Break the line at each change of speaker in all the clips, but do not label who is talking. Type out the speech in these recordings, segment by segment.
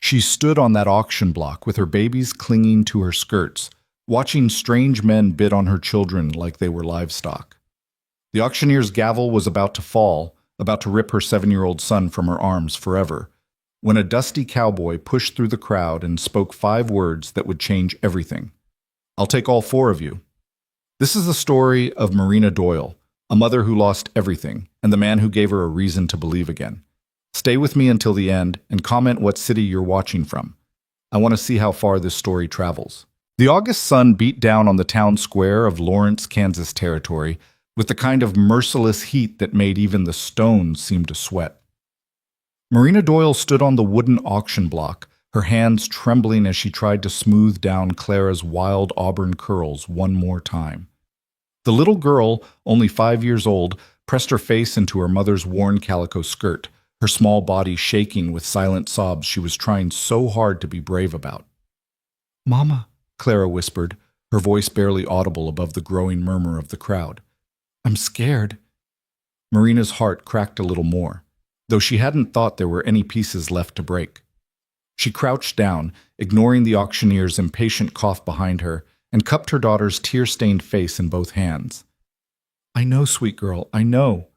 She stood on that auction block with her babies clinging to her skirts, watching strange men bid on her children like they were livestock. The auctioneer's gavel was about to fall, about to rip her 7-year-old son from her arms forever, when a dusty cowboy pushed through the crowd and spoke 5 words that would change everything. "I'll take all 4 of you." This is the story of Marina Doyle, a mother who lost everything, and the man who gave her a reason to believe again. Stay with me until the end and comment what city you're watching from. I want to see how far this story travels. The August sun beat down on the town square of Lawrence, Kansas territory with the kind of merciless heat that made even the stones seem to sweat. Marina Doyle stood on the wooden auction block, her hands trembling as she tried to smooth down Clara's wild auburn curls one more time. The little girl, only 5 years old, pressed her face into her mother's worn calico skirt, her small body shaking with silent sobs she was trying so hard to be brave about. "Mama," Clara whispered, her voice barely audible above the growing murmur of the crowd. "I'm scared." Marina's heart cracked a little more, though she hadn't thought there were any pieces left to break. She crouched down, ignoring the auctioneer's impatient cough behind her, and cupped her daughter's tear-stained face in both hands. "I know, sweet girl, I know."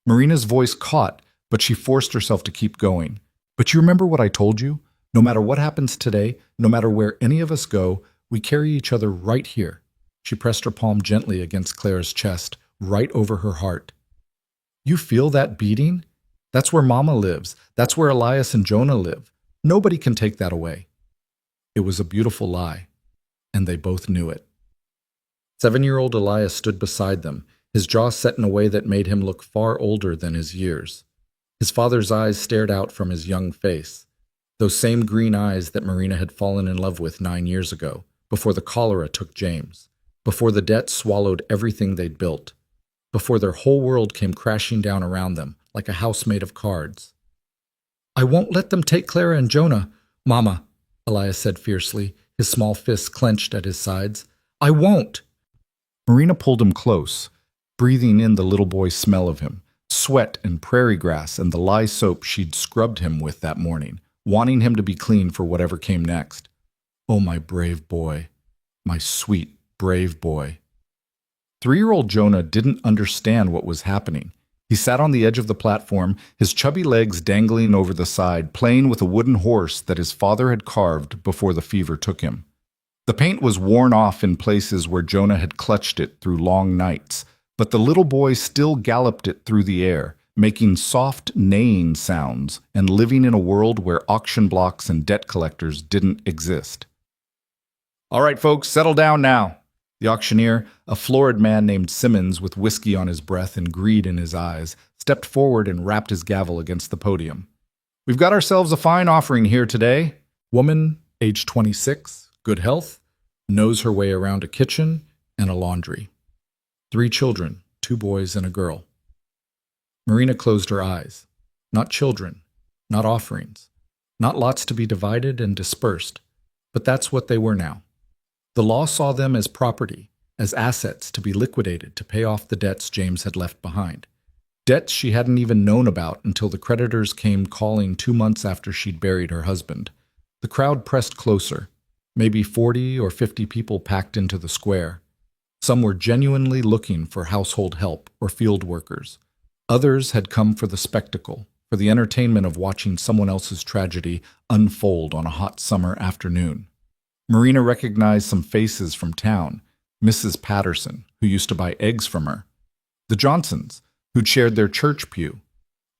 Marina's voice caught, but she forced herself to keep going. "But you remember what I told you? No matter what happens today, no matter where any of us go, we carry each other right here." She pressed her palm gently against Clara's chest, right over her heart. "You feel that beating? That's where Mama lives. That's where Elias and Jonah live. Nobody can take that away." It was a beautiful lie, and they both knew it. 7-year-old Elias stood beside them, his jaw set in a way that made him look far older than his years. His father's eyes stared out from his young face, those same green eyes that Marina had fallen in love with 9 years ago, before the cholera took James, before the debt swallowed everything they'd built, before their whole world came crashing down around them like a house made of cards. "I won't let them take Clara and Jonah, Mama," Elias said fiercely, his small fists clenched at his sides. "I won't." Marina pulled him close, breathing in the little boy's smell of him, sweat and prairie grass and the lye soap she'd scrubbed him with that morning, wanting him to be clean for whatever came next. "Oh, my brave boy, my sweet, brave boy." 3-year-old Jonah didn't understand what was happening. He sat on the edge of the platform, his chubby legs dangling over the side, playing with a wooden horse that his father had carved before the fever took him. The paint was worn off in places where Jonah had clutched it through long nights, but the little boy still galloped it through the air, making soft neighing sounds and living in a world where auction blocks and debt collectors didn't exist. "All right, folks, settle down now." The auctioneer, a florid man named Simmons with whiskey on his breath and greed in his eyes, stepped forward and rapped his gavel against the podium. "We've got ourselves a fine offering here today. Woman, age 26, good health, knows her way around a kitchen and a laundry. 3 children, 2 boys and a girl." Marina closed her eyes. Not children, not offerings, not lots to be divided and dispersed, but that's what they were now. The law saw them as property, as assets to be liquidated to pay off the debts James had left behind. Debts she hadn't even known about until the creditors came calling 2 months after she'd buried her husband. The crowd pressed closer. Maybe 40 or 50 people packed into the square. Some were genuinely looking for household help or field workers. Others had come for the spectacle, for the entertainment of watching someone else's tragedy unfold on a hot summer afternoon. Marina recognized some faces from town. Mrs. Patterson, who used to buy eggs from her. The Johnsons, who'd shared their church pew.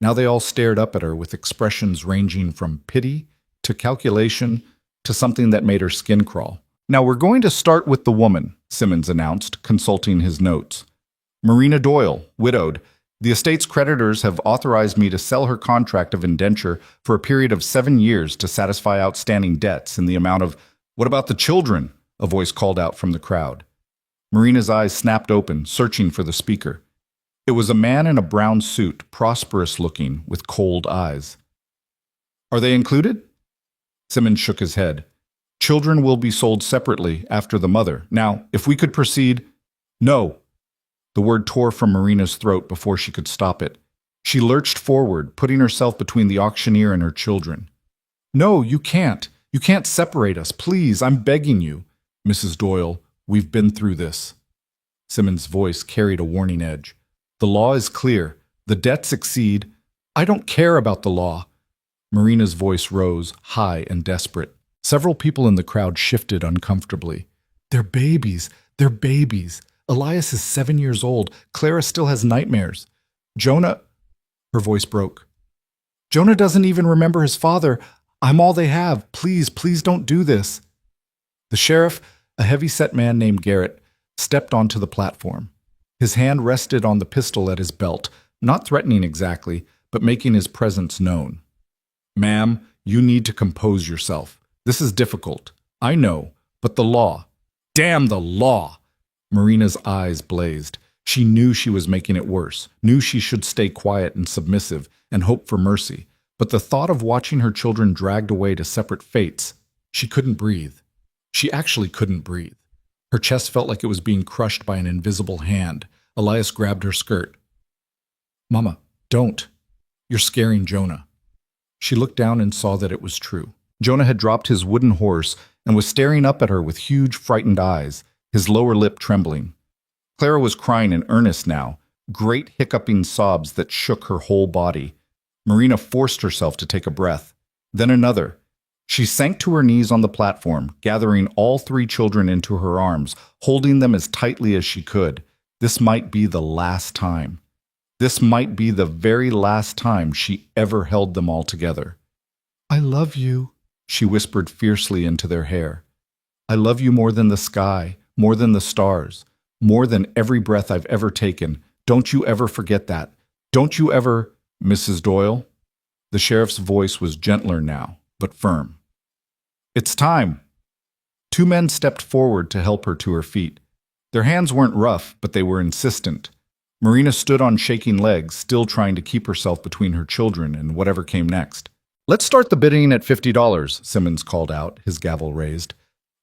Now they all stared up at her with expressions ranging from pity to calculation to something that made her skin crawl. "Now we're going to start with the woman," Simmons announced, consulting his notes. "Marina Doyle, widowed. The estate's creditors have authorized me to sell her contract of indenture for a period of 7 years to satisfy outstanding debts in the amount of—" "What about the children?" a voice called out from the crowd. Marina's eyes snapped open, searching for the speaker. It was a man in a brown suit, prosperous looking, with cold eyes. "Are they included?" Simmons shook his head. "Children will be sold separately after the mother. Now, if we could proceed—" "No." The word tore from Marina's throat before she could stop it. She lurched forward, putting herself between the auctioneer and her children. No, you can't. You can't separate us. Please, I'm begging you. Mrs. Doyle, we've been through this. Simmons' voice carried a warning edge. The law is clear. The debts exceed. I don't care about the law. Marina's voice rose, high and desperate. Several people in the crowd shifted uncomfortably. They're babies. They're babies. Elias is 7 years old. Clara still has nightmares. Jonah... Her voice broke. Jonah doesn't even remember his father. I'm all they have. Please, please don't do this. The sheriff, a heavy-set man named Garrett, stepped onto the platform. His hand rested on the pistol at his belt, not threatening exactly, but making his presence known. Ma'am, you need to compose yourself. This is difficult. I know, but the law. Damn the law! Marina's eyes blazed. She knew she was making it worse, knew she should stay quiet and submissive and hope for mercy. But the thought of watching her children dragged away to separate fates, she couldn't breathe. She actually couldn't breathe. Her chest felt like it was being crushed by an invisible hand. Elias grabbed her skirt. Mama, don't. You're scaring Jonah. She looked down and saw that it was true. Jonah had dropped his wooden horse and was staring up at her with huge, frightened eyes, his lower lip trembling. Clara was crying in earnest now, great hiccuping sobs that shook her whole body. Marina forced herself to take a breath, then another. She sank to her knees on the platform, gathering all 3 children into her arms, holding them as tightly as she could. This might be the last time. This might be the very last time she ever held them all together. I love you, she whispered fiercely into their hair. I love you more than the sky, more than the stars, more than every breath I've ever taken. Don't you ever forget that. Don't you ever... Mrs. Doyle? The sheriff's voice was gentler now, but firm. It's time. 2 men stepped forward to help her to her feet. Their hands weren't rough, but they were insistent. Marina stood on shaking legs, still trying to keep herself between her children and whatever came next. Let's start the bidding at $50, Simmons called out, his gavel raised.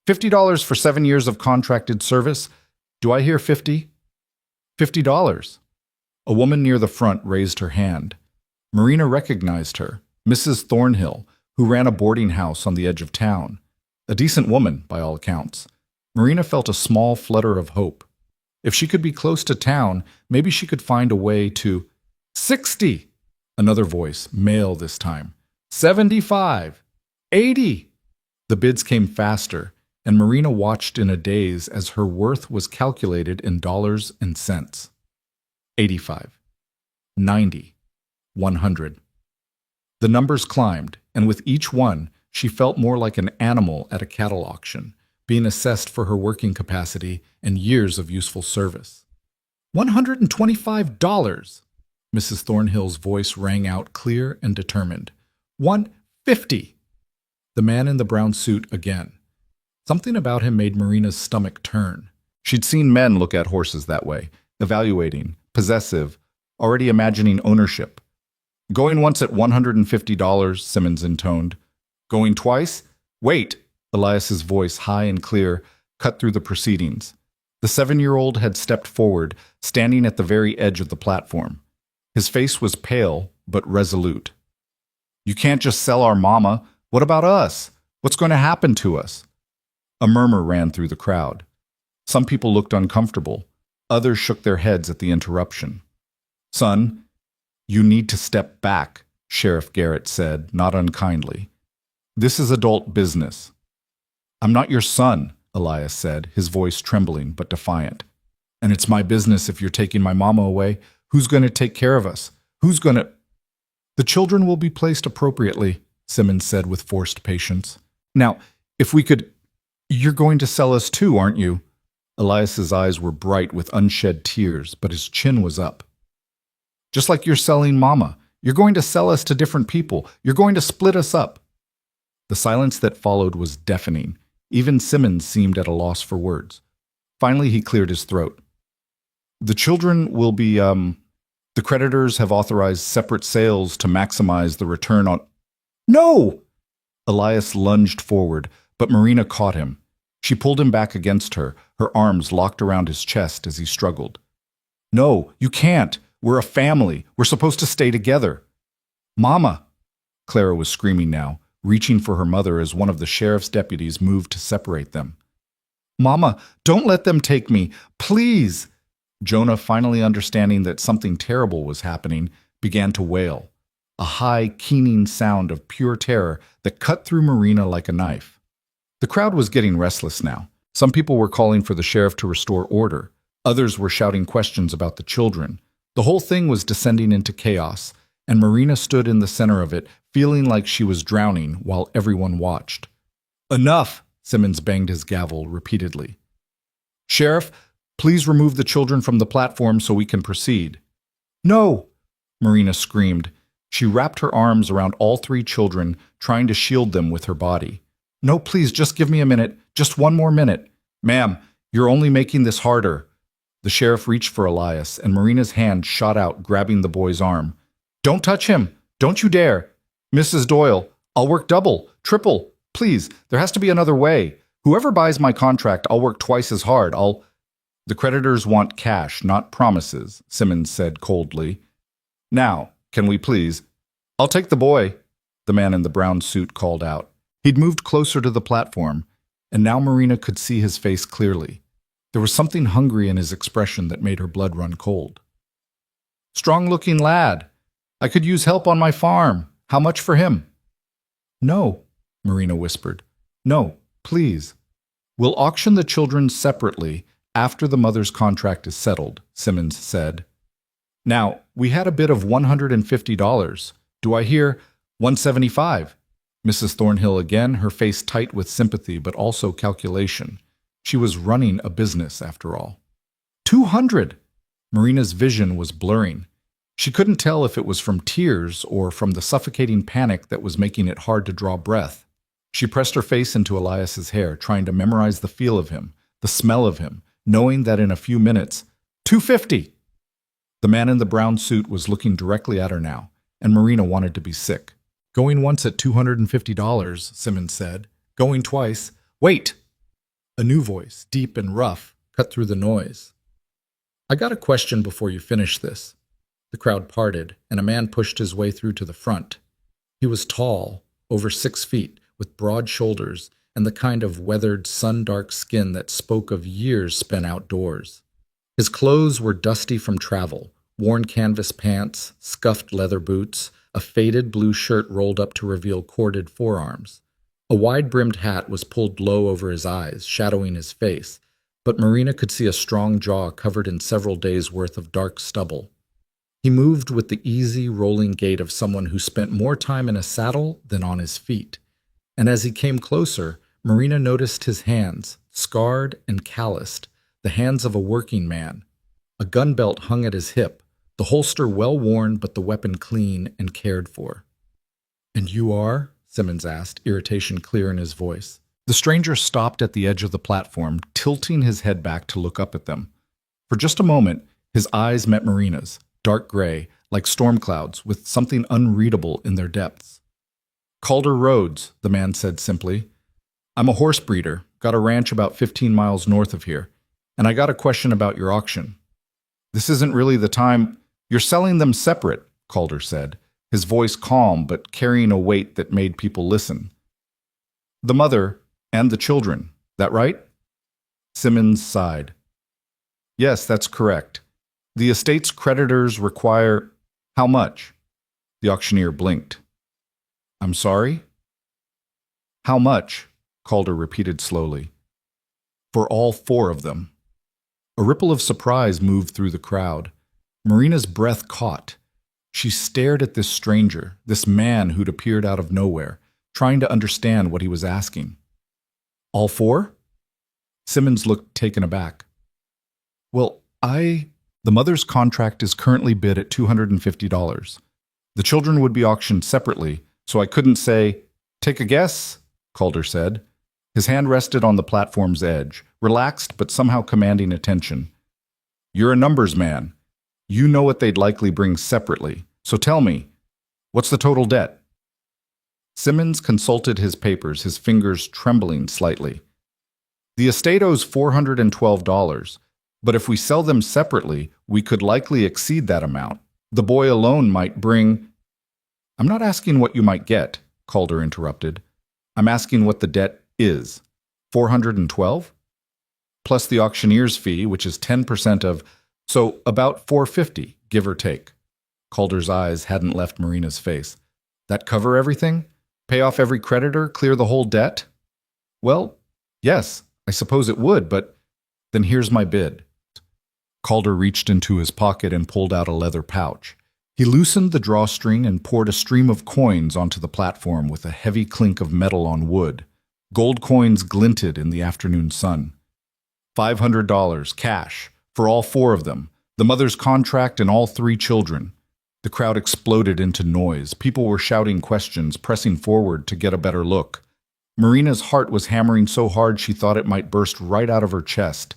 $50 for 7 years of contracted service? Do I hear 50? $50. A woman near the front raised her hand. Marina recognized her, Mrs. Thornhill, who ran a boarding house on the edge of town. A decent woman, by all accounts. Marina felt a small flutter of hope. If she could be close to town, maybe she could find a way to... 60! Another voice, male this time. 75! 80! The bids came faster, and Marina watched in a daze as her worth was calculated in dollars and cents. 85. 90. 100. The numbers climbed, and with each one, she felt more like an animal at a cattle auction, being assessed for her working capacity and years of useful service. $125! Mrs. Thornhill's voice rang out clear and determined. $150! The man in the brown suit again. Something about him made Marina's stomach turn. She'd seen men look at horses that way, evaluating, possessive, already imagining ownership. Going once at $150, Simmons intoned. Going twice? Wait! Elias's voice, high and clear, cut through the proceedings. The 7-year-old had stepped forward, standing at the very edge of the platform. His face was pale, but resolute. You can't just sell our mama. What about us? What's going to happen to us? A murmur ran through the crowd. Some people looked uncomfortable. Others shook their heads at the interruption. Son, you need to step back, Sheriff Garrett said, not unkindly. This is adult business. I'm not your son, Elias said, his voice trembling but defiant. And it's my business if you're taking my mama away. Who's going to take care of us? Who's going to... The children will be placed appropriately, Simmons said with forced patience. Now, if we could... You're going to sell us too, aren't you? Elias's eyes were bright with unshed tears, but his chin was up. Just like you're selling Mama. You're going to sell us to different people. You're going to split us up. The silence that followed was deafening. Even Simmons seemed at a loss for words. Finally, he cleared his throat. The children will be, The creditors have authorized separate sales to maximize the return on... No! Elias lunged forward, but Marina caught him. She pulled him back against her, her arms locked around his chest as he struggled. No, you can't. We're a family. We're supposed to stay together. Mama! Clara was screaming now, reaching for her mother as one of the sheriff's deputies moved to separate them. "Mama, don't let them take me, please!" Jonah, finally understanding that something terrible was happening, began to wail, a high, keening sound of pure terror that cut through Marina like a knife. The crowd was getting restless now. Some people were calling for the sheriff to restore order. Others were shouting questions about the children. The whole thing was descending into chaos, and Marina stood in the center of it, feeling like she was drowning while everyone watched. "Enough!" Simmons banged his gavel repeatedly. "Sheriff, please remove the children from the platform so we can proceed." "No!" Marina screamed. She wrapped her arms around all three children, trying to shield them with her body. "No, please, just give me a minute. Just one more minute." "Ma'am, you're only making this harder." The sheriff reached for Elias, and Marina's hand shot out, grabbing the boy's arm. "Don't touch him! Don't you dare! Mrs. Doyle, I'll work double, triple. Please, there has to be another way. Whoever buys my contract, I'll work twice as hard. The creditors want cash, not promises," Simmons said coldly. "Now, can we please?" "I'll take the boy," the man in the brown suit called out. He'd moved closer to the platform, and now Marina could see his face clearly. There was something hungry in his expression that made her blood run cold. "Strong-looking lad. I could use help on my farm. How much for him?" "No," Marina whispered. "No, please. We'll auction the children separately after the mother's contract is settled," Simmons said. "Now, we had a bid of $150. Do I hear $175? Mrs. Thornhill again, her face tight with sympathy but also calculation. She was running a business, after all. $200! Marina's vision was blurring. She couldn't tell if it was from tears or from the suffocating panic that was making it hard to draw breath. She pressed her face into Elias's hair, trying to memorize the feel of him, the smell of him, knowing that in a few minutes, $250! The man in the brown suit was looking directly at her now, and Marina wanted to be sick. "Going once at $250, Simmons said. "Going twice. Wait!" A new voice, deep and rough, cut through the noise. "I got a question before you finish this." The crowd parted, and a man pushed his way through to the front. He was tall, over 6 feet, with broad shoulders and the kind of weathered, sun-dark skin that spoke of years spent outdoors. His clothes were dusty from travel, worn canvas pants, scuffed leather boots, a faded blue shirt rolled up to reveal corded forearms. A wide-brimmed hat was pulled low over his eyes, shadowing his face, but Marina could see a strong jaw covered in several days' worth of dark stubble. He moved with the easy, rolling gait of someone who spent more time in a saddle than on his feet. And as he came closer, Marina noticed his hands, scarred and calloused, the hands of a working man. A gun belt hung at his hip, the holster well-worn but the weapon clean and cared for. "And you are?" Simmons asked, irritation clear in his voice. The stranger stopped at the edge of the platform, tilting his head back to look up at them. For just a moment, his eyes met Marina's, dark gray, like storm clouds, with something unreadable in their depths. "Calder Rhodes," the man said simply. "I'm a horse breeder, got a ranch about 15 miles north of here, and I got a question about your auction." "This isn't really the time—" "You're selling them separate," Calder said, his voice calm but carrying a weight that made people listen. "The mother and the children, that right?" Simmons sighed. "Yes, that's correct. The estate's creditors require—" "How much?" The auctioneer blinked. "I'm sorry?" "How much?" Calder repeated slowly. "For all 4 of them." A ripple of surprise moved through the crowd. Marina's breath caught. She stared at this stranger, this man who'd appeared out of nowhere, trying to understand what he was asking. "All 4? Simmons looked taken aback. "Well, The mother's contract is currently bid at $250. The children would be auctioned separately, so I couldn't say—" "Take a guess," Calder said. His hand rested on the platform's edge, relaxed but somehow commanding attention. "You're a numbers man. You know what they'd likely bring separately. So tell me, what's the total debt?" Simmons consulted his papers, his fingers trembling slightly. "The estate owes $412, but if we sell them separately, we could likely exceed that amount. The boy alone might bring—" "I'm not asking what you might get," Calder interrupted. I'm asking what the debt is. 412? Plus the auctioneer's fee, which is 10% of, so about 450, give or take. Calder's eyes hadn't left Marina's face. That cover everything? Pay off every creditor? Clear the whole debt? Well, yes, I suppose it would, but then here's my bid. Calder reached into his pocket and pulled out a leather pouch. He loosened the drawstring and poured a stream of coins onto the platform with a heavy clink of metal on wood. Gold coins glinted in the afternoon sun. $500, cash, for all four of them, the mother's contract and all three children. The crowd exploded into noise. People were shouting questions, pressing forward to get a better look. Marina's heart was hammering so hard she thought it might burst right out of her chest.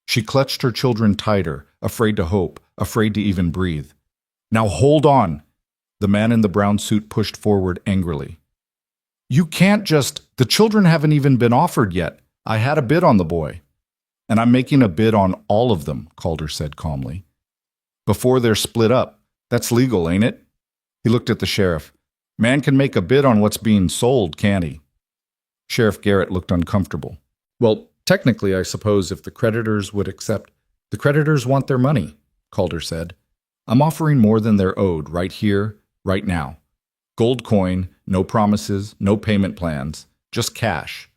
She clutched her children tighter, afraid to hope, afraid to even breathe. Now hold on! The man in the brown suit pushed forward angrily. You can't just... The children haven't even been offered yet. I had a bid on the boy. And I'm making a bid on all of them, Calder said calmly. Before they're split up. That's legal, ain't it? He looked at the sheriff. Man can make a bid on what's being sold, can't he? Sheriff Garrett looked uncomfortable. Well, technically, I suppose if the creditors would accept... The creditors want their money, Calder said. I'm offering more than they're owed right here, right now. Gold coin, no promises, no payment plans, just cash.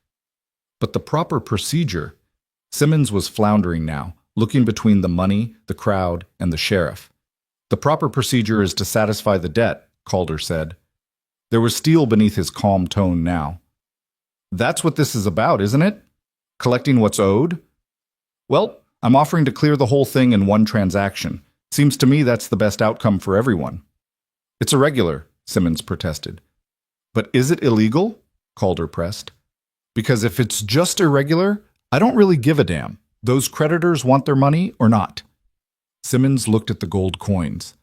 But the proper procedure... Simmons was floundering now, looking between the money, the crowd, and the sheriff. The proper procedure is to satisfy the debt, Calder said. There was steel beneath his calm tone now. That's what this is about, isn't it? Collecting what's owed? Well, I'm offering to clear the whole thing in one transaction. Seems to me that's the best outcome for everyone. It's irregular, Simmons protested. But is it illegal? Calder pressed. Because if it's just irregular, I don't really give a damn. Those creditors want their money or not. Simmons looked at the gold coins.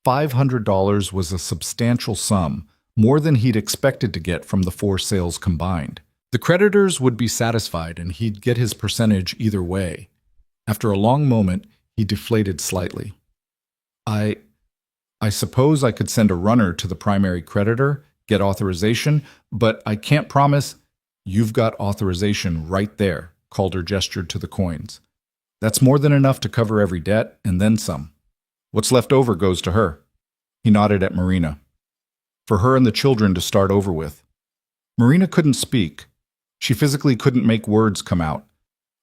$500 was a substantial sum, more than he'd expected to get from the four sales combined. The creditors would be satisfied and he'd get his percentage either way. After a long moment, he deflated slightly. I suppose I could send a runner to the primary creditor, get authorization, but I can't promise. You've got authorization right there, Calder gestured to the coins. That's more than enough to cover every debt, and then some. What's left over goes to her. He nodded at Marina. For her and the children to start over with. Marina couldn't speak. She physically couldn't make words come out.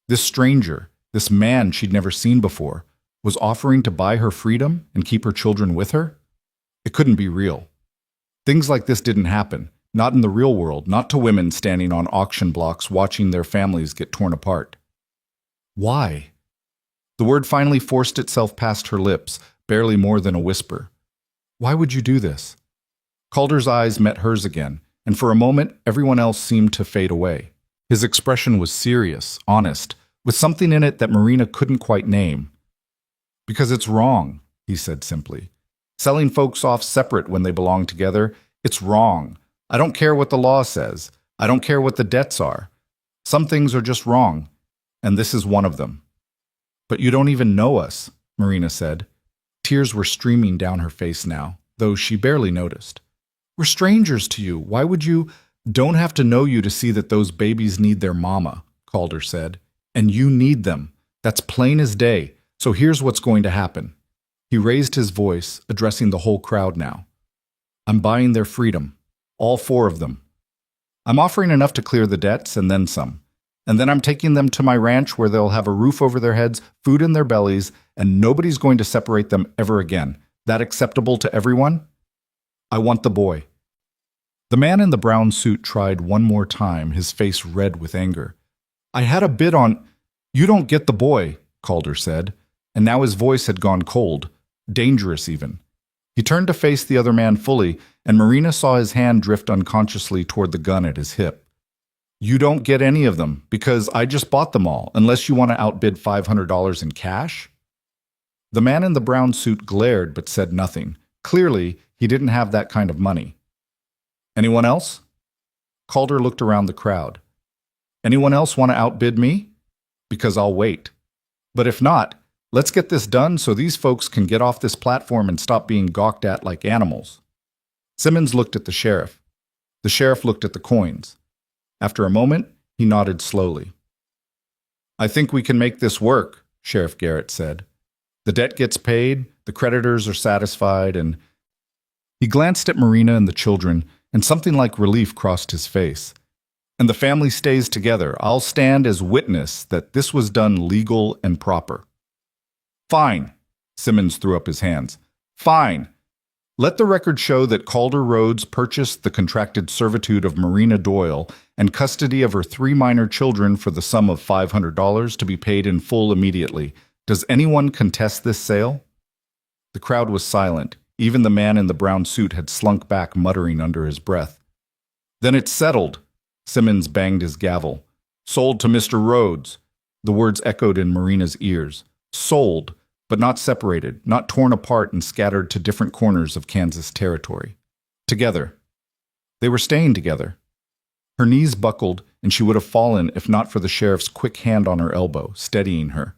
This stranger, this man she'd never seen before, was offering to buy her freedom and keep her children with her? It couldn't be real. Things like this didn't happen, not in the real world, not to women standing on auction blocks watching their families get torn apart. Why? The word finally forced itself past her lips, barely more than a whisper. Why would you do this? Calder's eyes met hers again, and for a moment everyone else seemed to fade away. His expression was serious, honest, with something in it that Marina couldn't quite name. Because it's wrong, he said simply. Selling folks off separate when they belong together, it's wrong. I don't care what the law says. I don't care what the debts are. Some things are just wrong, and this is one of them. But you don't even know us, Marina said. Tears were streaming down her face now, though she barely noticed. We're strangers to you. Why would you... Don't have to know you to see that those babies need their mama, Calder said. And you need them. That's plain as day. So here's what's going to happen. He raised his voice, addressing the whole crowd now. I'm buying their freedom. All four of them. I'm offering enough to clear the debts and then some. And then I'm taking them to my ranch where they'll have a roof over their heads, food in their bellies, and nobody's going to separate them ever again. That acceptable to everyone? I want the boy. The man in the brown suit tried one more time, his face red with anger. I had a bid on... You don't get the boy, Calder said, and now his voice had gone cold, dangerous even. He turned to face the other man fully, and Marina saw his hand drift unconsciously toward the gun at his hip. You don't get any of them, because I just bought them all, unless you want to outbid $500 in cash? The man in the brown suit glared but said nothing. Clearly, he didn't have that kind of money. Anyone else? Calder looked around the crowd. Anyone else want to outbid me? Because I'll wait. But if not, let's get this done so these folks can get off this platform and stop being gawked at like animals. Simmons looked at the sheriff. The sheriff looked at the coins. After a moment, he nodded slowly. "I think we can make this work," Sheriff Garrett said. "The debt gets paid, the creditors are satisfied, and—" He glanced at Marina and the children, and something like relief crossed his face. "And the family stays together. I'll stand as witness that this was done legal and proper." "Fine," Simmons threw up his hands. "Fine. Let the record show that Calder Rhodes purchased the contracted servitude of Marina Doyle and custody of her 3 minor children for the sum of $500 to be paid in full immediately. Does anyone contest this sale?" The crowd was silent. Even the man in the brown suit had slunk back, muttering under his breath. "Then it's settled." Simmons banged his gavel. "Sold to Mr. Rhodes." The words echoed in Marina's ears. Sold, but not separated, not torn apart and scattered to different corners of Kansas territory. Together. They were staying together. Her knees buckled, and she would have fallen if not for the sheriff's quick hand on her elbow, steadying her.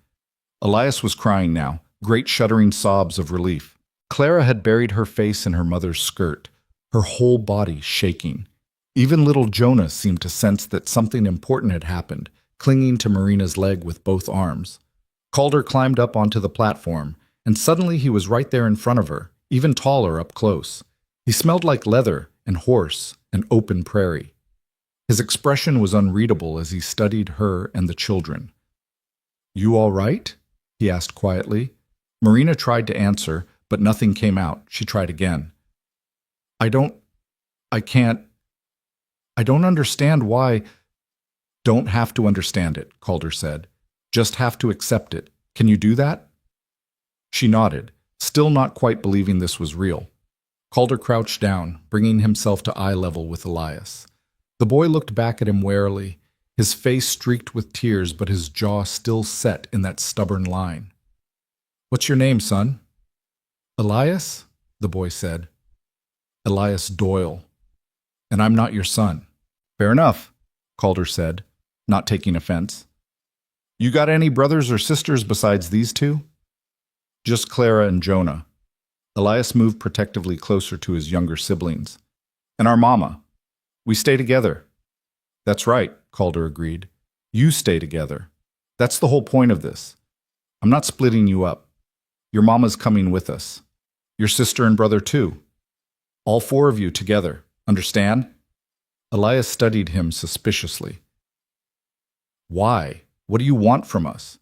Elias was crying now, great shuddering sobs of relief. Clara had buried her face in her mother's skirt, her whole body shaking. Even little Jonah seemed to sense that something important had happened, clinging to Marina's leg with both arms. Calder climbed up onto the platform, and suddenly he was right there in front of her, even taller up close. He smelled like leather and horse and open prairie. His expression was unreadable as he studied her and the children. "You all right?" he asked quietly. Marina tried to answer, but nothing came out. She tried again. I don't understand why." "Don't have to understand it," Calder said. "Just have to accept it. Can you do that?" She nodded, still not quite believing this was real. Calder crouched down, bringing himself to eye level with Elias. The boy looked back at him warily, his face streaked with tears, but his jaw still set in that stubborn line. "What's your name, son?" "Elias," the boy said. "Elias Doyle. And I'm not your son." "Fair enough," Calder said, not taking offense. "You got any brothers or sisters besides these two?" "Just Clara and Jonah." Elias moved protectively closer to his younger siblings. "And our mama. We stay together." "That's right," Calder agreed. "You stay together. That's the whole point of this. I'm not splitting you up. Your mama's coming with us. Your sister and brother too. All 4 of you together. Understand?" Elias studied him suspiciously. "Why? What do you want from us?"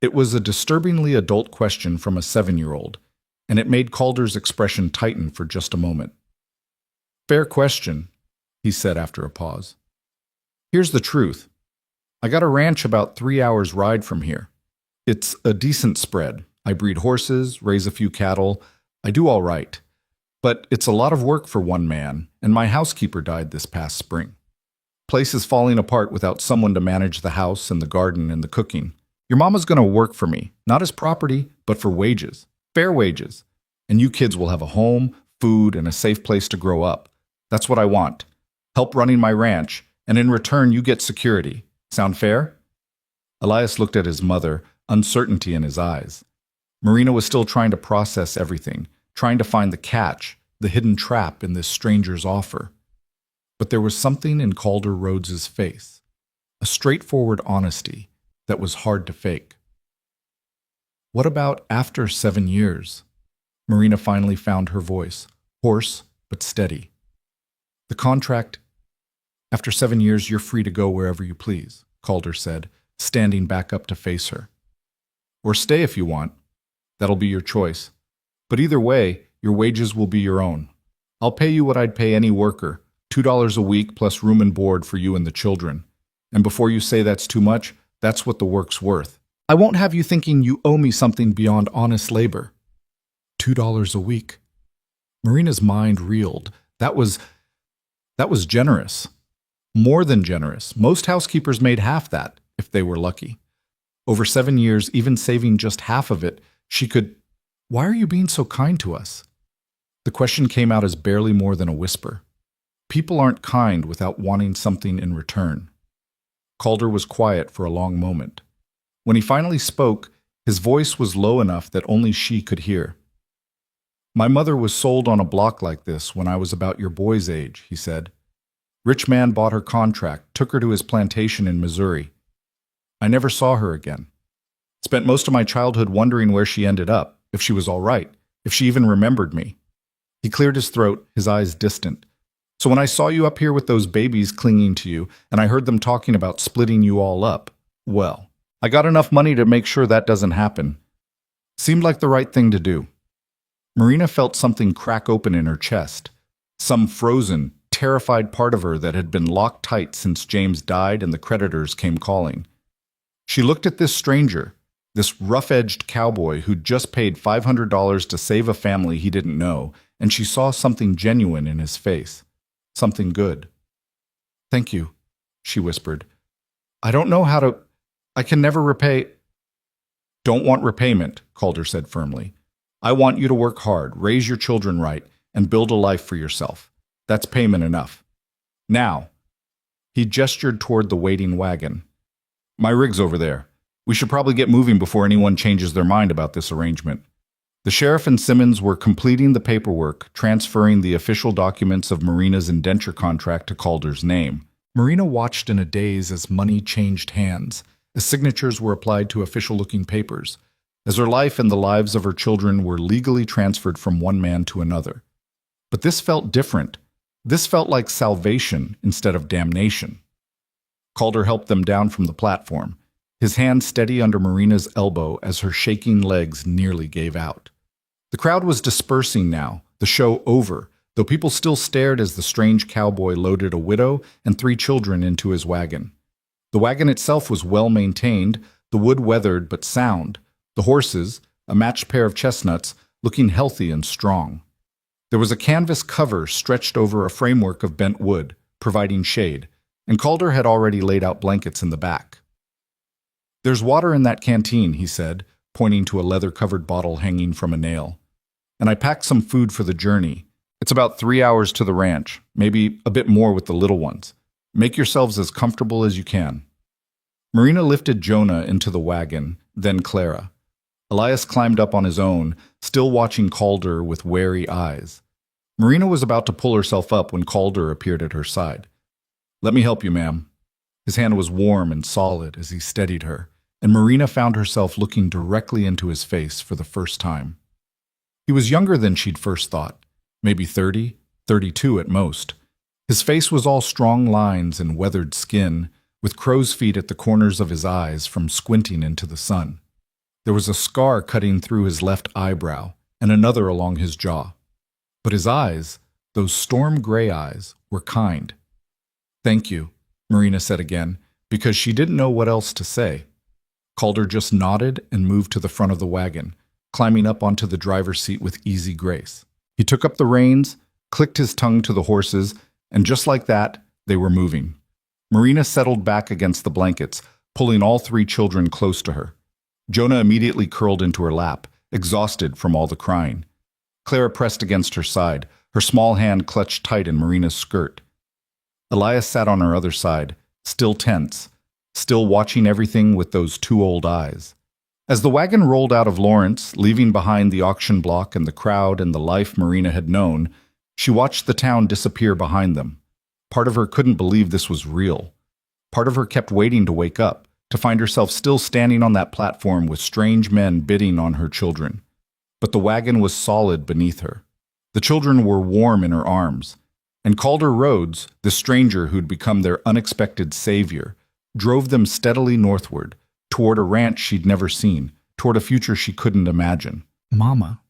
It was a disturbingly adult question from a 7-year-old, and it made Calder's expression tighten for just a moment. "Fair question," he said after a pause. "Here's the truth. I got a ranch about 3 hours' ride from here. It's a decent spread. I breed horses, raise a few cattle. I do all right. But it's a lot of work for one man, and my housekeeper died this past spring. Place is falling apart without someone to manage the house and the garden and the cooking. Your mama's going to work for me, not as property, but for wages, fair wages. And you kids will have a home, food, and a safe place to grow up. That's what I want. Help running my ranch, and in return you get security. Sound fair?" Elias looked at his mother, uncertainty in his eyes. Marina was still trying to process everything, trying to find the catch, the hidden trap in this stranger's offer. But there was something in Calder Rhodes's face, a straightforward honesty that was hard to fake. "What about after 7 years?" Marina finally found her voice, hoarse but steady. "The contract, after 7 years you're free to go wherever you please," Calder said, standing back up to face her. "Or stay if you want. That'll be your choice. But either way, your wages will be your own. I'll pay you what I'd pay any worker, $2 a week plus room and board for you and the children. And before you say that's too much, that's what the work's worth. I won't have you thinking you owe me something beyond honest labor." $2 a week. Marina's mind reeled. That was generous. More than generous. Most housekeepers made half that, if they were lucky. Over 7 years, even saving just half of it, she could... "Why are you being so kind to us?" The question came out as barely more than a whisper. People aren't kind without wanting something in return. Calder was quiet for a long moment. When he finally spoke, his voice was low enough that only she could hear. "My mother was sold on a block like this when I was about your boy's age," he said. Rich man bought her contract, took her to his plantation in Missouri. I never saw her again. Spent most of my childhood wondering where she ended up, if she was all right, if she even remembered me. He cleared his throat, his eyes distant. So when I saw you up here with those babies clinging to you, and I heard them talking about splitting you all up, well, I got enough money to make sure that doesn't happen. Seemed like the right thing to do. Marina felt something crack open in her chest. Some frozen, terrified part of her that had been locked tight since James died and the creditors came calling. She looked at this stranger, this rough-edged cowboy who'd just paid $500 to save a family he didn't know, and she saw something genuine in his face. Something good. "Thank you," she whispered. "I don't know how to... I can never repay..." "Don't want repayment," Calder said firmly. "I want you to work hard, raise your children right, and build a life for yourself. That's payment enough. Now," he gestured toward the waiting wagon. "My rig's over there. We should probably get moving before anyone changes their mind about this arrangement." The sheriff and Simmons were completing the paperwork, transferring the official documents of Marina's indenture contract to Calder's name. Marina watched in a daze as money changed hands, as signatures were applied to official-looking papers, as her life and the lives of her children were legally transferred from one man to another. But this felt different. This felt like salvation instead of damnation. Calder helped them down from the platform, his hand steady under Marina's elbow as her shaking legs nearly gave out. The crowd was dispersing now, the show over, though people still stared as the strange cowboy loaded a widow and 3 children into his wagon. The wagon itself was well maintained, the wood weathered but sound, the horses, a matched pair of chestnuts, looking healthy and strong. There was a canvas cover stretched over a framework of bent wood, providing shade, and Calder had already laid out blankets in the back. "There's water in that canteen," he said, pointing to a leather-covered bottle hanging from a nail. "And I packed some food for the journey. It's about 3 hours to the ranch, maybe a bit more with the little ones. Make yourselves as comfortable as you can." Marina lifted Jonah into the wagon, then Clara. Elias climbed up on his own, still watching Calder with wary eyes. Marina was about to pull herself up when Calder appeared at her side. "Let me help you, ma'am." His hand was warm and solid as he steadied her, and Marina found herself looking directly into his face for the first time. He was younger than she'd first thought, maybe 30, 32 at most. His face was all strong lines and weathered skin, with crow's feet at the corners of his eyes from squinting into the sun. There was a scar cutting through his left eyebrow, and another along his jaw. But his eyes, those storm-gray eyes, were kind. "Thank you," Marina said again, because she didn't know what else to say. Calder just nodded and moved to the front of the wagon, climbing up onto the driver's seat with easy grace. He took up the reins, clicked his tongue to the horses, and just like that, they were moving. Marina settled back against the blankets, pulling all 3 children close to her. Jonah immediately curled into her lap, exhausted from all the crying. Clara pressed against her side, her small hand clutched tight in Marina's skirt. Elias sat on her other side, still tense, still watching everything with those 2 old eyes. As the wagon rolled out of Lawrence, leaving behind the auction block and the crowd and the life Marina had known, she watched the town disappear behind them. Part of her couldn't believe this was real. Part of her kept waiting to wake up, to find herself still standing on that platform with strange men bidding on her children. But the wagon was solid beneath her. The children were warm in her arms. And Calder Rhodes, the stranger who'd become their unexpected savior, drove them steadily northward, toward a ranch she'd never seen, toward a future she couldn't imagine. "Mama."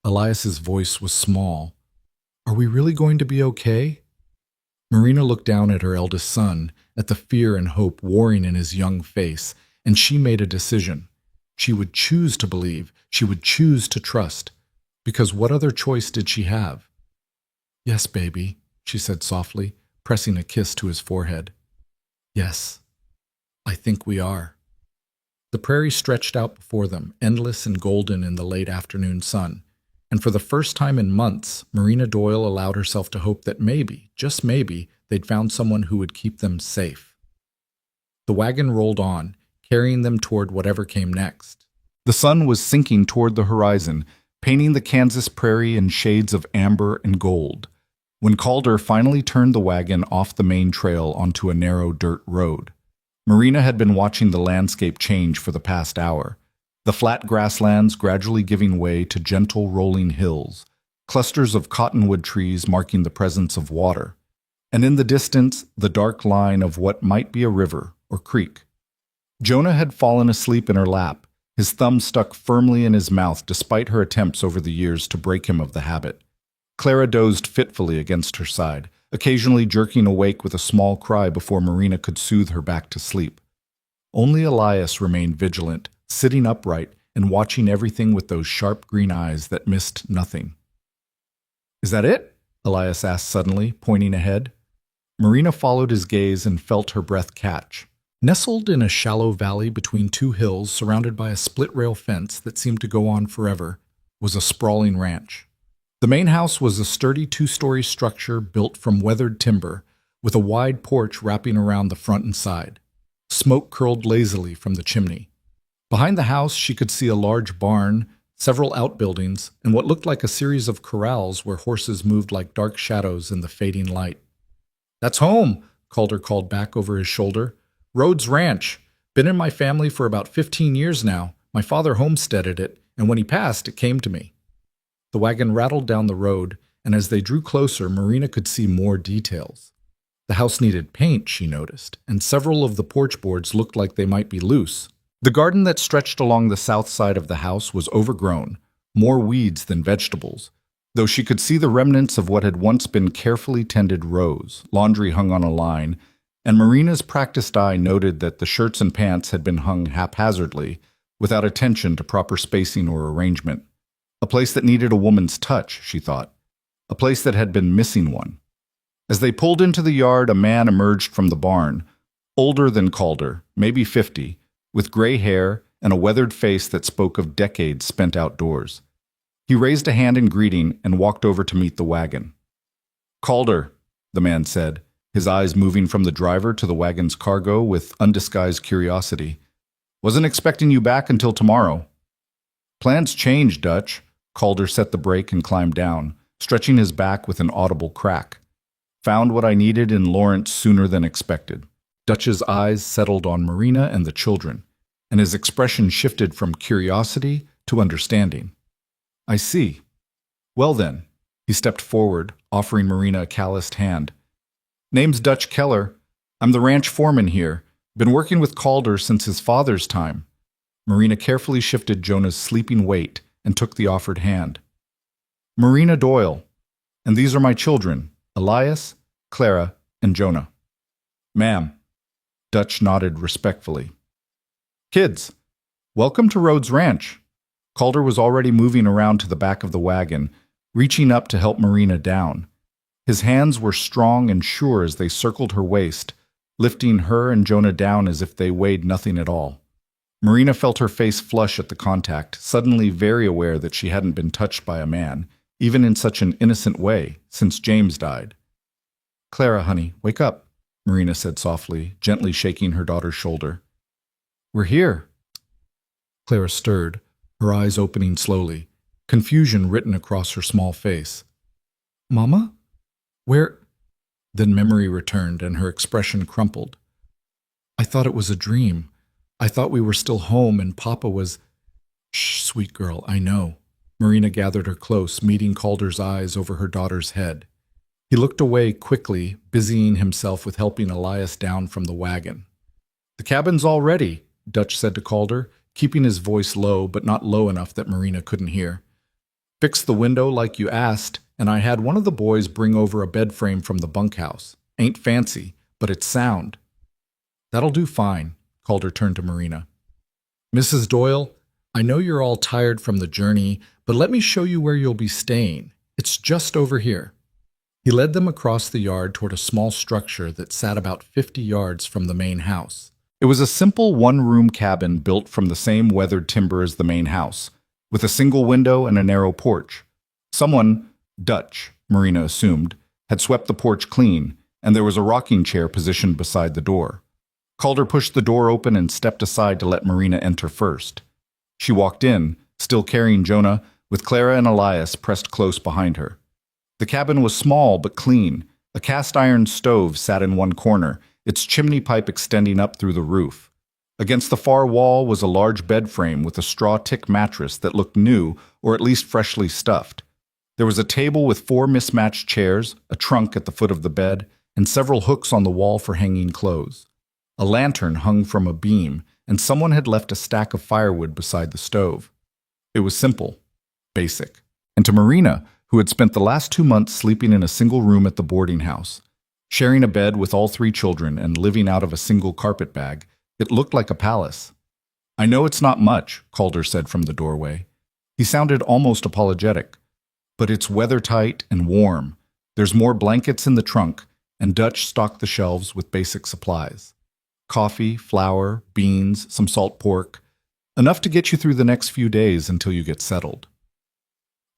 Elias's voice was small. "Are we really going to be okay?" Marina looked down at her eldest son, at the fear and hope warring in his young face, and she made a decision. She would choose to believe, she would choose to trust, because what other choice did she have? "Yes, baby," she said softly, pressing a kiss to his forehead. "Yes, I think we are." The prairie stretched out before them, endless and golden in the late afternoon sun, and for the first time in months, Marina Doyle allowed herself to hope that maybe, just maybe, they'd found someone who would keep them safe. The wagon rolled on, carrying them toward whatever came next. The sun was sinking toward the horizon, painting the Kansas prairie in shades of amber and gold. when Calder finally turned the wagon off the main trail onto a narrow dirt road. Marina had been watching the landscape change for the past hour, the flat grasslands gradually giving way to gentle rolling hills, clusters of cottonwood trees marking the presence of water, and in the distance, the dark line of what might be a river or creek. Jonah had fallen asleep in her lap, his thumb stuck firmly in his mouth despite her attempts over the years to break him of the habit. Clara dozed fitfully against her side, occasionally jerking awake with a small cry before Marina could soothe her back to sleep. Only Elias remained vigilant, sitting upright and watching everything with those sharp green eyes that missed nothing. "Is that it?" Elias asked suddenly, pointing ahead. Marina followed his gaze and felt her breath catch. Nestled in a shallow valley between two hills surrounded by a split-rail fence that seemed to go on forever, was a sprawling ranch. The main house was a sturdy two-story structure built from weathered timber, with a wide porch wrapping around the front and side. Smoke curled lazily from the chimney. Behind the house, she could see a large barn, several outbuildings, and what looked like a series of corrals where horses moved like dark shadows in the fading light. "That's home," Calder called back over his shoulder. "Rhodes Ranch. Been in my family for about 15 years now. My father homesteaded it, and when he passed, it came to me." The wagon rattled down the road, and as they drew closer, Marina could see more details. The house needed paint, she noticed, and several of the porch boards looked like they might be loose. The garden that stretched along the south side of the house was overgrown, more weeds than vegetables, though she could see the remnants of what had once been carefully tended rows. Laundry hung on a line, and Marina's practiced eye noted that the shirts and pants had been hung haphazardly, without attention to proper spacing or arrangement. A place that needed a woman's touch, she thought. A place that had been missing one. As they pulled into the yard, a man emerged from the barn, older than Calder, maybe 50, with gray hair and a weathered face that spoke of decades spent outdoors. He raised a hand in greeting and walked over to meet the wagon. "Calder," the man said, his eyes moving from the driver to the wagon's cargo with undisguised curiosity. "Wasn't expecting you back until tomorrow." "Plans changed, Dutch." Calder set the brake and climbed down, stretching his back with an audible crack. "Found what I needed in Lawrence sooner than expected." Dutch's eyes settled on Marina and the children, and his expression shifted from curiosity to understanding. "I see. Well then," he stepped forward, offering Marina a calloused hand. "Name's Dutch Keller. I'm the ranch foreman here. Been working with Calder since his father's time." Marina carefully shifted Jonah's sleeping weight and took the offered hand. "Marina Doyle, and these are my children, Elias, Clara, and Jonah." "Ma'am." Dutch nodded respectfully. "Kids, welcome to Rhodes Ranch." Calder was already moving around to the back of the wagon, reaching up to help Marina down. His hands were strong and sure as they circled her waist, lifting her and Jonah down as if they weighed nothing at all. Marina felt her face flush at the contact, suddenly very aware that she hadn't been touched by a man, even in such an innocent way, since James died. "Clara, honey, wake up," Marina said softly, gently shaking her daughter's shoulder. "We're here." Clara stirred, her eyes opening slowly, confusion written across her small face. "Mama? Where?" Then memory returned and her expression crumpled. "I thought it was a dream. I thought we were still home and Papa was—" "Shh, sweet girl, I know." Marina gathered her close, meeting Calder's eyes over her daughter's head. He looked away quickly, busying himself with helping Elias down from the wagon. "The cabin's all ready," Dutch said to Calder, keeping his voice low but not low enough that Marina couldn't hear. "Fixed the window like you asked, and I had one of the boys bring over a bed frame from the bunkhouse. Ain't fancy, but it's sound." "That'll do fine." Calder turned to Marina. "Mrs. Doyle, I know you're all tired from the journey, but let me show you where you'll be staying. It's just over here." He led them across the yard toward a small structure that sat about 50 yards from the main house. It was a simple one-room cabin built from the same weathered timber as the main house, with a single window and a narrow porch. Someone, Dutch, Marina assumed, had swept the porch clean, and there was a rocking chair positioned beside the door. Calder pushed the door open and stepped aside to let Marina enter first. She walked in, still carrying Jonah, with Clara and Elias pressed close behind her. The cabin was small but clean. A cast iron stove sat in one corner, its chimney pipe extending up through the roof. Against the far wall was a large bed frame with a straw tick mattress that looked new, or at least freshly stuffed. There was a table with 4 mismatched chairs, a trunk at the foot of the bed, and several hooks on the wall for hanging clothes. A lantern hung from a beam, and someone had left a stack of firewood beside the stove. It was simple, basic. And to Marina, who had spent the last 2 months sleeping in a single room at the boarding house, sharing a bed with all 3 children and living out of a single carpet bag, it looked like a palace. "I know it's not much," Calder said from the doorway. He sounded almost apologetic. "But it's weather-tight and warm. There's more blankets in the trunk, and Dutch stocked the shelves with basic supplies. Coffee, flour, beans, some salt pork. Enough to get you through the next few days until you get settled."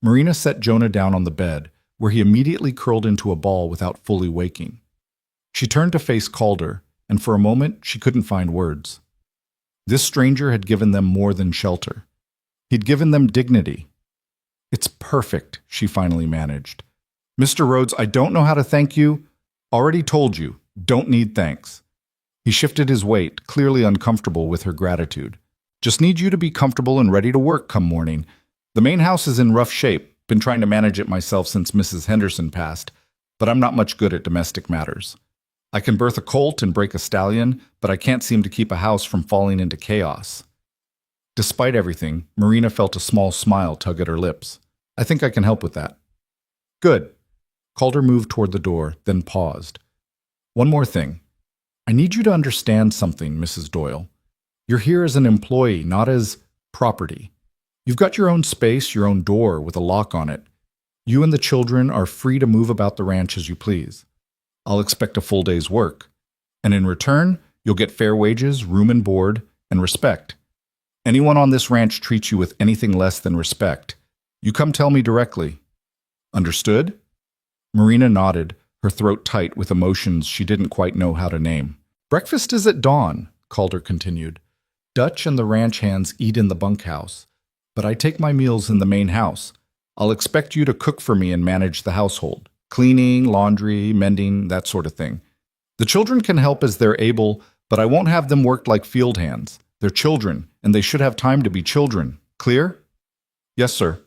Marina set Jonah down on the bed, where he immediately curled into a ball without fully waking. She turned to face Calder, and for a moment she couldn't find words. This stranger had given them more than shelter. He'd given them dignity. "It's perfect," she finally managed. "Mr. Rhodes, I don't know how to thank you. Already told you, don't need thanks." He shifted his weight, clearly uncomfortable with her gratitude. "Just need you to be comfortable and ready to work come morning. The main house is in rough shape. Been trying to manage it myself since Mrs. Henderson passed, but I'm not much good at domestic matters. I can birth a colt and break a stallion, but I can't seem to keep a house from falling into chaos." Despite everything, Marina felt a small smile tug at her lips. "I think I can help with that." "Good." Calder moved toward the door, then paused. "One more thing. I need you to understand something, Mrs. Doyle. You're here as an employee, not as property. You've got your own space, your own door with a lock on it. You and the children are free to move about the ranch as you please. I'll expect a full day's work. And in return, you'll get fair wages, room and board, and respect. Anyone on this ranch treats you with anything less than respect. You come tell me directly. Understood?" Marina nodded, her throat tight with emotions she didn't quite know how to name. "Breakfast is at dawn," Calder continued. "Dutch and the ranch hands eat in the bunkhouse, but I take my meals in the main house. I'll expect you to cook for me and manage the household. Cleaning, laundry, mending, that sort of thing. The children can help as they're able, but I won't have them work like field hands. They're children, and they should have time to be children. Clear?" "Yes, sir."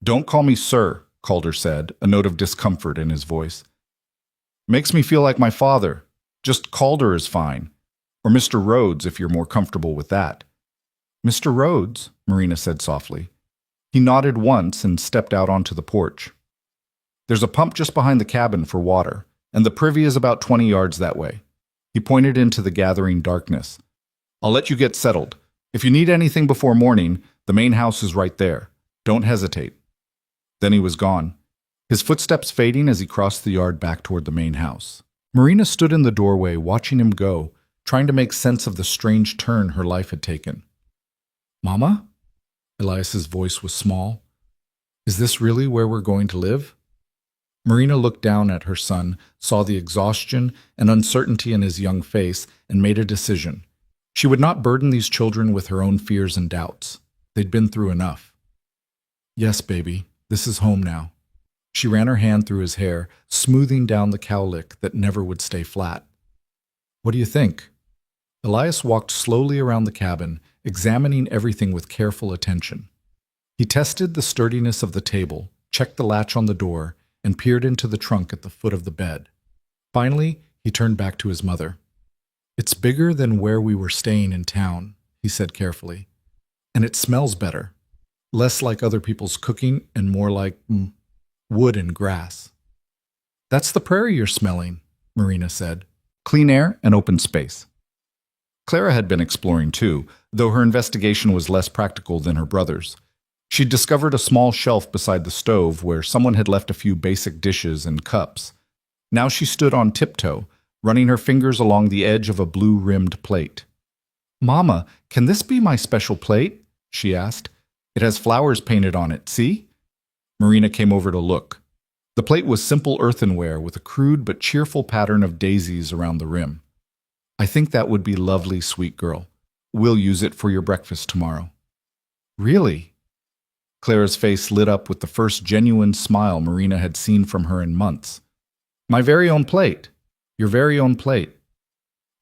"Don't call me sir," Calder said, a note of discomfort in his voice. "Makes me feel like my father. Just Calder is fine. Or Mr. Rhodes, if you're more comfortable with that." "Mr. Rhodes," Marina said softly. He nodded once and stepped out onto the porch. "There's a pump just behind the cabin for water, and the privy is about 20 yards that way." He pointed into the gathering darkness. "I'll let you get settled. If you need anything before morning, the main house is right there. Don't hesitate." Then he was gone, his footsteps fading as he crossed the yard back toward the main house. Marina stood in the doorway, watching him go, trying to make sense of the strange turn her life had taken. "Mama?" Elias's voice was small. "Is this really where we're going to live?" Marina looked down at her son, saw the exhaustion and uncertainty in his young face, and made a decision. She would not burden these children with her own fears and doubts. They'd been through enough. "Yes, baby, this is home now." She ran her hand through his hair, smoothing down the cowlick that never would stay flat. "What do you think?" Elias walked slowly around the cabin, examining everything with careful attention. He tested the sturdiness of the table, checked the latch on the door, and peered into the trunk at the foot of the bed. Finally, he turned back to his mother. "It's bigger than where we were staying in town," he said carefully. "And it smells better. Less like other people's cooking and more like wood and grass." "That's the prairie you're smelling," Marina said. "Clean air and open space." Clara had been exploring too, though her investigation was less practical than her brother's. She'd discovered a small shelf beside the stove where someone had left a few basic dishes and cups. Now she stood on tiptoe, running her fingers along the edge of a blue-rimmed plate. "Mama, can this be my special plate?" she asked. "It has flowers painted on it, see?" Marina came over to look. The plate was simple earthenware with a crude but cheerful pattern of daisies around the rim. "I think that would be lovely, sweet girl. We'll use it for your breakfast tomorrow." "Really?" Clara's face lit up with the first genuine smile Marina had seen from her in months. My very own plate. Your very own plate.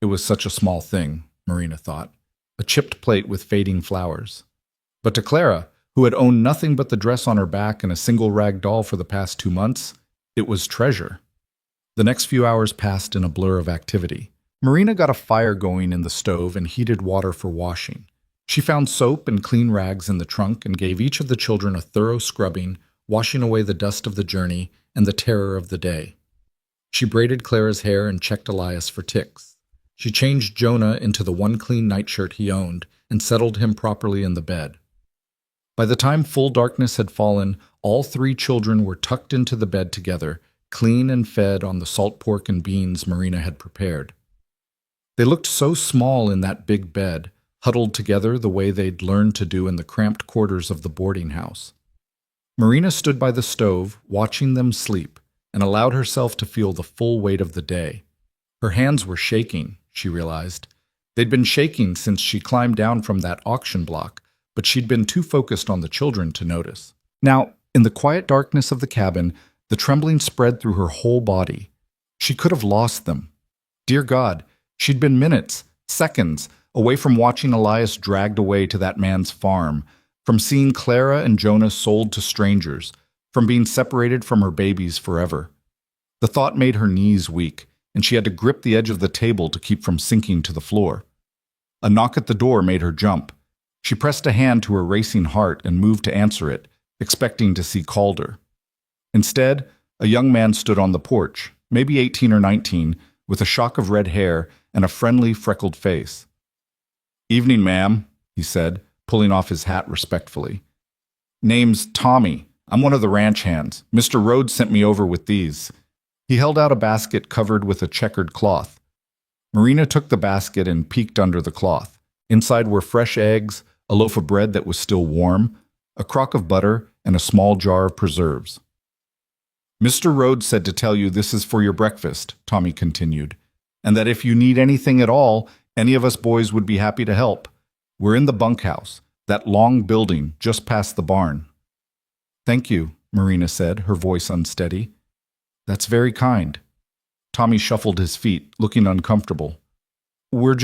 It was such a small thing, Marina thought. A chipped plate with fading flowers. But to Clara, who had owned nothing but the dress on her back and a single rag doll for the past 2 months, it was treasure. The next few hours passed in a blur of activity. Marina got a fire going in the stove and heated water for washing. She found soap and clean rags in the trunk and gave each of the children a thorough scrubbing, washing away the dust of the journey and the terror of the day. She braided Clara's hair and checked Elias for ticks. She changed Jonah into the one clean nightshirt he owned and settled him properly in the bed. By the time full darkness had fallen, all 3 children were tucked into the bed together, clean and fed on the salt pork and beans Marina had prepared. They looked so small in that big bed, huddled together the way they'd learned to do in the cramped quarters of the boarding house. Marina stood by the stove, watching them sleep, and allowed herself to feel the full weight of the day. Her hands were shaking, she realized. They'd been shaking since she climbed down from that auction block, but she'd been too focused on the children to notice. Now, in the quiet darkness of the cabin, the trembling spread through her whole body. She could have lost them. Dear God, she'd been minutes, seconds, away from watching Elias dragged away to that man's farm, from seeing Clara and Jonah sold to strangers, from being separated from her babies forever. The thought made her knees weak, and she had to grip the edge of the table to keep from sinking to the floor. A knock at the door made her jump. She pressed a hand to her racing heart and moved to answer it, expecting to see Calder. Instead, a young man stood on the porch, maybe 18 or 19, with a shock of red hair and a friendly, freckled face. "Evening, ma'am," he said, pulling off his hat respectfully. "Name's Tommy. I'm one of the ranch hands. Mr. Rhodes sent me over with these." He held out a basket covered with a checkered cloth. Marina took the basket and peeked under the cloth. Inside were fresh eggs, a loaf of bread that was still warm, a crock of butter, and a small jar of preserves. "Mr. Rhodes said to tell you this is for your breakfast," Tommy continued, "and that if you need anything at all, any of us boys would be happy to help. We're in the bunkhouse, that long building just past the barn." "Thank you," Marina said, her voice unsteady. "That's very kind." Tommy shuffled his feet, looking uncomfortable. We're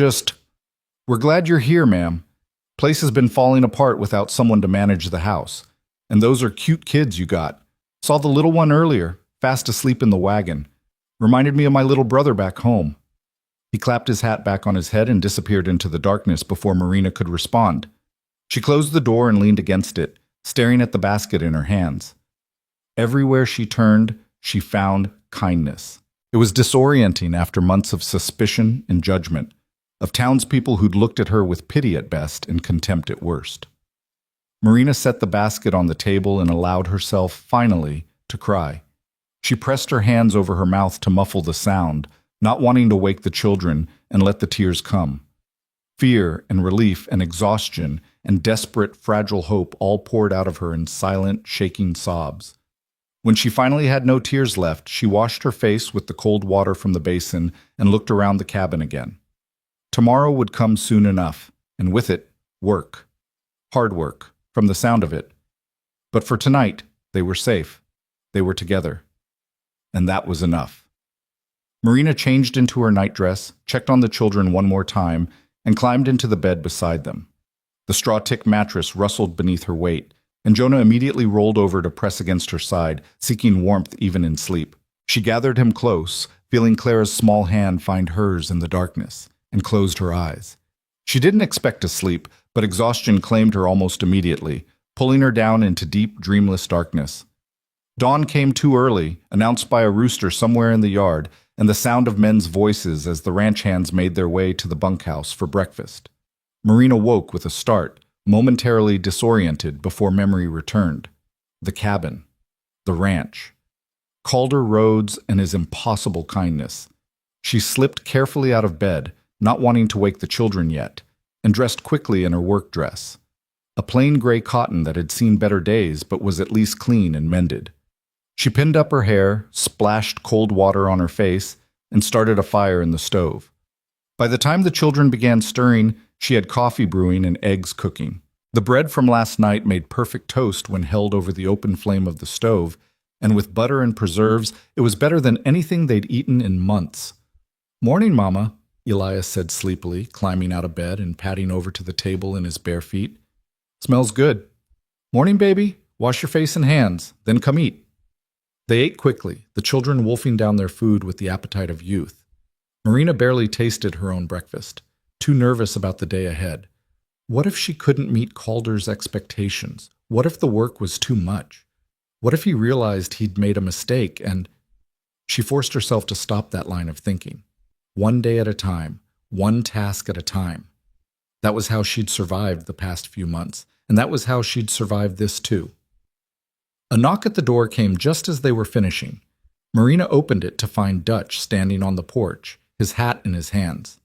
glad you're here, ma'am. Place has been falling apart without someone to manage the house. And those are cute kids you got. Saw the little one earlier, fast asleep in the wagon. Reminded me of my little brother back home." He clapped his hat back on his head and disappeared into the darkness before Marina could respond. She closed the door and leaned against it, staring at the basket in her hands. Everywhere she turned, she found kindness. It was disorienting after months of suspicion and judgment, of townspeople who'd looked at her with pity at best and contempt at worst. Marina set the basket on the table and allowed herself, finally, to cry. She pressed her hands over her mouth to muffle the sound, not wanting to wake the children and let the tears come. Fear and relief and exhaustion and desperate, fragile hope all poured out of her in silent, shaking sobs. When she finally had no tears left, she washed her face with the cold water from the basin and looked around the cabin again. Tomorrow would come soon enough, and with it, work. Hard work, from the sound of it. But for tonight, they were safe. They were together. And that was enough. Marina changed into her nightdress, checked on the children one more time, and climbed into the bed beside them. The straw-tick mattress rustled beneath her weight, and Jonah immediately rolled over to press against her side, seeking warmth even in sleep. She gathered him close, feeling Clara's small hand find hers in the darkness, and closed her eyes. She didn't expect to sleep, but exhaustion claimed her almost immediately, pulling her down into deep, dreamless darkness. Dawn came too early, announced by a rooster somewhere in the yard, and the sound of men's voices as the ranch hands made their way to the bunkhouse for breakfast. Marina woke with a start, momentarily disoriented before memory returned. The cabin. The ranch. Calder Rhodes and his impossible kindness. She slipped carefully out of bed, not wanting to wake the children yet, and dressed quickly in her work dress. A plain gray cotton that had seen better days but was at least clean and mended. She pinned up her hair, splashed cold water on her face, and started a fire in the stove. By the time the children began stirring, she had coffee brewing and eggs cooking. The bread from last night made perfect toast when held over the open flame of the stove, and with butter and preserves, it was better than anything they'd eaten in months. "Morning, Mama," Elias said sleepily, climbing out of bed and padding over to the table in his bare feet. "Smells good." "Morning, baby. Wash your face and hands, then come eat." They ate quickly, the children wolfing down their food with the appetite of youth. Marina barely tasted her own breakfast, too nervous about the day ahead. What if she couldn't meet Calder's expectations? What if the work was too much? What if he realized he'd made a mistake and... She forced herself to stop that line of thinking. One day at a time, one task at a time. That was how she'd survived the past few months, and that was how she'd survived this too. A knock at the door came just as they were finishing. Marina opened it to find Dutch standing on the porch, his hat in his hands.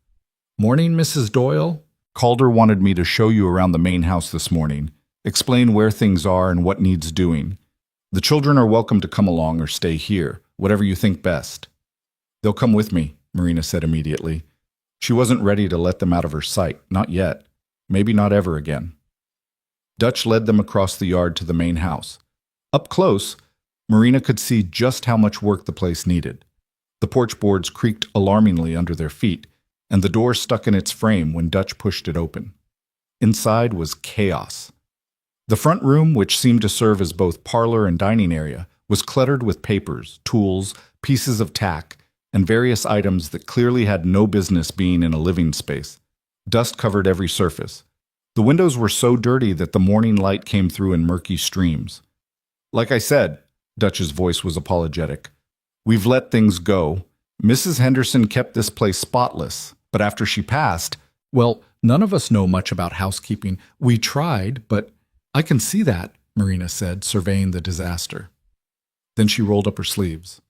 "Morning, Mrs. Doyle. Calder wanted me to show you around the main house this morning, explain where things are and what needs doing. The children are welcome to come along or stay here, whatever you think best." "They'll come with me," Marina said immediately. She wasn't ready to let them out of her sight, not yet, maybe not ever again. Dutch led them across the yard to the main house. Up close, Marina could see just how much work the place needed. The porch boards creaked alarmingly under their feet, and the door stuck in its frame when Dutch pushed it open. Inside was chaos. The front room, which seemed to serve as both parlor and dining area, was cluttered with papers, tools, pieces of tack, and various items that clearly had no business being in a living space. Dust covered every surface. The windows were so dirty that the morning light came through in murky streams. "Like I said," Dutch's voice was apologetic, "we've let things go. Mrs. Henderson kept this place spotless, but after she passed, well, none of us know much about housekeeping. We tried, but I can see that," Marina said, surveying the disaster. Then she rolled up her sleeves.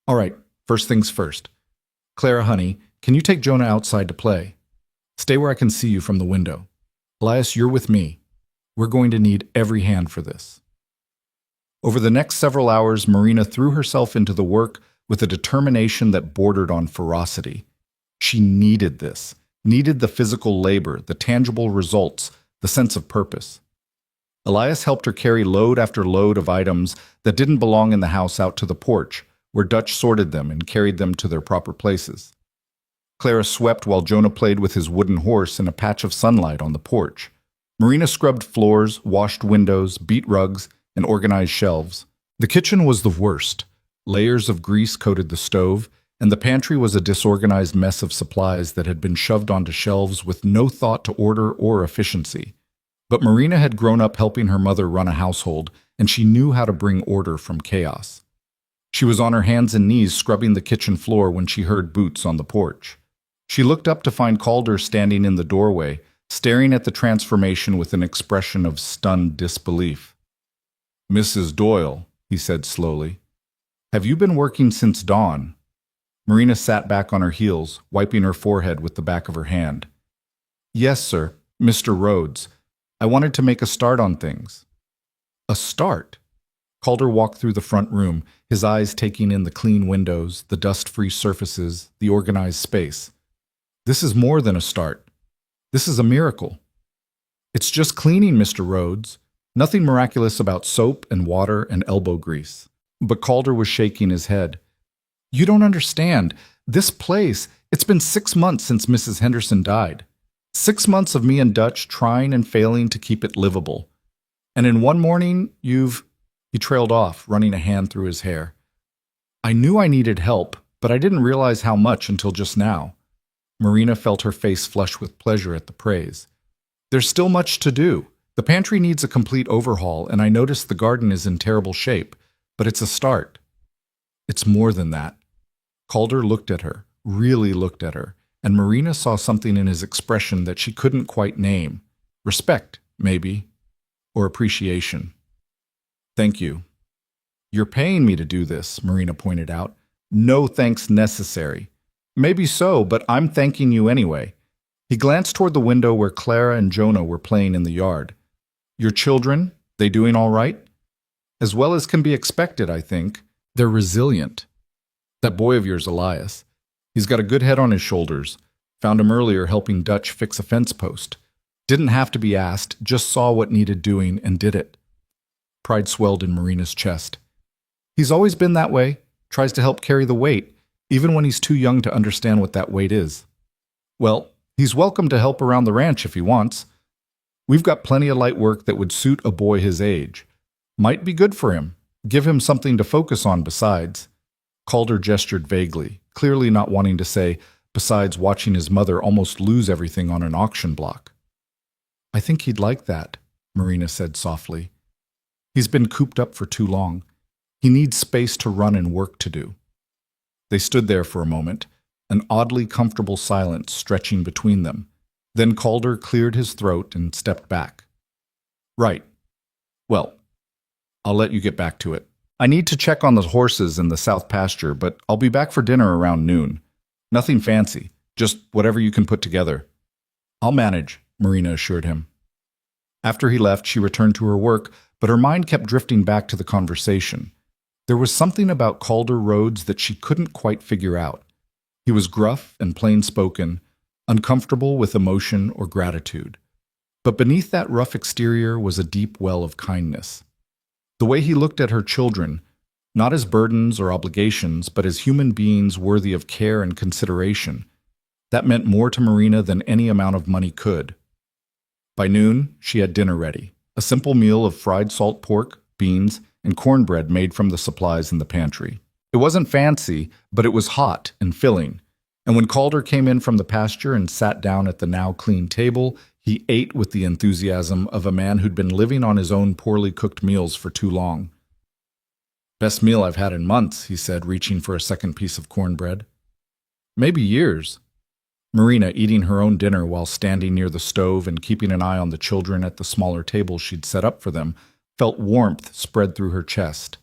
"All right, first things first. Clara, honey, can you take Jonah outside to play? Stay where I can see you from the window. Elias, you're with me. We're going to need every hand for this." Over the next several hours, Marina threw herself into the work with a determination that bordered on ferocity. She needed this, needed the physical labor, the tangible results, the sense of purpose. Elias helped her carry load after load of items that didn't belong in the house out to the porch, where Dutch sorted them and carried them to their proper places. Clara swept while Jonah played with his wooden horse in a patch of sunlight on the porch. Marina scrubbed floors, washed windows, beat rugs, and organized shelves. The kitchen was the worst. Layers of grease coated the stove, and the pantry was a disorganized mess of supplies that had been shoved onto shelves with no thought to order or efficiency. But Marina had grown up helping her mother run a household, and she knew how to bring order from chaos. She was on her hands and knees scrubbing the kitchen floor when she heard boots on the porch. She looked up to find Calder standing in the doorway, staring at the transformation with an expression of stunned disbelief. "Mrs. Doyle," he said slowly, "have you been working since dawn?" Marina sat back on her heels, wiping her forehead with the back of her hand. "Yes, sir, Mr. Rhodes. I wanted to make a start on things." "A start?" Calder walked through the front room, his eyes taking in the clean windows, the dust-free surfaces, the organized space. "This is more than a start. This is a miracle." "It's just cleaning, Mr. Rhodes. Nothing miraculous about soap and water and elbow grease." But Calder was shaking his head. "You don't understand. This place, it's been 6 months since Mrs. Henderson died. 6 months of me and Dutch trying and failing to keep it livable. And in one morning, you've..." He trailed off, running a hand through his hair. "I knew I needed help, but I didn't realize how much until just now." Marina felt her face flush with pleasure at the praise. "There's still much to do. The pantry needs a complete overhaul, and I noticed the garden is in terrible shape, but it's a start." "It's more than that." Calder looked at her, really looked at her, and Marina saw something in his expression that she couldn't quite name. Respect, maybe, or appreciation. "Thank you." "You're paying me to do this," Marina pointed out. "No thanks necessary." "Maybe so, but I'm thanking you anyway." He glanced toward the window where Clara and Jonah were playing in the yard. "Your children, they doing all right?" "As well as can be expected, I think. They're resilient." "That boy of yours, Elias, he's got a good head on his shoulders. Found him earlier helping Dutch fix a fence post. Didn't have to be asked, just saw what needed doing and did it. Pride swelled in Marina's chest. He's always been that way, tries to help carry the weight, even when he's too young to understand what that weight is. Well, he's welcome to help around the ranch if he wants. We've got plenty of light work that would suit a boy his age. Might be good for him. Give him something to focus on besides. Calder gestured vaguely, clearly not wanting to say, besides watching his mother almost lose everything on an auction block. I think he'd like that, Marina said softly. He's been cooped up for too long. He needs space to run and work to do. They stood there for a moment, an oddly comfortable silence stretching between them. Then Calder cleared his throat and stepped back. Right. Well, I'll let you get back to it. I need to check on the horses in the south pasture, but I'll be back for dinner around noon. Nothing fancy, just whatever you can put together. I'll manage, Marina assured him. After he left, she returned to her work, but her mind kept drifting back to the conversation. There was something about Calder Rhodes that she couldn't quite figure out. He was gruff and plain-spoken, uncomfortable with emotion or gratitude. But beneath that rough exterior was a deep well of kindness. The way he looked at her children, not as burdens or obligations, but as human beings worthy of care and consideration, that meant more to Marina than any amount of money could. By noon, she had dinner ready, a simple meal of fried salt pork, beans, and cornbread made from the supplies in the pantry. It wasn't fancy, but it was hot and filling, and when Calder came in from the pasture and sat down at the now clean table, he ate with the enthusiasm of a man who'd been living on his own poorly cooked meals for too long. Best meal I've had in months, he said, reaching for a second piece of cornbread. Maybe years. Marina, eating her own dinner while standing near the stove and keeping an eye on the children at the smaller table she'd set up for them, felt warmth spread through her chest.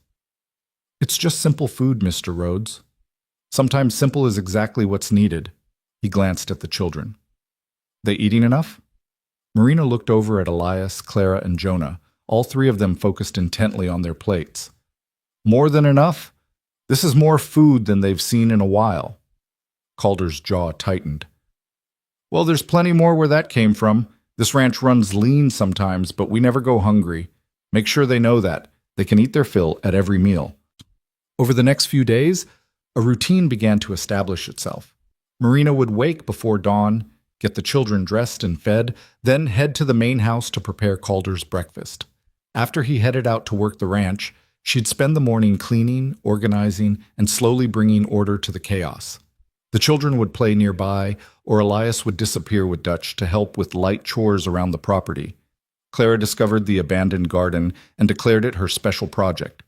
It's just simple food, Mr. Rhodes. Sometimes simple is exactly what's needed. He glanced at the children. They eating enough? Marina looked over at Elias, Clara, and Jonah, all three of them focused intently on their plates. More than enough? This is more food than they've seen in a while. Calder's jaw tightened. Well, there's plenty more where that came from. This ranch runs lean sometimes, but we never go hungry. Make sure they know that. They can eat their fill at every meal. Over the next few days, a routine began to establish itself. Marina would wake before dawn, get the children dressed and fed, then head to the main house to prepare Calder's breakfast. After he headed out to work the ranch, she'd spend the morning cleaning, organizing, and slowly bringing order to the chaos. The children would play nearby, or Elias would disappear with Dutch to help with light chores around the property. Clara discovered the abandoned garden and declared it her special project.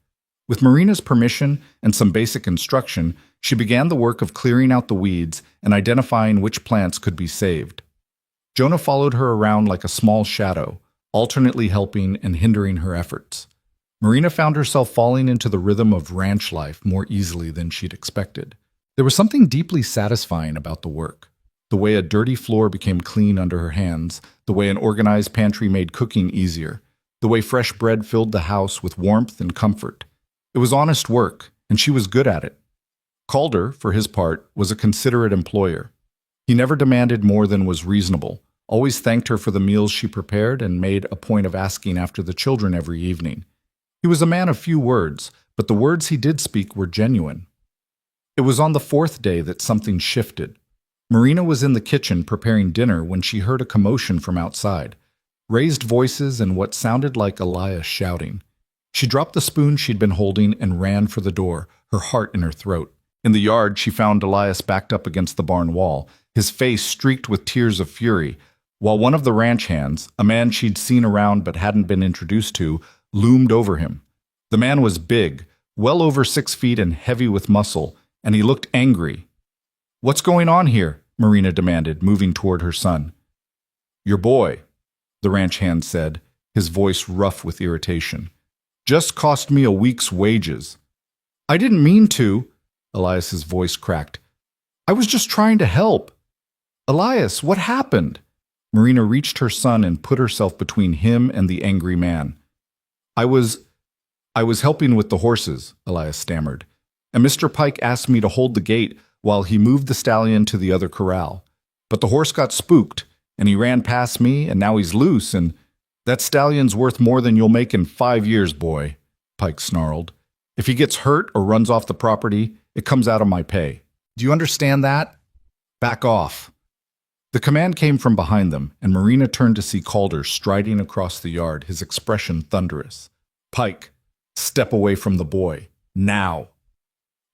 With Marina's permission and some basic instruction, she began the work of clearing out the weeds and identifying which plants could be saved. Jonah followed her around like a small shadow, alternately helping and hindering her efforts. Marina found herself falling into the rhythm of ranch life more easily than she'd expected. There was something deeply satisfying about the work. The way a dirty floor became clean under her hands, the way an organized pantry made cooking easier, the way fresh bread filled the house with warmth and comfort. It was honest work, and she was good at it. Calder, for his part, was a considerate employer. He never demanded more than was reasonable, always thanked her for the meals she prepared, and made a point of asking after the children every evening. He was a man of few words, but the words he did speak were genuine. It was on the fourth day that something shifted. Marina was in the kitchen preparing dinner when she heard a commotion from outside, raised voices and what sounded like Elias shouting. She dropped the spoon she'd been holding and ran for the door, her heart in her throat. In the yard, she found Elias backed up against the barn wall, his face streaked with tears of fury, while one of the ranch hands, a man she'd seen around but hadn't been introduced to, loomed over him. The man was big, well over 6 feet and heavy with muscle, and he looked angry. "What's going on here?" Marina demanded, moving toward her son. "Your boy," the ranch hand said, his voice rough with irritation. "Just cost me a week's wages." "I didn't mean to," Elias's voice cracked. "I was just trying to help." "Elias, what happened?" Marina reached her son and put herself between him and the angry man. I was helping with the horses," Elias stammered, "and Mr. Pike asked me to hold the gate while he moved the stallion to the other corral. But the horse got spooked, and he ran past me, and now he's loose, and that stallion's worth more than you'll make in 5 years, boy, Pike snarled. If he gets hurt or runs off the property, it comes out of my pay. Do you understand that? Back off. The command came from behind them, and Marina turned to see Calder striding across the yard, his expression thunderous. Pike, step away from the boy. Now.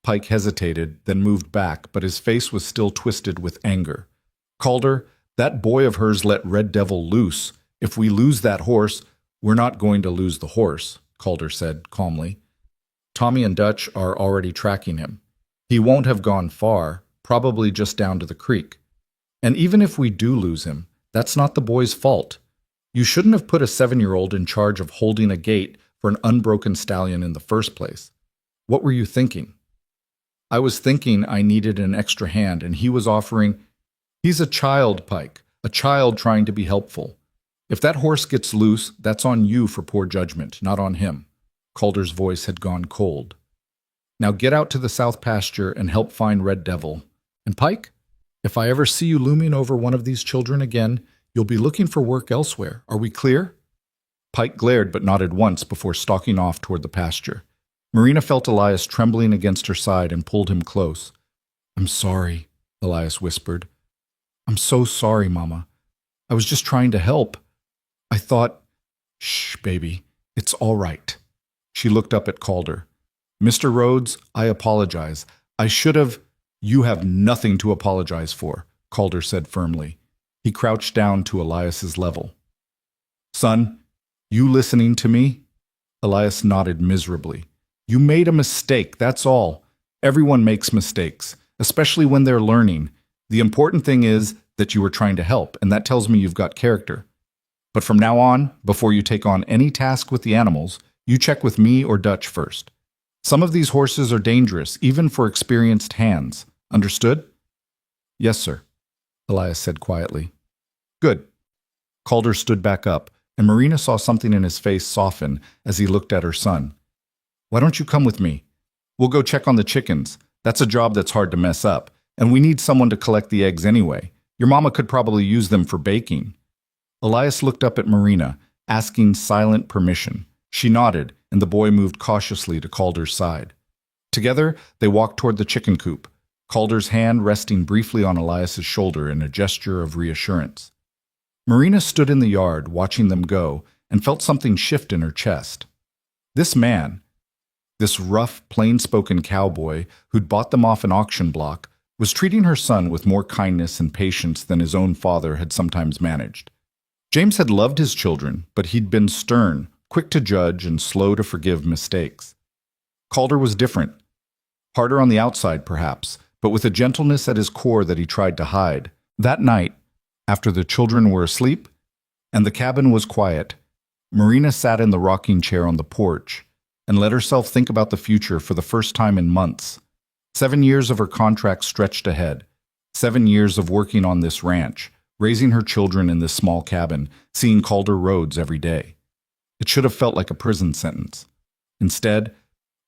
Pike hesitated, then moved back, but his face was still twisted with anger. Calder, that boy of hers let Red Devil loose. If we lose that horse, we're not going to lose the horse, Calder said calmly. Tommy and Dutch are already tracking him. He won't have gone far, probably just down to the creek. And even if we do lose him, that's not the boy's fault. You shouldn't have put a 7-year-old in charge of holding a gate for an unbroken stallion in the first place. What were you thinking? I was thinking I needed an extra hand, and he was offering. He's a child, Pike, a child trying to be helpful. If that horse gets loose, that's on you for poor judgment, not on him. Calder's voice had gone cold. Now get out to the south pasture and help find Red Devil. And Pike, if I ever see you looming over one of these children again, you'll be looking for work elsewhere. Are we clear? Pike glared but nodded once before stalking off toward the pasture. Marina felt Elias trembling against her side and pulled him close. I'm sorry, Elias whispered. I'm so sorry, Mama. I was just trying to help. I thought, shh, baby, it's all right. She looked up at Calder. Mr. Rhodes, I apologize. I should have. You have nothing to apologize for, Calder said firmly. He crouched down to Elias's level. Son, you listening to me? Elias nodded miserably. You made a mistake, that's all. Everyone makes mistakes, especially when they're learning. The important thing is that you were trying to help, and that tells me you've got character. But from now on, before you take on any task with the animals, you check with me or Dutch first. Some of these horses are dangerous, even for experienced hands. Understood? Yes, sir, Elias said quietly. Good. Calder stood back up, and Marina saw something in his face soften as he looked at her son. Why don't you come with me? We'll go check on the chickens. That's a job that's hard to mess up, and we need someone to collect the eggs anyway. Your mama could probably use them for baking. Elias looked up at Marina, asking silent permission. She nodded, and the boy moved cautiously to Calder's side. Together, they walked toward the chicken coop, Calder's hand resting briefly on Elias's shoulder in a gesture of reassurance. Marina stood in the yard, watching them go, and felt something shift in her chest. This man, this rough, plain-spoken cowboy who'd bought them off an auction block, was treating her son with more kindness and patience than his own father had sometimes managed. James had loved his children, but he'd been stern, quick to judge, and slow to forgive mistakes. Calder was different. Harder on the outside, perhaps, but with a gentleness at his core that he tried to hide. That night, after the children were asleep and the cabin was quiet, Marina sat in the rocking chair on the porch and let herself think about the future for the first time in months. 7 years of her contract stretched ahead. 7 years of working on this ranch, raising her children in this small cabin, seeing Calder Rhodes every day. It should have felt like a prison sentence. Instead,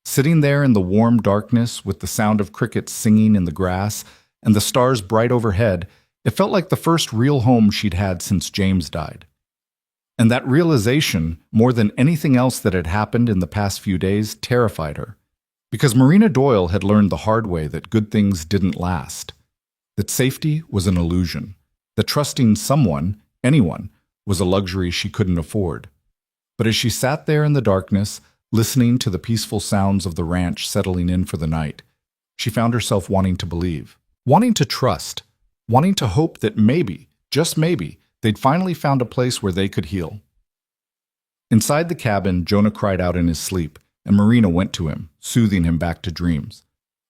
sitting there in the warm darkness with the sound of crickets singing in the grass and the stars bright overhead, it felt like the first real home she'd had since James died. And that realization, more than anything else that had happened in the past few days, terrified her. Because Marina Doyle had learned the hard way that good things didn't last, that safety was an illusion, that trusting someone, anyone, was a luxury she couldn't afford. But as she sat there in the darkness, listening to the peaceful sounds of the ranch settling in for the night, she found herself wanting to believe, wanting to trust, wanting to hope that maybe, just maybe, they'd finally found a place where they could heal. Inside the cabin, Jonah cried out in his sleep, and Marina went to him, soothing him back to dreams.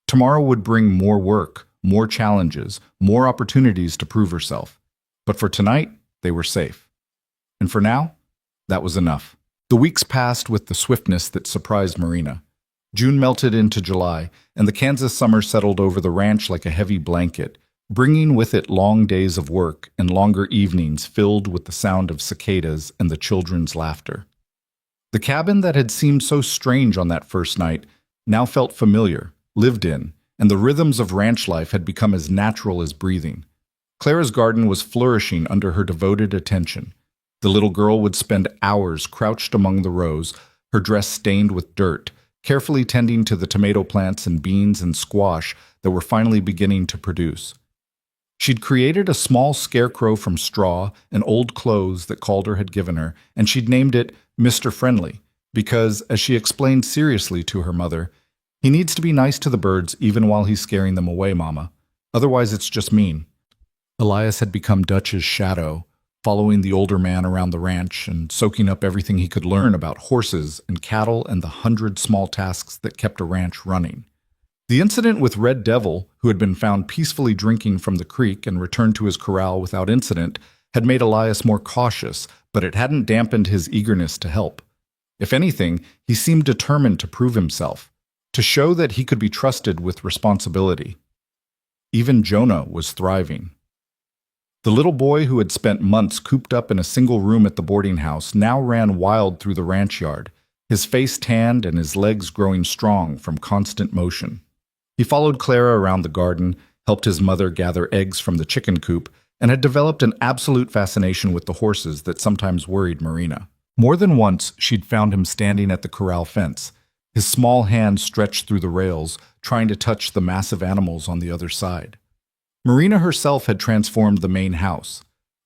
Tomorrow would bring more work, more challenges, more opportunities to prove herself. But for tonight, they were safe. And for now, that was enough. The weeks passed with the swiftness that surprised Marina. June melted into July, and the Kansas summer settled over the ranch like a heavy blanket, bringing with it long days of work and longer evenings filled with the sound of cicadas and the children's laughter. The cabin that had seemed so strange on that first night now felt familiar, lived in, and the rhythms of ranch life had become as natural as breathing. Clara's garden was flourishing under her devoted attention. The little girl would spend hours crouched among the rows, her dress stained with dirt, carefully tending to the tomato plants and beans and squash that were finally beginning to produce. She'd created a small scarecrow from straw and old clothes that Calder had given her, and she'd named it Mr. Friendly, because, as she explained seriously to her mother, he needs to be nice to the birds even while he's scaring them away, Mama. Otherwise it's just mean. Elias had become Dutch's shadow, following the older man around the ranch and soaking up everything he could learn about horses and cattle and the 100 small tasks that kept a ranch running. The incident with Red Devil, who had been found peacefully drinking from the creek and returned to his corral without incident, had made Elias more cautious, but it hadn't dampened his eagerness to help. If anything, he seemed determined to prove himself, to show that he could be trusted with responsibility. Even Jonah was thriving. The little boy who had spent months cooped up in a single room at the boarding house now ran wild through the ranch yard, his face tanned and his legs growing strong from constant motion. He followed Clara around the garden, helped his mother gather eggs from the chicken coop, and had developed an absolute fascination with the horses that sometimes worried Marina. More than once, she'd found him standing at the corral fence, his small hand stretched through the rails, trying to touch the massive animals on the other side. Marina herself had transformed the main house.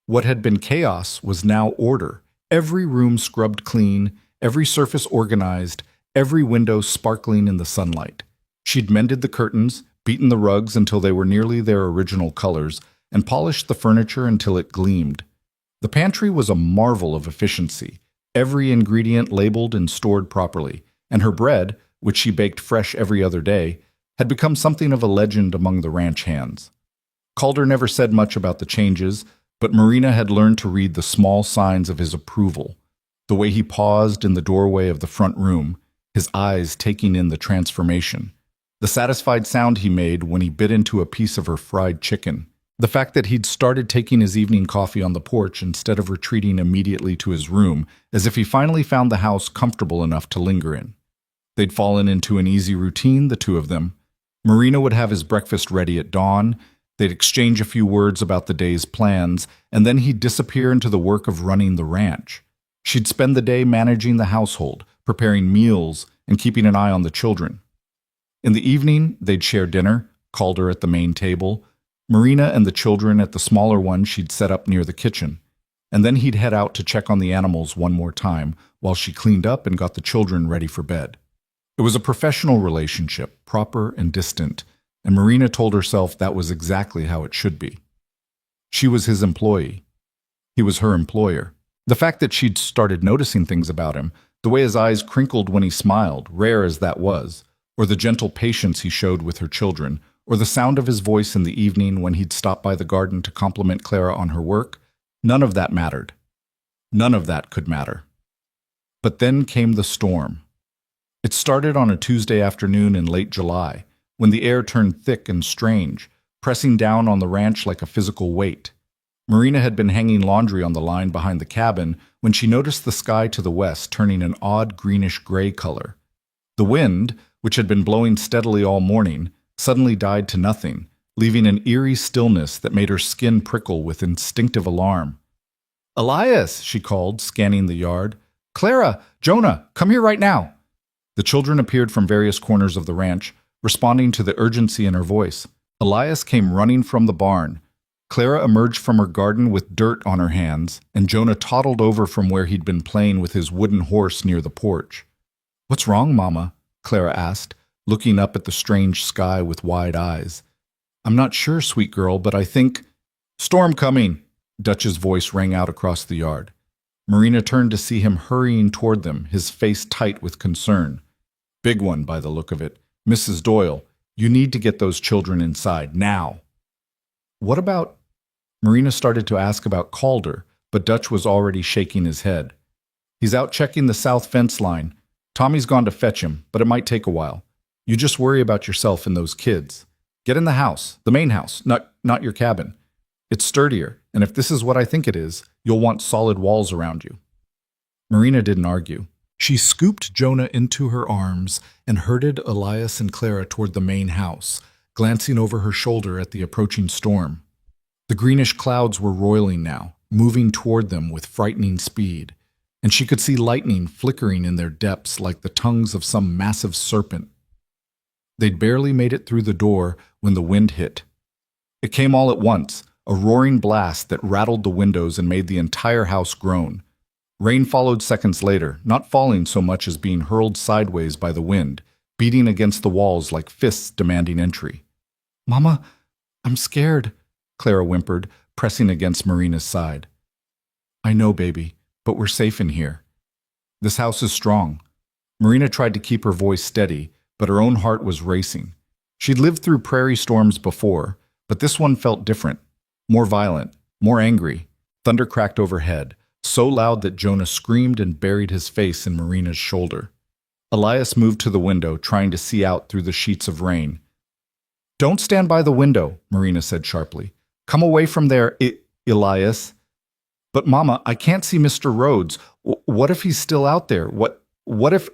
What had been chaos was now order, every room scrubbed clean, every surface organized, every window sparkling in the sunlight. She'd mended the curtains, beaten the rugs until they were nearly their original colors, and polished the furniture until it gleamed. The pantry was a marvel of efficiency, every ingredient labeled and stored properly, and her bread, which she baked fresh every other day, had become something of a legend among the ranch hands. Calder never said much about the changes, but Marina had learned to read the small signs of his approval, the way he paused in the doorway of the front room, his eyes taking in the transformation, the satisfied sound he made when he bit into a piece of her fried chicken, the fact that he'd started taking his evening coffee on the porch instead of retreating immediately to his room, as if he finally found the house comfortable enough to linger in. They'd fallen into an easy routine, the two of them. Marina would have his breakfast ready at dawn, they'd exchange a few words about the day's plans, and then he'd disappear into the work of running the ranch. She'd spend the day managing the household, preparing meals, and keeping an eye on the children. In the evening, they'd share dinner, Calder at the main table, Marina and the children at the smaller one she'd set up near the kitchen, and then he'd head out to check on the animals one more time while she cleaned up and got the children ready for bed. It was a professional relationship, proper and distant, and Marina told herself that was exactly how it should be. She was his employee. He was her employer. The fact that she'd started noticing things about him, the way his eyes crinkled when he smiled, rare as that was, or the gentle patience he showed with her children, or the sound of his voice in the evening when he'd stop by the garden to compliment Clara on her work, none of that mattered. None of that could matter. But then came the storm. It started on a Tuesday afternoon in late July, when the air turned thick and strange, pressing down on the ranch like a physical weight. Marina had been hanging laundry on the line behind the cabin when she noticed the sky to the west turning an odd greenish-gray color. The wind, which had been blowing steadily all morning, suddenly died to nothing, leaving an eerie stillness that made her skin prickle with instinctive alarm. "Elias," she called, scanning the yard. "Clara! Jonah! Come here right now!" The children appeared from various corners of the ranch, responding to the urgency in her voice. Elias came running from the barn. Clara emerged from her garden with dirt on her hands, and Jonah toddled over from where he'd been playing with his wooden horse near the porch. "What's wrong, Mama?" Clara asked, looking up at the strange sky with wide eyes. "I'm not sure, sweet girl, but I think—" "Storm coming!" Dutch's voice rang out across the yard. Marina turned to see him hurrying toward them, his face tight with concern. "Big one, by the look of it. Mrs. Doyle, you need to get those children inside, now." "What about—" Marina started to ask about Calder, but Dutch was already shaking his head. "He's out checking the south fence line. Tommy's gone to fetch him, but it might take a while. You just worry about yourself and those kids. Get in the house, the main house, not your cabin. It's sturdier, and if this is what I think it is, you'll want solid walls around you." Marina didn't argue. She scooped Jonah into her arms and herded Elias and Clara toward the main house, glancing over her shoulder at the approaching storm. The greenish clouds were roiling now, moving toward them with frightening speed, and she could see lightning flickering in their depths like the tongues of some massive serpent. They'd barely made it through the door when the wind hit. It came all at once, a roaring blast that rattled the windows and made the entire house groan. Rain followed seconds later, not falling so much as being hurled sideways by the wind, beating against the walls like fists demanding entry. "Mama, I'm scared," Clara whimpered, pressing against Marina's side. "I know, baby, but we're safe in here. This house is strong." Marina tried to keep her voice steady, but her own heart was racing. She'd lived through prairie storms before, but this one felt different, more violent, more angry. Thunder cracked overhead, so loud that Jonah screamed and buried his face in Marina's shoulder. Elias moved to the window, trying to see out through the sheets of rain. "Don't stand by the window," Marina said sharply. "Come away from there, Elias." "But Mama, I can't see Mr. Rhodes. What if he's still out there? What if..."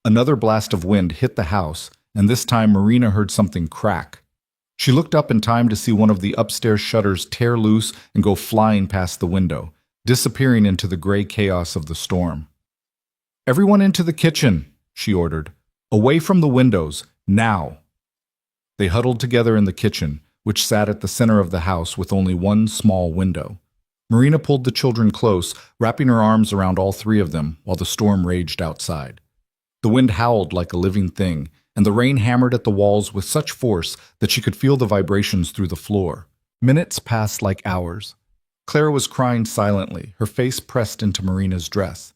Another blast of wind hit the house, and this time Marina heard something crack. She looked up in time to see one of the upstairs shutters tear loose and go flying past the window, disappearing into the gray chaos of the storm. "Everyone into the kitchen," she ordered. "Away from the windows, now." They huddled together in the kitchen, which sat at the center of the house with only one small window. Marina pulled the children close, wrapping her arms around all three of them while the storm raged outside. The wind howled like a living thing, and the rain hammered at the walls with such force that she could feel the vibrations through the floor. Minutes passed like hours. Clara was crying silently, her face pressed into Marina's dress.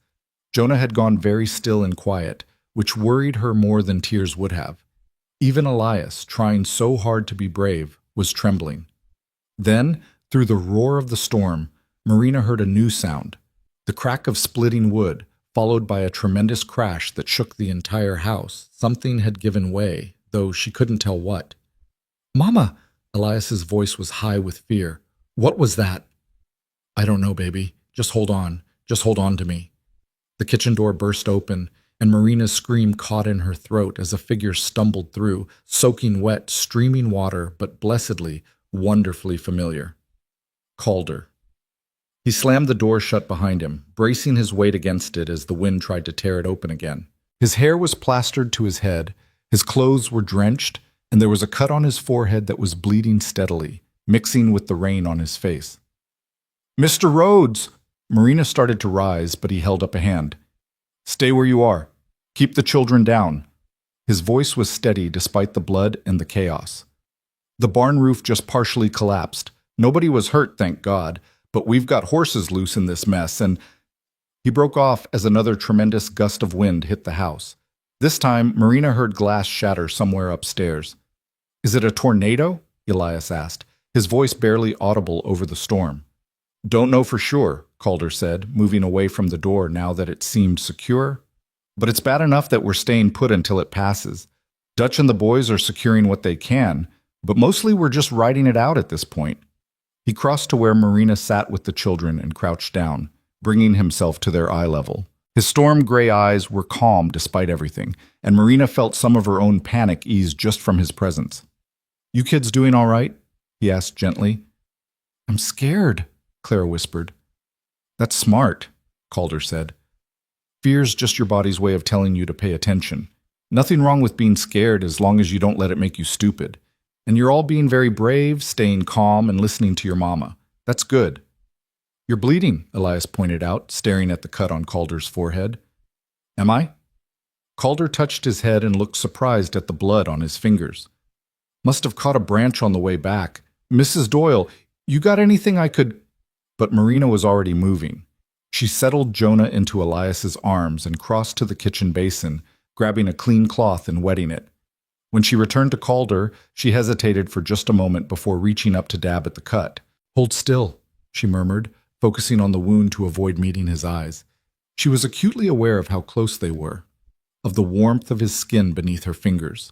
Jonah had gone very still and quiet, which worried her more than tears would have. Even Elias, trying so hard to be brave, was trembling. Then, through the roar of the storm, Marina heard a new sound, the crack of splitting wood, followed by a tremendous crash that shook the entire house. Something had given way, though she couldn't tell what. "Mama!" Elias's voice was high with fear. "What was that?" "I don't know, baby. Just hold on. Just hold on to me." The kitchen door burst open, and Marina's scream caught in her throat as a figure stumbled through, soaking wet, streaming water, but blessedly, wonderfully familiar. Calder. He slammed the door shut behind him, bracing his weight against it as the wind tried to tear it open again. His hair was plastered to his head, his clothes were drenched, and there was a cut on his forehead that was bleeding steadily, mixing with the rain on his face. "Mr. Rhodes!" Marina started to rise, but he held up a hand. "Stay where you are. Keep the children down." His voice was steady despite the blood and the chaos. "The barn roof just partially collapsed. Nobody was hurt, thank God, but we've got horses loose in this mess, and..." He broke off as another tremendous gust of wind hit the house. This time, Marina heard glass shatter somewhere upstairs. "Is it a tornado?" Elias asked, his voice barely audible over the storm. "Don't know for sure," Calder said, moving away from the door now that it seemed secure. "But it's bad enough that we're staying put until it passes. Dutch and the boys are securing what they can, but mostly we're just riding it out at this point." He crossed to where Marina sat with the children and crouched down, bringing himself to their eye level. His storm-gray eyes were calm despite everything, and Marina felt some of her own panic ease just from his presence. "You kids doing all right?" he asked gently. "I'm scared," Clara whispered. "That's smart," Calder said. "Fear's just your body's way of telling you to pay attention. Nothing wrong with being scared as long as you don't let it make you stupid. And you're all being very brave, staying calm, and listening to your mama. That's good." "You're bleeding," Elias pointed out, staring at the cut on Calder's forehead. "Am I?" Calder touched his head and looked surprised at the blood on his fingers. "Must have caught a branch on the way back. Mrs. Doyle, you got anything I could..." But Marina was already moving. She settled Jonah into Elias's arms and crossed to the kitchen basin, grabbing a clean cloth and wetting it. When she returned to Calder, she hesitated for just a moment before reaching up to dab at the cut. "Hold still," she murmured, focusing on the wound to avoid meeting his eyes. She was acutely aware of how close they were, of the warmth of his skin beneath her fingers,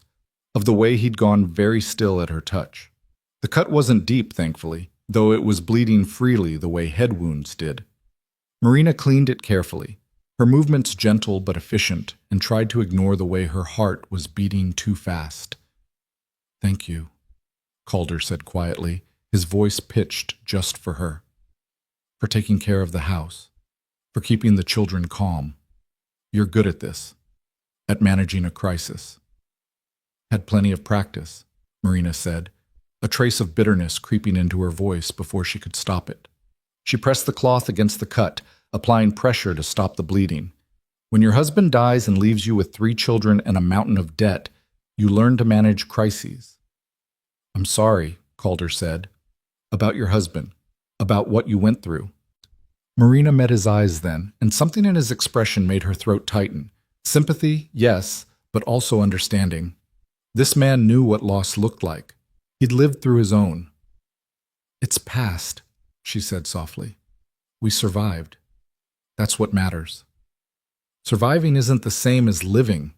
of the way he'd gone very still at her touch. The cut wasn't deep, thankfully, though it was bleeding freely the way head wounds did. Marina cleaned it carefully, her movements gentle but efficient, and tried to ignore the way her heart was beating too fast. "Thank you," Calder said quietly, his voice pitched just for her. For taking care of the house. For keeping the children calm. You're good at this. At managing a crisis. Had plenty of practice, Marina said, a trace of bitterness creeping into her voice before she could stop it. She pressed the cloth against the cut, applying pressure to stop the bleeding. When your husband dies and leaves you with 3 children and a mountain of debt, you learn to manage crises. I'm sorry, Calder said. About your husband. About what you went through. Marina met his eyes then, and something in his expression made her throat tighten. Sympathy, yes, but also understanding. This man knew what loss looked like. He'd lived through his own. It's past, she said softly. We survived. That's what matters. Surviving isn't the same as living.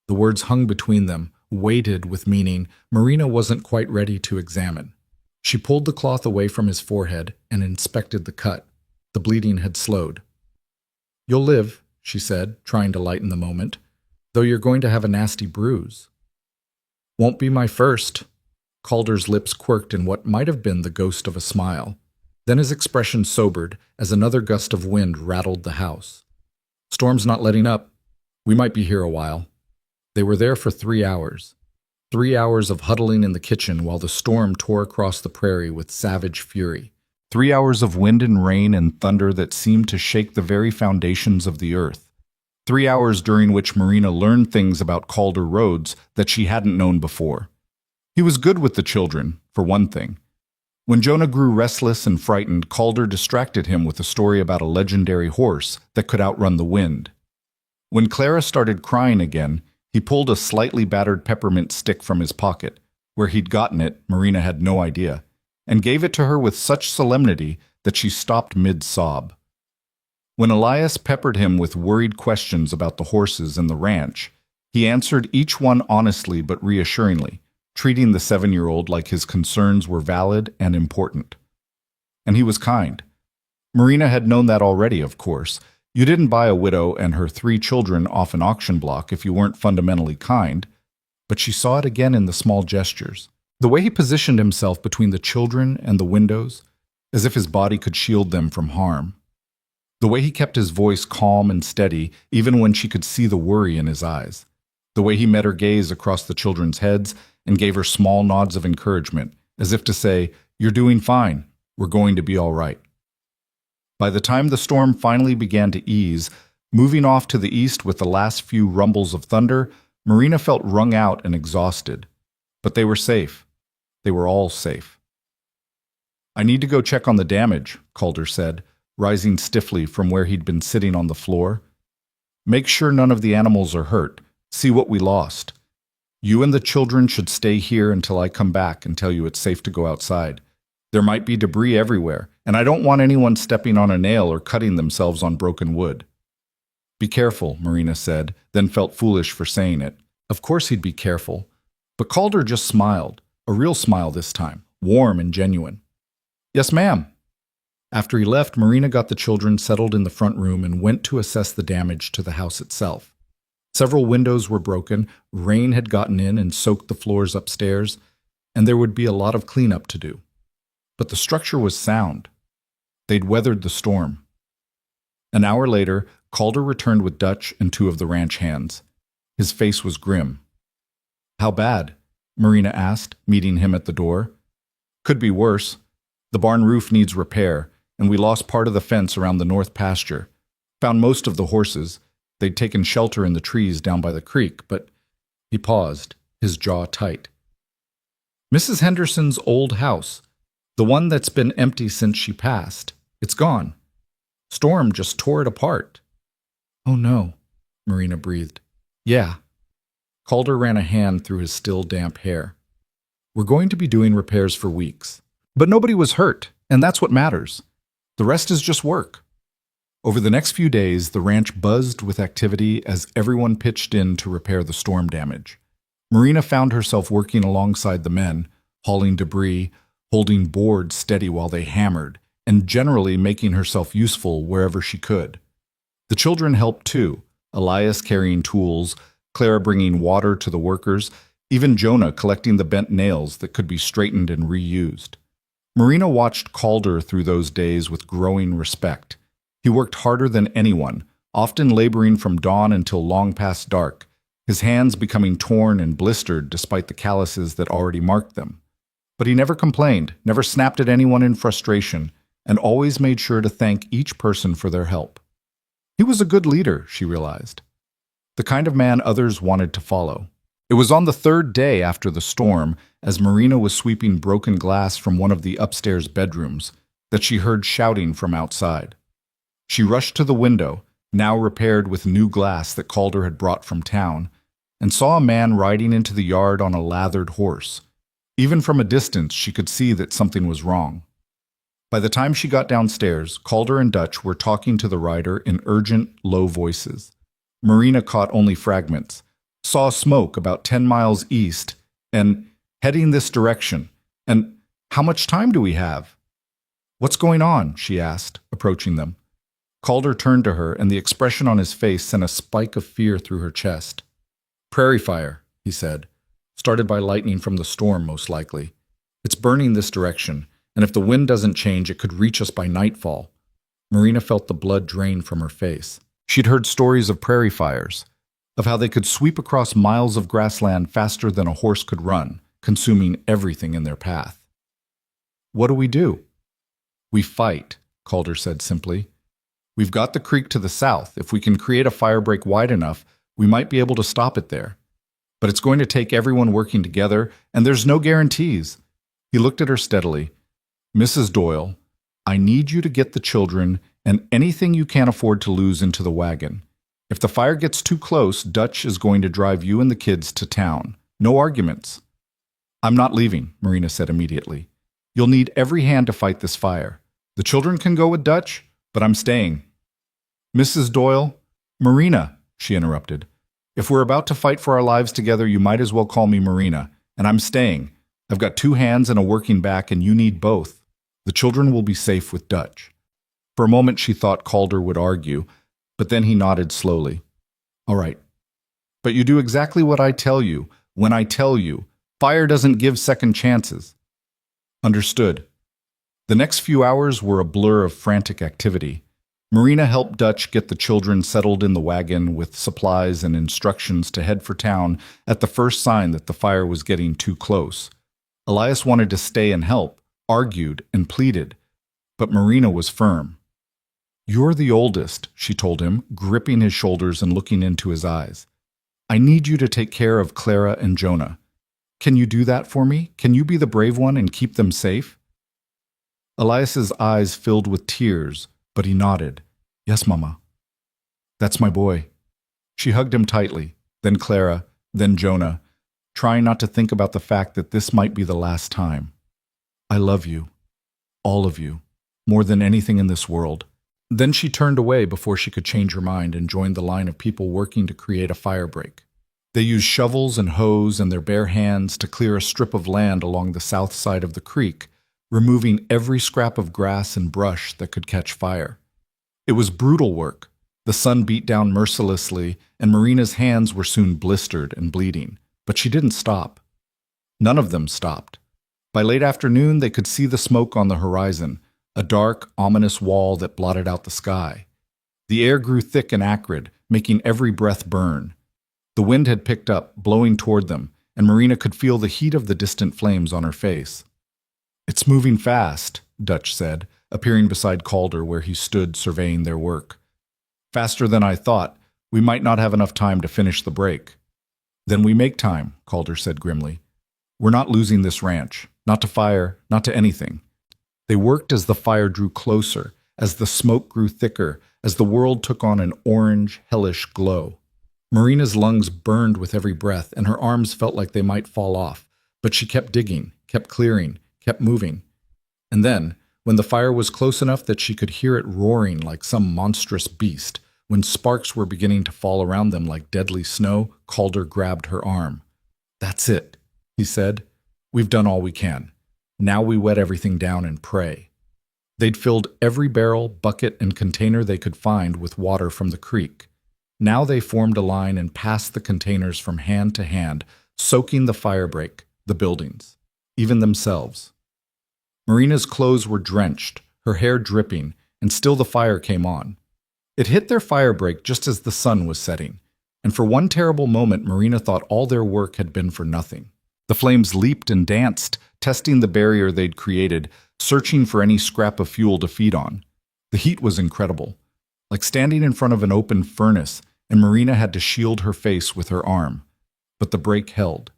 The words hung between them, weighted with meaning Marina wasn't quite ready to examine. She pulled the cloth away from his forehead and inspected the cut. The bleeding had slowed. You'll live, she said, trying to lighten the moment, though you're going to have a nasty bruise. Won't be my first. Calder's lips quirked in what might have been the ghost of a smile. Then his expression sobered as another gust of wind rattled the house. Storm's not letting up. We might be here a while. They were there for 3 hours. 3 hours of huddling in the kitchen while the storm tore across the prairie with savage fury. 3 hours of wind and rain and thunder that seemed to shake the very foundations of the earth. 3 hours during which Marina learned things about Calder roads that she hadn't known before. He was good with the children, for one thing. When Jonah grew restless and frightened, Calder distracted him with a story about a legendary horse that could outrun the wind. When Clara started crying again, he pulled a slightly battered peppermint stick from his pocket. Where he'd gotten it, Marina had no idea, and gave it to her with such solemnity that she stopped mid-sob. When Elias peppered him with worried questions about the horses and the ranch, he answered each one honestly but reassuringly, treating the 7-year-old like his concerns were valid and important. And he was kind. Marina had known that already, of course. You didn't buy a widow and her 3 children off an auction block if you weren't fundamentally kind, but she saw it again in the small gestures. The way he positioned himself between the children and the windows, as if his body could shield them from harm. The way he kept his voice calm and steady, even when she could see the worry in his eyes. The way he met her gaze across the children's heads and gave her small nods of encouragement, as if to say, "You're doing fine. We're going to be all right." By the time the storm finally began to ease, moving off to the east with the last few rumbles of thunder, Marina felt wrung out and exhausted. But they were safe. They were all safe. I need to go check on the damage, Calder said, rising stiffly from where he'd been sitting on the floor. Make sure none of the animals are hurt. See what we lost. You and the children should stay here until I come back and tell you it's safe to go outside. There might be debris everywhere, and I don't want anyone stepping on a nail or cutting themselves on broken wood. Be careful, Marina said, then felt foolish for saying it. Of course he'd be careful. But Calder just smiled, a real smile this time, warm and genuine. Yes, ma'am. After he left, Marina got the children settled in the front room and went to assess the damage to the house itself. Several windows were broken, rain had gotten in and soaked the floors upstairs, and there would be a lot of cleanup to do. But the structure was sound. They'd weathered the storm. An hour later, Calder returned with Dutch and 2 of the ranch hands. His face was grim. How bad? Marina asked, meeting him at the door. Could be worse. The barn roof needs repair, and we lost part of the fence around the north pasture. Found most of the horses. They'd taken shelter in the trees down by the creek, but he paused, his jaw tight. Mrs. Henderson's old house, the one that's been empty since she passed. It's gone. Storm just tore it apart. Oh no, Marina breathed. Yeah. Calder ran a hand through his still damp hair. We're going to be doing repairs for weeks. But nobody was hurt, and that's what matters. The rest is just work. Over the next few days, the ranch buzzed with activity as everyone pitched in to repair the storm damage. Marina found herself working alongside the men, hauling debris, holding boards steady while they hammered, and generally making herself useful wherever she could. The children helped too, Elias carrying tools, Clara bringing water to the workers, even Jonah collecting the bent nails that could be straightened and reused. Marina watched Calder through those days with growing respect. He worked harder than anyone, often laboring from dawn until long past dark, his hands becoming torn and blistered despite the calluses that already marked them. But he never complained, never snapped at anyone in frustration, and always made sure to thank each person for their help. He was a good leader, she realized. The kind of man others wanted to follow. It was on the third day after the storm, as Marina was sweeping broken glass from one of the upstairs bedrooms, that she heard shouting from outside. She rushed to the window, now repaired with new glass that Calder had brought from town, and saw a man riding into the yard on a lathered horse. Even from a distance, she could see that something was wrong. By the time she got downstairs, Calder and Dutch were talking to the rider in urgent, low voices. Marina caught only fragments, saw smoke about 10 miles east, and heading this direction. And how much time do we have? What's going on? She asked, approaching them. Calder turned to her, and the expression on his face sent a spike of fear through her chest. Prairie fire, he said. Started by lightning from the storm, most likely. It's burning this direction, and if the wind doesn't change, it could reach us by nightfall. Marina felt the blood drain from her face. She'd heard stories of prairie fires, of how they could sweep across miles of grassland faster than a horse could run, consuming everything in their path. What do? We fight, Calder said simply. We've got the creek to the south. If we can create a firebreak wide enough, we might be able to stop it there. But it's going to take everyone working together, and there's no guarantees. He looked at her steadily. Mrs. Doyle, I need you to get the children and anything you can't afford to lose into the wagon. If the fire gets too close, Dutch is going to drive you and the kids to town. No arguments. I'm not leaving, Marina said immediately. You'll need every hand to fight this fire. The children can go with Dutch, but I'm staying. Mrs. Doyle, Marina, she interrupted. If we're about to fight for our lives together, you might as well call me Marina, and I'm staying. I've got 2 hands and a working back, and you need both. The children will be safe with Dutch. For a moment she thought Calder would argue, but then he nodded slowly. All right. But you do exactly what I tell you, when I tell you. Fire doesn't give second chances. Understood. The next few hours were a blur of frantic activity. Marina helped Dutch get the children settled in the wagon with supplies and instructions to head for town at the first sign that the fire was getting too close. Elias wanted to stay and help, argued and pleaded, but Marina was firm. You're the oldest, she told him, gripping his shoulders and looking into his eyes. I need you to take care of Clara and Jonah. Can you do that for me? Can you be the brave one and keep them safe? Elias's eyes filled with tears, but he nodded. Yes, Mama. That's my boy. She hugged him tightly, then Clara, then Jonah, trying not to think about the fact that this might be the last time. I love you, all of you, more than anything in this world. Then she turned away before she could change her mind and joined the line of people working to create a firebreak. They used shovels and hoes and their bare hands to clear a strip of land along the south side of the creek, removing every scrap of grass and brush that could catch fire. It was brutal work. The sun beat down mercilessly, and Marina's hands were soon blistered and bleeding. But she didn't stop. None of them stopped. By late afternoon, they could see the smoke on the horizon, a dark, ominous wall that blotted out the sky. The air grew thick and acrid, making every breath burn. The wind had picked up, blowing toward them, and Marina could feel the heat of the distant flames on her face. It's moving fast, Dutch said, appearing beside Calder where he stood surveying their work. Faster than I thought. We might not have enough time to finish the break. Then we make time, Calder said grimly. We're not losing this ranch, not to fire, not to anything. They worked as the fire drew closer, as the smoke grew thicker, as the world took on an orange, hellish glow. Marina's lungs burned with every breath, and her arms felt like they might fall off, but she kept digging, kept clearing, kept moving. And then, when the fire was close enough that she could hear it roaring like some monstrous beast, when sparks were beginning to fall around them like deadly snow, Calder grabbed her arm. That's it, he said. We've done all we can. Now we wet everything down and pray. They'd filled every barrel, bucket, and container they could find with water from the creek. Now they formed a line and passed the containers from hand to hand, soaking the firebreak, the buildings, even themselves. Marina's clothes were drenched, her hair dripping, and still the fire came on. It hit their fire break just as the sun was setting, and for one terrible moment Marina thought all their work had been for nothing. The flames leaped and danced, testing the barrier they'd created, searching for any scrap of fuel to feed on. The heat was incredible, like standing in front of an open furnace, and Marina had to shield her face with her arm. But the break held.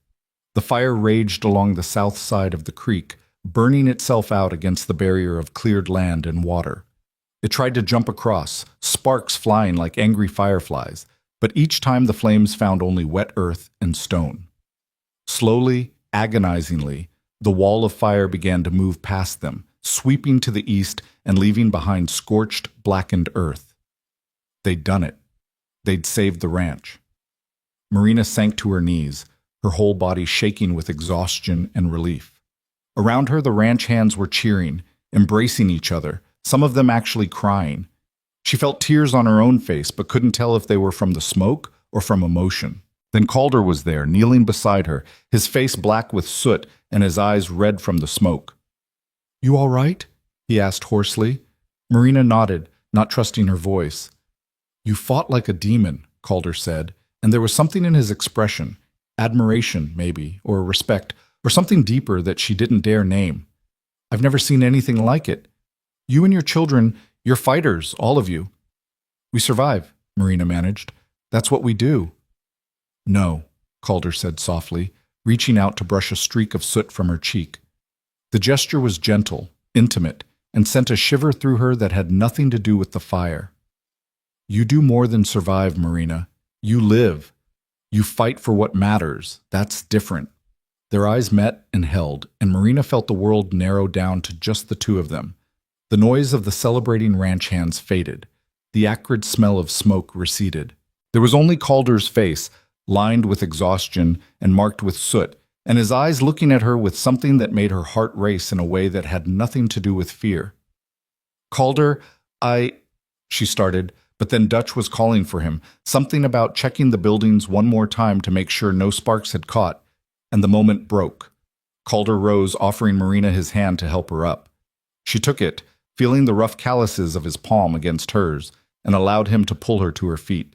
The fire raged along the south side of the creek, burning itself out against the barrier of cleared land and water. It tried to jump across, sparks flying like angry fireflies, but each time the flames found only wet earth and stone. Slowly, agonizingly, the wall of fire began to move past them, sweeping to the east and leaving behind scorched, blackened earth. They'd done it. They'd saved the ranch. Marina sank to her knees, her whole body shaking with exhaustion and relief. Around her, the ranch hands were cheering, embracing each other, some of them actually crying. She felt tears on her own face, but couldn't tell if they were from the smoke or from emotion. Then Calder was there, kneeling beside her, his face black with soot and his eyes red from the smoke. "You all right?" he asked hoarsely. Marina nodded, not trusting her voice. "You fought like a demon," Calder said, and there was something in his expression, admiration maybe, or respect, or something deeper that she didn't dare name. "I've never seen anything like it. You and your children, you're fighters, all of you." "We survive," Marina managed. "That's what we do." "No," Calder said softly, reaching out to brush a streak of soot from her cheek. The gesture was gentle, intimate, and sent a shiver through her that had nothing to do with the fire. "You do more than survive, Marina. You live. You fight for what matters. That's different." Their eyes met and held, and Marina felt the world narrow down to just the two of them. The noise of the celebrating ranch hands faded. The acrid smell of smoke receded. There was only Calder's face, lined with exhaustion and marked with soot, and his eyes looking at her with something that made her heart race in a way that had nothing to do with fear. "Calder, she started, but then Dutch was calling for him, something about checking the buildings one more time to make sure no sparks had caught, and the moment broke. Calder rose, offering Marina his hand to help her up. She took it, feeling the rough calluses of his palm against hers, and allowed him to pull her to her feet.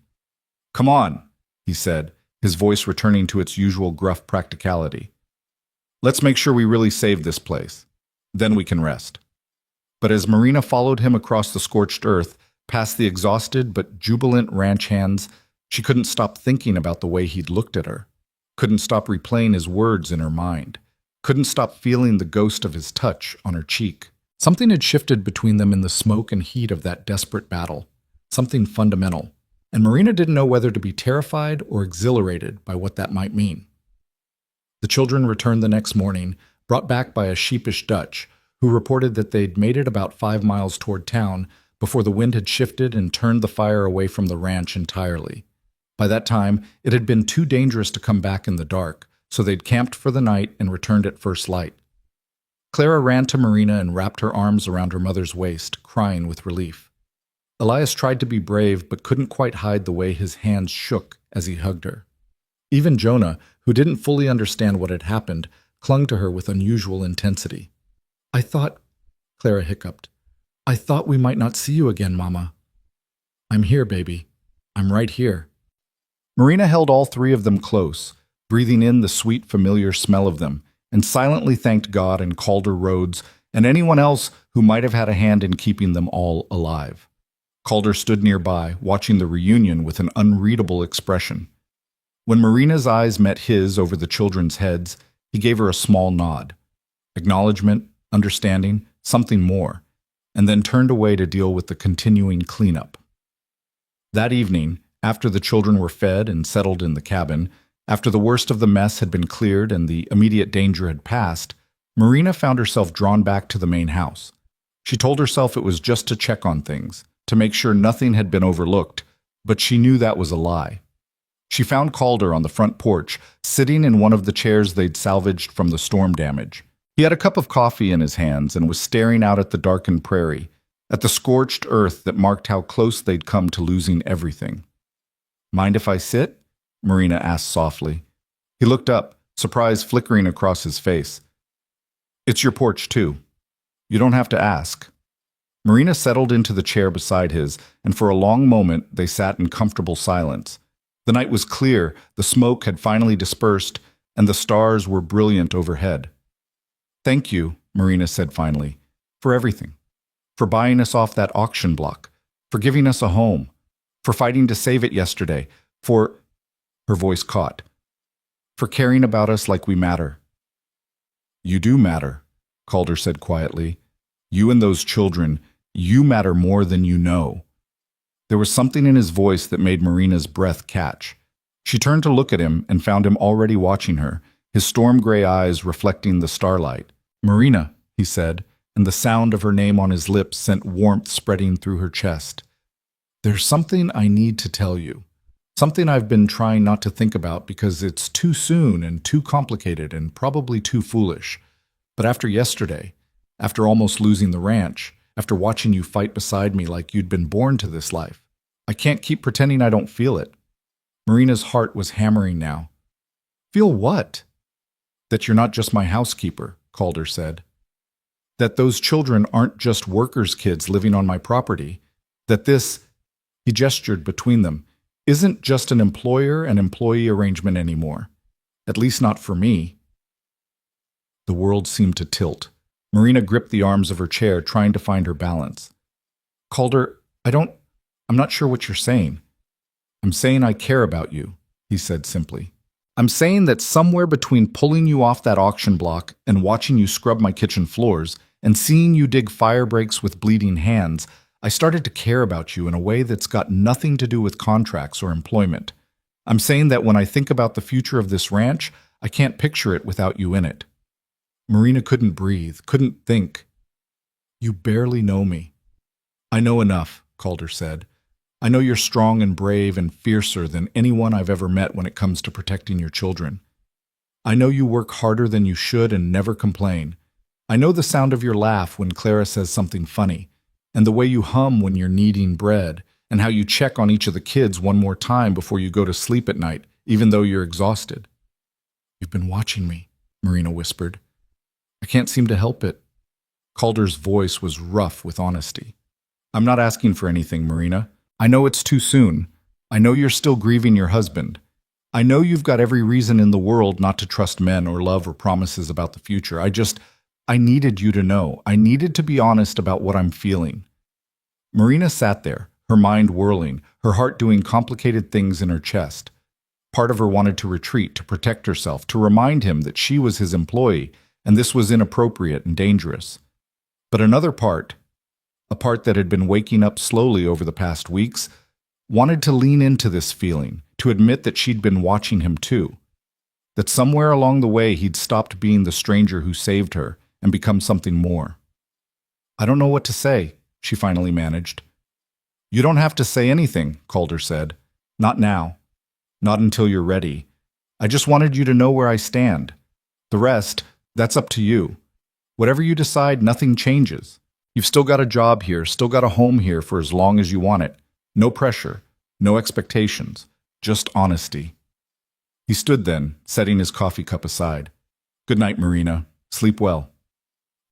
"Come on," he said, his voice returning to its usual gruff practicality. "Let's make sure we really save this place. Then we can rest." But as Marina followed him across the scorched earth, past the exhausted but jubilant ranch hands, she couldn't stop thinking about the way he'd looked at her, couldn't stop replaying his words in her mind, couldn't stop feeling the ghost of his touch on her cheek. Something had shifted between them in the smoke and heat of that desperate battle, something fundamental, and Marina didn't know whether to be terrified or exhilarated by what that might mean. The children returned the next morning, brought back by a sheepish Dutch, who reported that they'd made it about 5 miles toward town before the wind had shifted and turned the fire away from the ranch entirely. By that time, it had been too dangerous to come back in the dark, so they'd camped for the night and returned at first light. Clara ran to Marina and wrapped her arms around her mother's waist, crying with relief. Elias tried to be brave but couldn't quite hide the way his hands shook as he hugged her. Even Jonah, who didn't fully understand what had happened, clung to her with unusual intensity. "I thought," Clara hiccuped, "I thought we might not see you again, Mama." "I'm here, baby. I'm right here." Marina held all three of them close, breathing in the sweet, familiar smell of them, and silently thanked God and Calder Rhodes and anyone else who might have had a hand in keeping them all alive. Calder stood nearby, watching the reunion with an unreadable expression. When Marina's eyes met his over the children's heads, he gave her a small nod. Acknowledgement, understanding, something more, and then turned away to deal with the continuing cleanup. That evening, after the children were fed and settled in the cabin, after the worst of the mess had been cleared and the immediate danger had passed, Marina found herself drawn back to the main house. She told herself it was just to check on things, to make sure nothing had been overlooked, but she knew that was a lie. She found Calder on the front porch, sitting in one of the chairs they'd salvaged from the storm damage. He had a cup of coffee in his hands and was staring out at the darkened prairie, at the scorched earth that marked how close they'd come to losing everything. "Mind if I sit?" Marina asked softly. He looked up, surprise flickering across his face. "It's your porch, too." You don't have to ask. Marina settled into the chair beside his, and for a long moment they sat in comfortable silence. The night was clear, the smoke had finally dispersed, and the stars were brilliant overhead. Thank you, Marina said finally, for everything. For buying us off that auction block, for giving us a home, for fighting to save it yesterday, for... Her voice caught. For caring about us like we matter. You do matter, Calder said quietly. You and those children, you matter more than you know. There was something in his voice that made Marina's breath catch. She turned to look at him and found him already watching her, his storm-gray eyes reflecting the starlight. Marina, he said, and the sound of her name on his lips sent warmth spreading through her chest. There's something I need to tell you. Something I've been trying not to think about because it's too soon and too complicated and probably too foolish. But after yesterday, after almost losing the ranch, after watching you fight beside me like you'd been born to this life, I can't keep pretending I don't feel it. Marina's heart was hammering now. Feel what? That you're not just my housekeeper, Calder said. That those children aren't just workers' kids living on my property. That this, he gestured between them, isn't just an employer and employee arrangement anymore. At least not for me. The world seemed to tilt. Marina gripped the arms of her chair, trying to find her balance. Calder, I'm not sure what you're saying. I'm saying I care about you, he said simply. I'm saying that somewhere between pulling you off that auction block and watching you scrub my kitchen floors and seeing you dig fire breaks with bleeding hands, I started to care about you in a way that's got nothing to do with contracts or employment. I'm saying that when I think about the future of this ranch, I can't picture it without you in it. Marina couldn't breathe, couldn't think. You barely know me. I know enough, Calder said. I know you're strong and brave and fiercer than anyone I've ever met when it comes to protecting your children. I know you work harder than you should and never complain. I know the sound of your laugh when Clara says something funny, and the way you hum when you're kneading bread, and how you check on each of the kids one more time before you go to sleep at night, even though you're exhausted. You've been watching me, Marina whispered. I can't seem to help it. Calder's voice was rough with honesty. I'm not asking for anything, Marina. I know it's too soon. I know you're still grieving your husband. I know you've got every reason in the world not to trust men or love or promises about the future. I needed you to know. I needed to be honest about what I'm feeling. Marina sat there, her mind whirling, her heart doing complicated things in her chest. Part of her wanted to retreat, to protect herself, to remind him that she was his employee, and this was inappropriate and dangerous. But another part, a part that had been waking up slowly over the past weeks, wanted to lean into this feeling, to admit that she'd been watching him too. That somewhere along the way he'd stopped being the stranger who saved her and become something more. I don't know what to say, she finally managed. You don't have to say anything, Calder said. Not now. Not until you're ready. I just wanted you to know where I stand. The rest, that's up to you. Whatever you decide, nothing changes. You've still got a job here, still got a home here for as long as you want it. No pressure, no expectations, just honesty. He stood then, setting his coffee cup aside. Good night, Marina. Sleep well.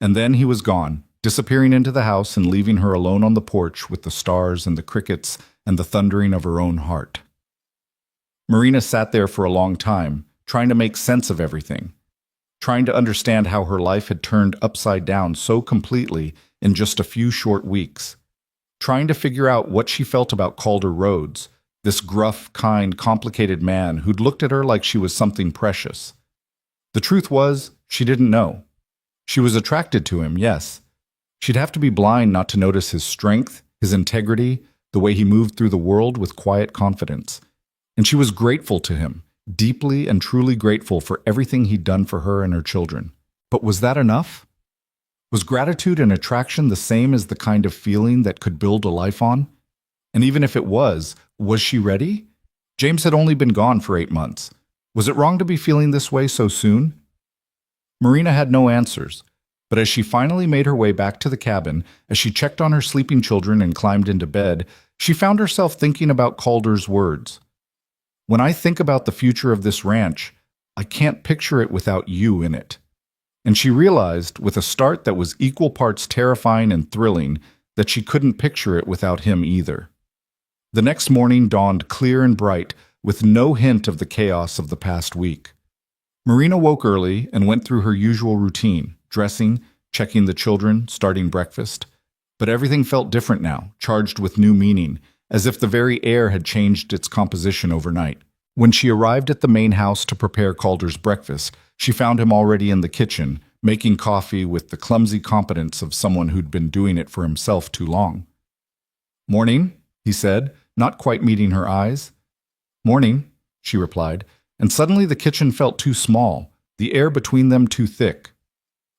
And then he was gone, disappearing into the house and leaving her alone on the porch with the stars and the crickets and the thundering of her own heart. Marina sat there for a long time, trying to make sense of everything, trying to understand how her life had turned upside down so completely in just a few short weeks, trying to figure out what she felt about Calder Rhodes, this gruff, kind, complicated man who'd looked at her like she was something precious. The truth was, she didn't know. She was attracted to him, yes. She'd have to be blind not to notice his strength, his integrity, the way he moved through the world with quiet confidence. And she was grateful to him, deeply and truly grateful for everything he'd done for her and her children. But was that enough? Was gratitude and attraction the same as the kind of feeling that could build a life on? And even if it was she ready? James had only been gone for 8 months. Was it wrong to be feeling this way so soon? Marina had no answers, but as she finally made her way back to the cabin, as she checked on her sleeping children and climbed into bed, she found herself thinking about Calder's words. When I think about the future of this ranch, I can't picture it without you in it. And she realized, with a start that was equal parts terrifying and thrilling, that she couldn't picture it without him either. The next morning dawned clear and bright, with no hint of the chaos of the past week. Marina woke early and went through her usual routine, dressing, checking the children, starting breakfast. But everything felt different now, charged with new meaning, as if the very air had changed its composition overnight. When she arrived at the main house to prepare Calder's breakfast, she found him already in the kitchen, making coffee with the clumsy competence of someone who'd been doing it for himself too long. "Morning," he said, not quite meeting her eyes. "Morning," she replied, and suddenly the kitchen felt too small, the air between them too thick.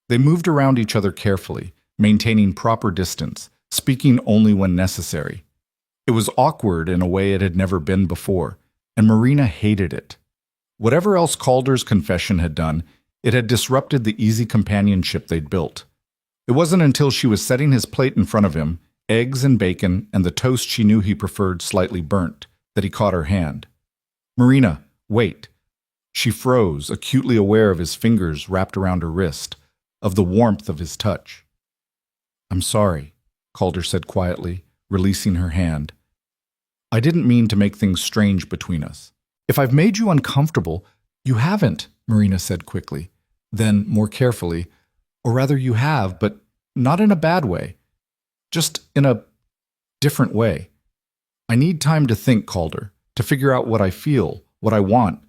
They moved around each other carefully, maintaining proper distance, speaking only when necessary. It was awkward in a way it had never been before, and Marina hated it. Whatever else Calder's confession had done, it had disrupted the easy companionship they'd built. It wasn't until she was setting his plate in front of him, eggs and bacon and the toast she knew he preferred slightly burnt, that he caught her hand. "Marina, wait." She froze, acutely aware of his fingers wrapped around her wrist, of the warmth of his touch. "I'm sorry," Calder said quietly, releasing her hand. "I didn't mean to make things strange between us. If I've made you uncomfortable—" "You haven't," Marina said quickly. Then, more carefully, "Or rather you have, but not in a bad way. Just in a different way. I need time to think, Calder, to figure out what I feel, what I want.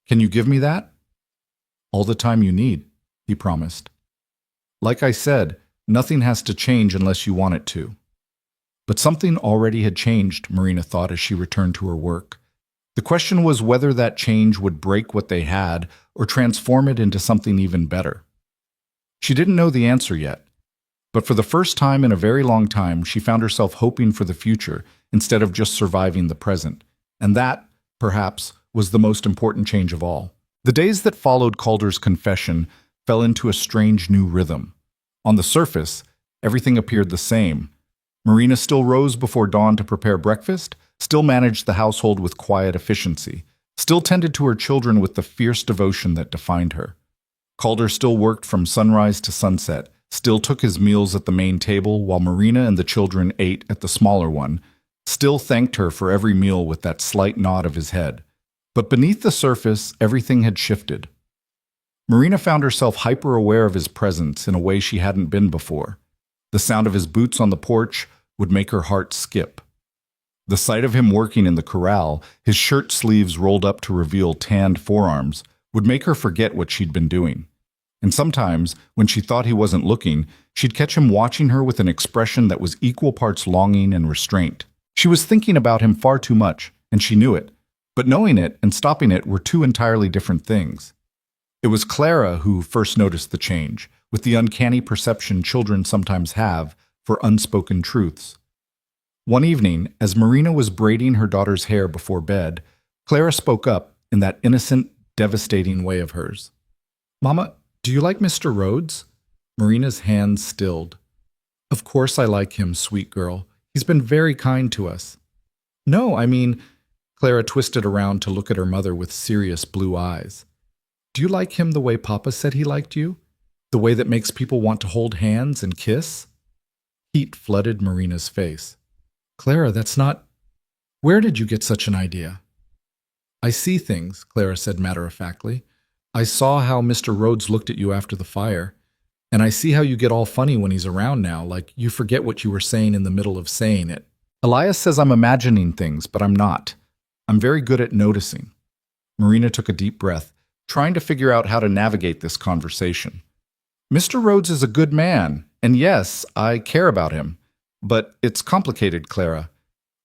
Can you give me that?" "All the time you need," he promised. "Like I said, nothing has to change unless you want it to." But something already had changed, Marina thought as she returned to her work. The question was whether that change would break what they had or transform it into something even better. She didn't know the answer yet, but for the first time in a very long time, she found herself hoping for the future instead of just surviving the present. And that, perhaps, was the most important change of all. The days that followed Calder's confession fell into a strange new rhythm. On the surface, everything appeared the same. Marina still rose before dawn to prepare breakfast, still managed the household with quiet efficiency, still tended to her children with the fierce devotion that defined her. Calder still worked from sunrise to sunset, still took his meals at the main table while Marina and the children ate at the smaller one, still thanked her for every meal with that slight nod of his head. But beneath the surface, everything had shifted. Marina found herself hyper-aware of his presence in a way she hadn't been before. The sound of his boots on the porch would make her heart skip. The sight of him working in the corral, his shirt sleeves rolled up to reveal tanned forearms, would make her forget what she'd been doing. And sometimes, when she thought he wasn't looking, she'd catch him watching her with an expression that was equal parts longing and restraint. She was thinking about him far too much, and she knew it. But knowing it and stopping it were two entirely different things. It was Clara who first noticed the change, with the uncanny perception children sometimes have for unspoken truths. One evening, as Marina was braiding her daughter's hair before bed, Clara spoke up in that innocent, devastating way of hers. "Mama, do you like Mr. Rhodes?" Marina's hands stilled. "Of course I like him, sweet girl. He's been very kind to us." "No, I mean—" Clara twisted around to look at her mother with serious blue eyes. "Do you like him the way Papa said he liked you? The way that makes people want to hold hands and kiss?" Heat flooded Marina's face. "Clara, that's not— Where did you get such an idea?" "I see things," Clara said matter-of-factly. "I saw how Mr. Rhodes looked at you after the fire, and I see how you get all funny when he's around now, like you forget what you were saying in the middle of saying it. Elias says I'm imagining things, but I'm not. I'm very good at noticing." Marina took a deep breath, trying to figure out how to navigate this conversation. "Mr. Rhodes is a good man, and yes, I care about him. But it's complicated, Clara.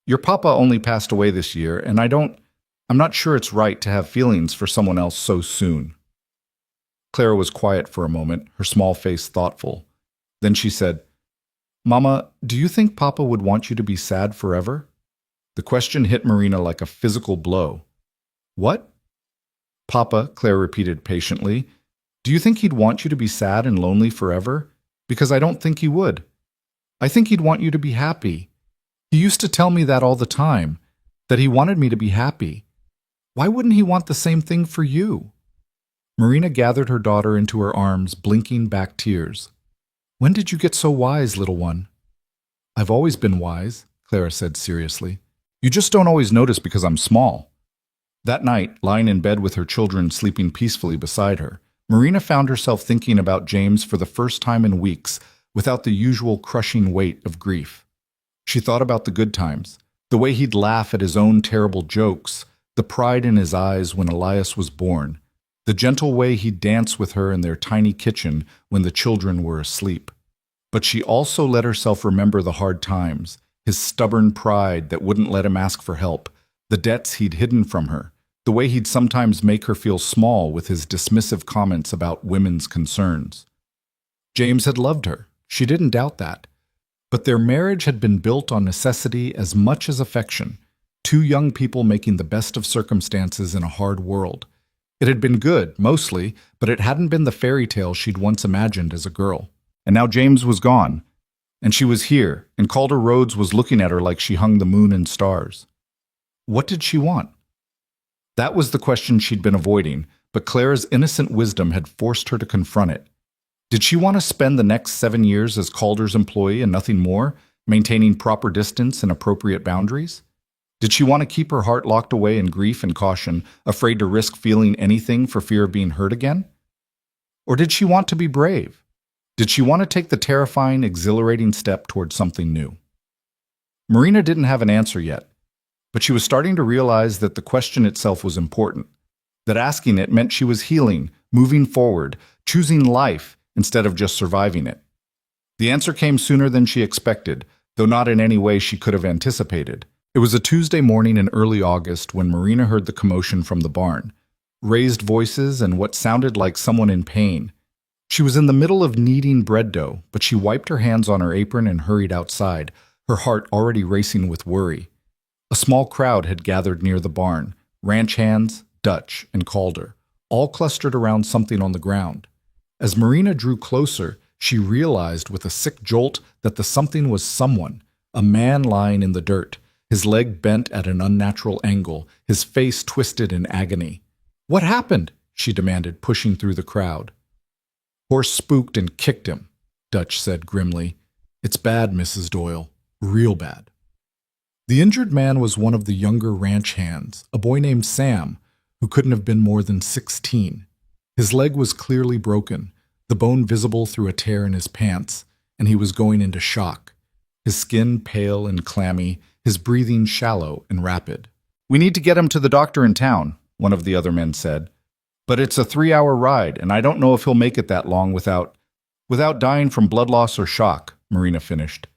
Your papa only passed away this year, and I'm not sure it's right to have feelings for someone else so soon." Clara was quiet for a moment, her small face thoughtful. Then she said, "Mama, do you think Papa would want you to be sad forever?" The question hit Marina like a physical blow. "What?" "Papa," Claire repeated patiently, "do you think he'd want you to be sad and lonely forever? Because I don't think he would. I think he'd want you to be happy. He used to tell me that all the time, that he wanted me to be happy. Why wouldn't he want the same thing for you?" Marina gathered her daughter into her arms, blinking back tears. "When did you get so wise, little one?" "I've always been wise," Clara said seriously. "You just don't always notice because I'm small." That night, lying in bed with her children sleeping peacefully beside her, Marina found herself thinking about James for the first time in weeks without the usual crushing weight of grief. She thought about the good times, the way he'd laugh at his own terrible jokes, the pride in his eyes when Elias was born, the gentle way he'd dance with her in their tiny kitchen when the children were asleep. But she also let herself remember the hard times, his stubborn pride that wouldn't let him ask for help, the debts he'd hidden from her, the way he'd sometimes make her feel small with his dismissive comments about women's concerns. James had loved her. She didn't doubt that. But their marriage had been built on necessity as much as affection, two young people making the best of circumstances in a hard world. It had been good, mostly, but it hadn't been the fairy tale she'd once imagined as a girl. And now James was gone, and she was here, and Calder Rhodes was looking at her like she hung the moon and stars. What did she want? That was the question she'd been avoiding, but Clara's innocent wisdom had forced her to confront it. Did she want to spend the next 7 years as Calder's employee and nothing more, maintaining proper distance and appropriate boundaries? Did she want to keep her heart locked away in grief and caution, afraid to risk feeling anything for fear of being hurt again? Or did she want to be brave? Did she want to take the terrifying, exhilarating step towards something new? Marina didn't have an answer yet, but she was starting to realize that the question itself was important, that asking it meant she was healing, moving forward, choosing life instead of just surviving it. The answer came sooner than she expected, though not in any way she could have anticipated. It was a Tuesday morning in early August when Marina heard the commotion from the barn, raised voices and what sounded like someone in pain. She was in the middle of kneading bread dough, but she wiped her hands on her apron and hurried outside, her heart already racing with worry. A small crowd had gathered near the barn, ranch hands, Dutch, and Calder, all clustered around something on the ground. As Marina drew closer, she realized with a sick jolt that the something was someone, a man lying in the dirt, his leg bent at an unnatural angle, his face twisted in agony. "What happened?" she demanded, pushing through the crowd. "Horse spooked and kicked him," Dutch said grimly. "It's bad, Mrs. Doyle. Real bad." The injured man was one of the younger ranch hands, a boy named Sam, who couldn't have been more than 16. His leg was clearly broken, the bone visible through a tear in his pants, and he was going into shock. His skin pale and clammy, his breathing shallow and rapid. "We need to get him to the doctor in town," one of the other men said. "But it's a 3-hour ride, and I don't know if he'll make it that long without dying from blood loss or shock," Marina finished.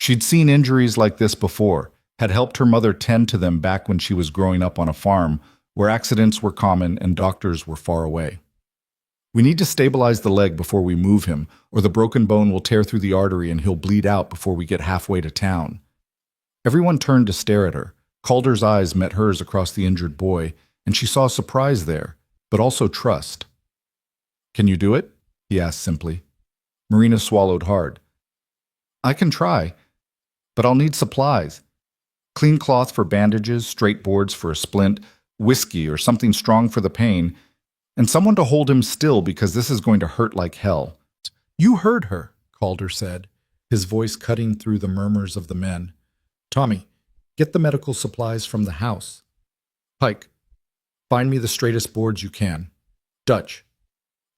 She'd seen injuries like this before, had helped her mother tend to them back when she was growing up on a farm, where accidents were common and doctors were far away. "We need to stabilize the leg before we move him, or the broken bone will tear through the artery and he'll bleed out before we get halfway to town." Everyone turned to stare at her. Calder's eyes met hers across the injured boy, and she saw surprise there, but also trust. "Can you do it?" he asked simply. Marina swallowed hard. "I can try, but I'll need supplies. Clean cloth for bandages, straight boards for a splint, whiskey or something strong for the pain, and someone to hold him still because this is going to hurt like hell." "You heard her," Calder said, his voice cutting through the murmurs of the men. "Tommy, get the medical supplies from the house. Pike, find me the straightest boards you can. Dutch,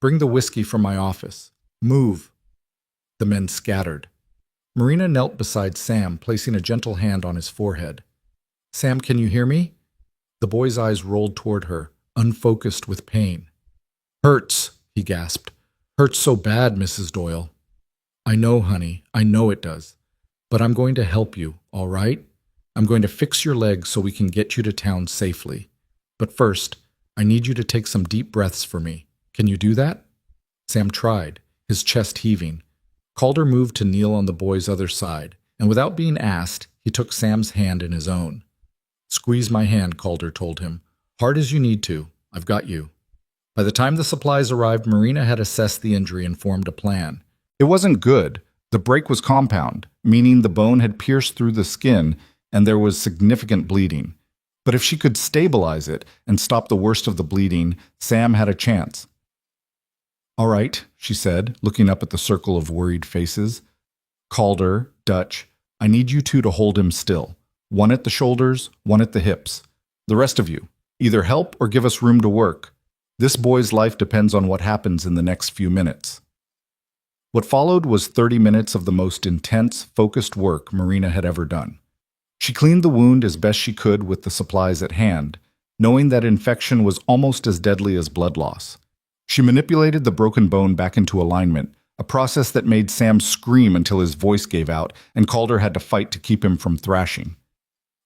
bring the whiskey from my office. Move." The men scattered. Marina knelt beside Sam, placing a gentle hand on his forehead. "Sam, can you hear me?" The boy's eyes rolled toward her, unfocused with pain. "Hurts," he gasped. "Hurts so bad, Mrs. Doyle." "I know, honey, I know it does. But I'm going to help you, all right? I'm going to fix your leg so we can get you to town safely. But first, I need you to take some deep breaths for me. Can you do that?" Sam tried, his chest heaving. Calder moved to kneel on the boy's other side, and without being asked, he took Sam's hand in his own. "Squeeze my hand," Calder told him. "Hard as you need to. I've got you." By the time the supplies arrived, Marina had assessed the injury and formed a plan. It wasn't good. The break was compound, meaning the bone had pierced through the skin and there was significant bleeding. But if she could stabilize it and stop the worst of the bleeding, Sam had a chance. All right, she said, looking up at the circle of worried faces. Calder, Dutch, I need you two to hold him still. One at the shoulders, one at the hips. The rest of you, either help or give us room to work. This boy's life depends on what happens in the next few minutes. What followed was 30 minutes of the most intense, focused work Marina had ever done. She cleaned the wound as best she could with the supplies at hand, knowing that infection was almost as deadly as blood loss. She manipulated the broken bone back into alignment, a process that made Sam scream until his voice gave out and Calder had to fight to keep him from thrashing.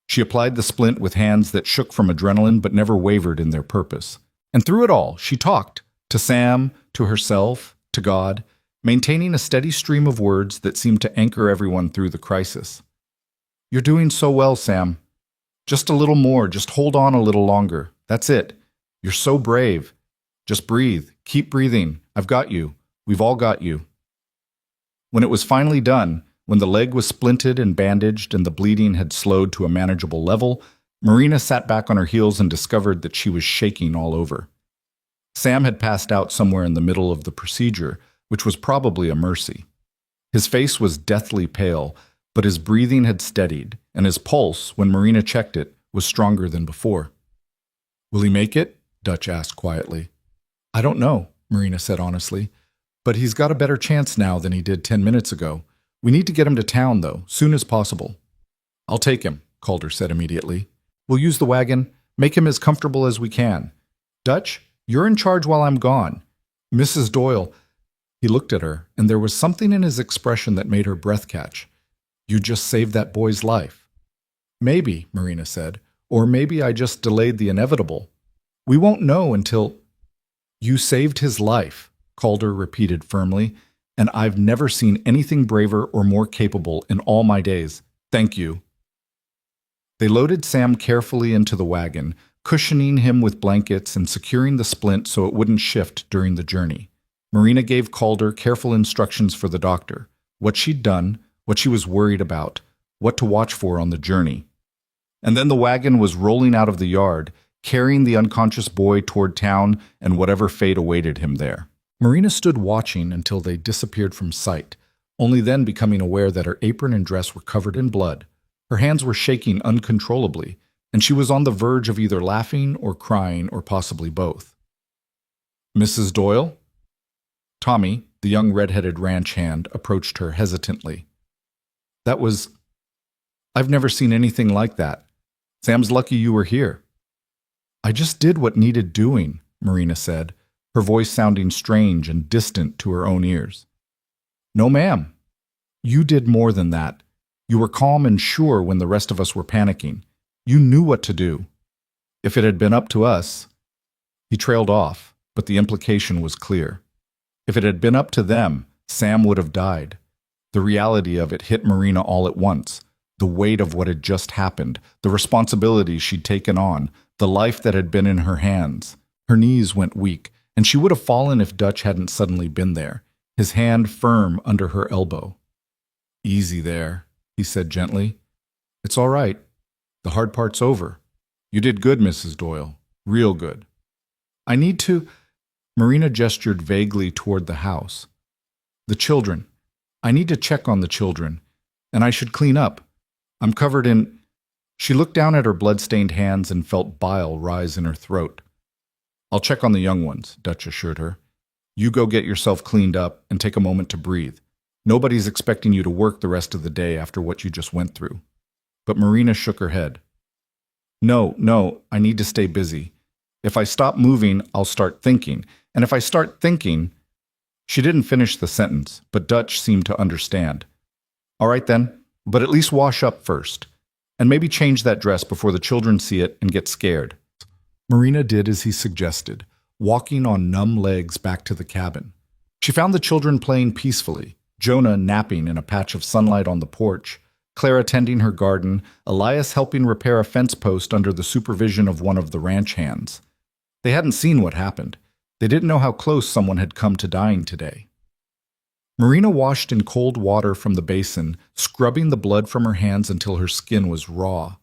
She applied the splint with hands that shook from adrenaline but never wavered in their purpose. And through it all, she talked, to Sam, to herself, to God, maintaining a steady stream of words that seemed to anchor everyone through the crisis. You're doing so well, Sam. Just a little more, just hold on a little longer. That's it. You're so brave. Just breathe. Keep breathing. I've got you. We've all got you. When it was finally done, when the leg was splinted and bandaged and the bleeding had slowed to a manageable level, Marina sat back on her heels and discovered that she was shaking all over. Sam had passed out somewhere in the middle of the procedure, which was probably a mercy. His face was deathly pale, but his breathing had steadied, and his pulse, when Marina checked it, was stronger than before. Will he make it? Dutch asked quietly. I don't know, Marina said honestly, but he's got a better chance now than he did 10 minutes ago. We need to get him to town, though, soon as possible. I'll take him, Calder said immediately. We'll use the wagon, make him as comfortable as we can. Dutch, you're in charge while I'm gone. Mrs. Doyle. He looked at her, and there was something in his expression that made her breath catch. You just saved that boy's life. Maybe, Marina said, or maybe I just delayed the inevitable. We won't know until... You saved his life, Calder repeated firmly, and I've never seen anything braver or more capable in all my days. Thank you. They loaded Sam carefully into the wagon, cushioning him with blankets and securing the splint so it wouldn't shift during the journey. Marina gave Calder careful instructions for the doctor, what she'd done, what she was worried about, what to watch for on the journey. And then the wagon was rolling out of the yard, carrying the unconscious boy toward town and whatever fate awaited him there. Marina stood watching until they disappeared from sight, only then becoming aware that her apron and dress were covered in blood. Her hands were shaking uncontrollably, and she was on the verge of either laughing or crying or possibly both. Mrs. Doyle? Tommy, the young red-headed ranch hand, approached her hesitantly. I've never seen anything like that. Sam's lucky you were here. I just did what needed doing, Marina said, her voice sounding strange and distant to her own ears. No, ma'am. You did more than that. You were calm and sure when the rest of us were panicking. You knew what to do. If it had been up to us... He trailed off, but the implication was clear. If it had been up to them, Sam would have died. The reality of it hit Marina all at once. The weight of what had just happened, the responsibility she'd taken on, the life that had been in her hands. Her knees went weak, and she would have fallen if Dutch hadn't suddenly been there, his hand firm under her elbow. Easy there, he said gently. It's all right. The hard part's over. You did good, Mrs. Doyle. Real good. I need to... Marina gestured vaguely toward the house. The children. I need to check on the children. And I should clean up. I'm covered in... She looked down at her blood-stained hands and felt bile rise in her throat. I'll check on the young ones, Dutch assured her. You go get yourself cleaned up and take a moment to breathe. Nobody's expecting you to work the rest of the day after what you just went through. But Marina shook her head. No, I need to stay busy. If I stop moving, I'll start thinking. And if I start thinking... She didn't finish the sentence, but Dutch seemed to understand. All right then, but at least wash up first. And maybe change that dress before the children see it and get scared. Marina did as he suggested, walking on numb legs back to the cabin. She found the children playing peacefully, Jonah napping in a patch of sunlight on the porch, Clara tending her garden, Elias helping repair a fence post under the supervision of one of the ranch hands. They hadn't seen what happened. They didn't know how close someone had come to dying today. Marina washed in cold water from the basin, scrubbing the blood from her hands until her skin was raw.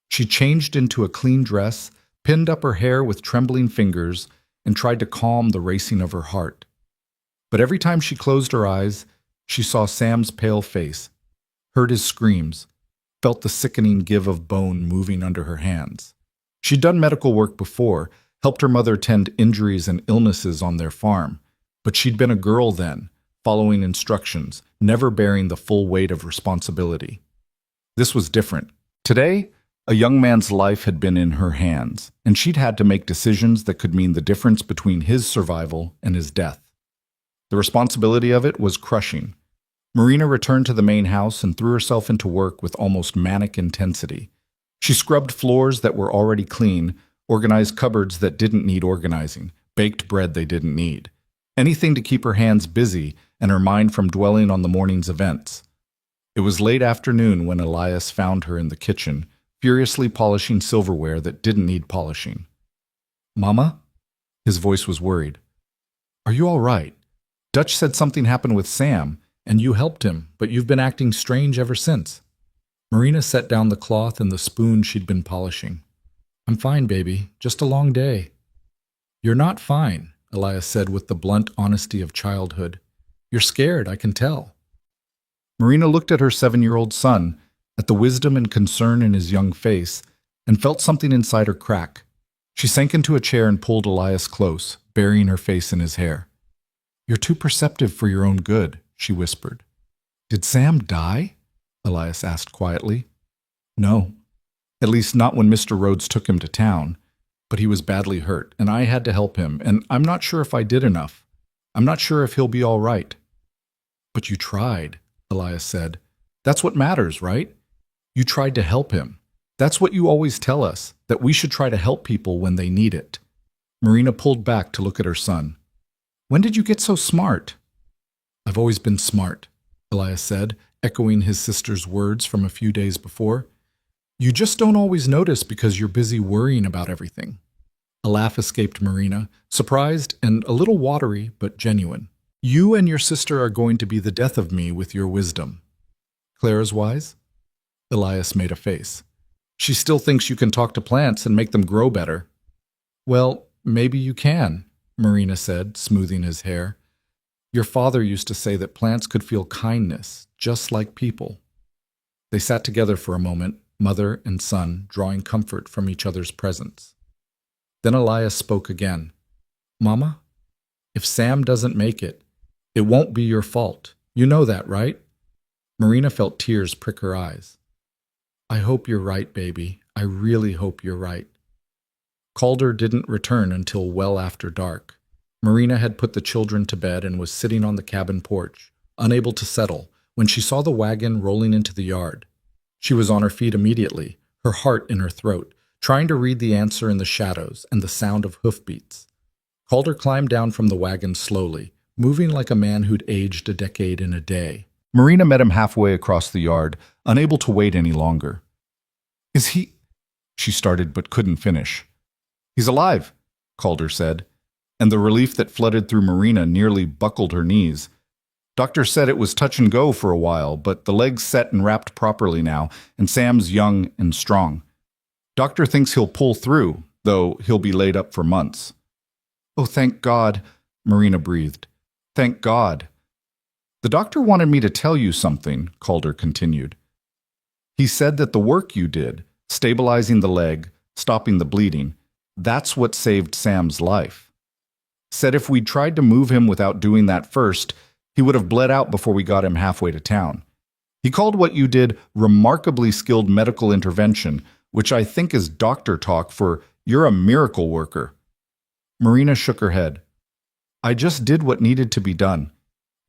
She changed into a clean dress, pinned up her hair with trembling fingers, and tried to calm the racing of her heart. But every time she closed her eyes, she saw Sam's pale face, heard his screams, felt the sickening give of bone moving under her hands. She'd done medical work before, helped her mother tend injuries and illnesses on their farm, but she'd been a girl then, following instructions, never bearing the full weight of responsibility. This was different. Today, a young man's life had been in her hands, and she'd had to make decisions that could mean the difference between his survival and his death. The responsibility of it was crushing. Marina returned to the main house and threw herself into work with almost manic intensity. She scrubbed floors that were already clean, organized cupboards that didn't need organizing, baked bread they didn't need. Anything to keep her hands busy and her mind from dwelling on the morning's events. It was late afternoon when Elias found her in the kitchen, furiously polishing silverware that didn't need polishing. "Mama?" His voice was worried. "Are you all right? Dutch said something happened with Sam, and you helped him, but you've been acting strange ever since." Marina set down the cloth and the spoon she'd been polishing. "I'm fine, baby. Just a long day." "You're not fine," Elias said with the blunt honesty of childhood. "You're scared, I can tell." Marina looked at her 7-year-old son, at the wisdom and concern in his young face, and felt something inside her crack. She sank into a chair and pulled Elias close, burying her face in his hair. "You're too perceptive for your own good," she whispered. "Did Sam die?" Elias asked quietly. "No. At least not when Mr. Rhodes took him to town. But he was badly hurt, and I had to help him, and I'm not sure if I did enough. I'm not sure if he'll be all right." "But you tried," Elias said. "That's what matters, right? You tried to help him. That's what you always tell us, that we should try to help people when they need it." Marina pulled back to look at her son. "When did you get so smart?" "I've always been smart," Elias said, echoing his sister's words from a few days before. "You just don't always notice because you're busy worrying about everything." A laugh escaped Marina, surprised and a little watery, but genuine. "You and your sister are going to be the death of me with your wisdom." "Clara's wise?" Elias made a face. "She still thinks you can talk to plants and make them grow better." "Well, maybe you can," Marina said, smoothing his hair. "Your father used to say that plants could feel kindness, just like people." They sat together for a moment, mother and son, drawing comfort from each other's presence. Then Elias spoke again. "Mama, if Sam doesn't make it, it won't be your fault. You know that, right?" Marina felt tears prick her eyes. "I hope you're right, baby. I really hope you're right." Calder didn't return until well after dark. Marina had put the children to bed and was sitting on the cabin porch, unable to settle, when she saw the wagon rolling into the yard. She was on her feet immediately, her heart in her throat, trying to read the answer in the shadows and the sound of hoofbeats. Calder climbed down from the wagon slowly, moving like a man who'd aged a decade in a day. Marina met him halfway across the yard, unable to wait any longer. "Is he—" she started but couldn't finish. "He's alive," Calder said, and the relief that flooded through Marina nearly buckled her knees. "Doctor said it was touch and go for a while, but the leg's set and wrapped properly now, and Sam's young and strong. Doctor thinks he'll pull through, though he'll be laid up for months." "Oh, thank God," Marina breathed. "Thank God." "The doctor wanted me to tell you something," Calder continued. "He said that the work you did, stabilizing the leg, stopping the bleeding, that's what saved Sam's life. Said if we'd tried to move him without doing that first, he would have bled out before we got him halfway to town. He called what you did remarkably skilled medical intervention, which I think is doctor talk for you're a miracle worker." Marina shook her head. "I just did what needed to be done.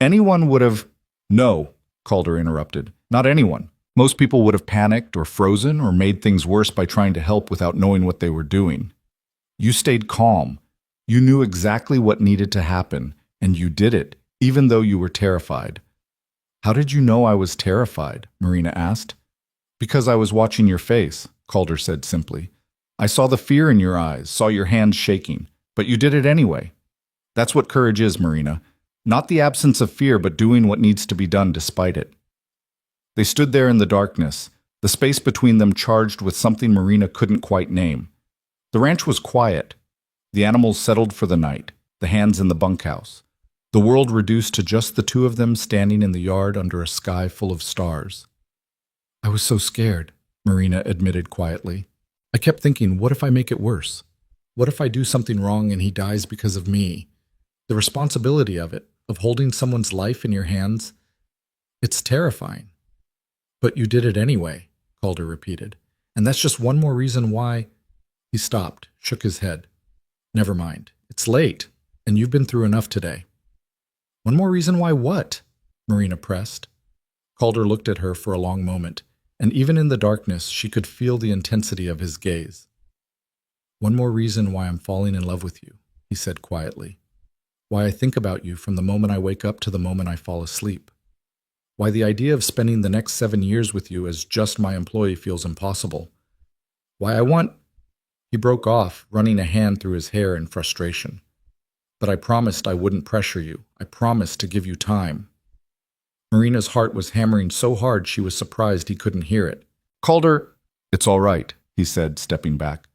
Anyone would have—" "No," Calder interrupted. "Not anyone. Most people would have panicked or frozen or made things worse by trying to help without knowing what they were doing. You stayed calm. You knew exactly what needed to happen, and you did it, even though you were terrified." "How did you know I was terrified?" Marina asked. "Because I was watching your face," Calder said simply. "I saw the fear in your eyes, saw your hands shaking, but you did it anyway. That's what courage is, Marina. Not the absence of fear, but doing what needs to be done despite it." They stood there in the darkness, the space between them charged with something Marina couldn't quite name. The ranch was quiet. The animals settled for the night, the hands in the bunkhouse. The world reduced to just the two of them standing in the yard under a sky full of stars. I was so scared, Marina admitted quietly. I kept thinking, what if I make it worse? What if I do something wrong and he dies because of me? The responsibility of it, of holding someone's life in your hands, it's terrifying. But you did it anyway, Calder repeated. And that's just one more reason why. He stopped, shook his head. Never mind. It's late, and you've been through enough today. One more reason why what? Marina pressed. Calder looked at her for a long moment, and even in the darkness she could feel the intensity of his gaze. One more reason why I'm falling in love with you, he said quietly. Why I think about you from the moment I wake up to the moment I fall asleep. Why the idea of spending the next 7 years with you as just my employee feels impossible. Why I want... He broke off, running a hand through his hair in frustration. But I promised I wouldn't pressure you. I promised to give you time. Marina's heart was hammering so hard she was surprised he couldn't hear it. Calder, it's all right, he said, stepping back.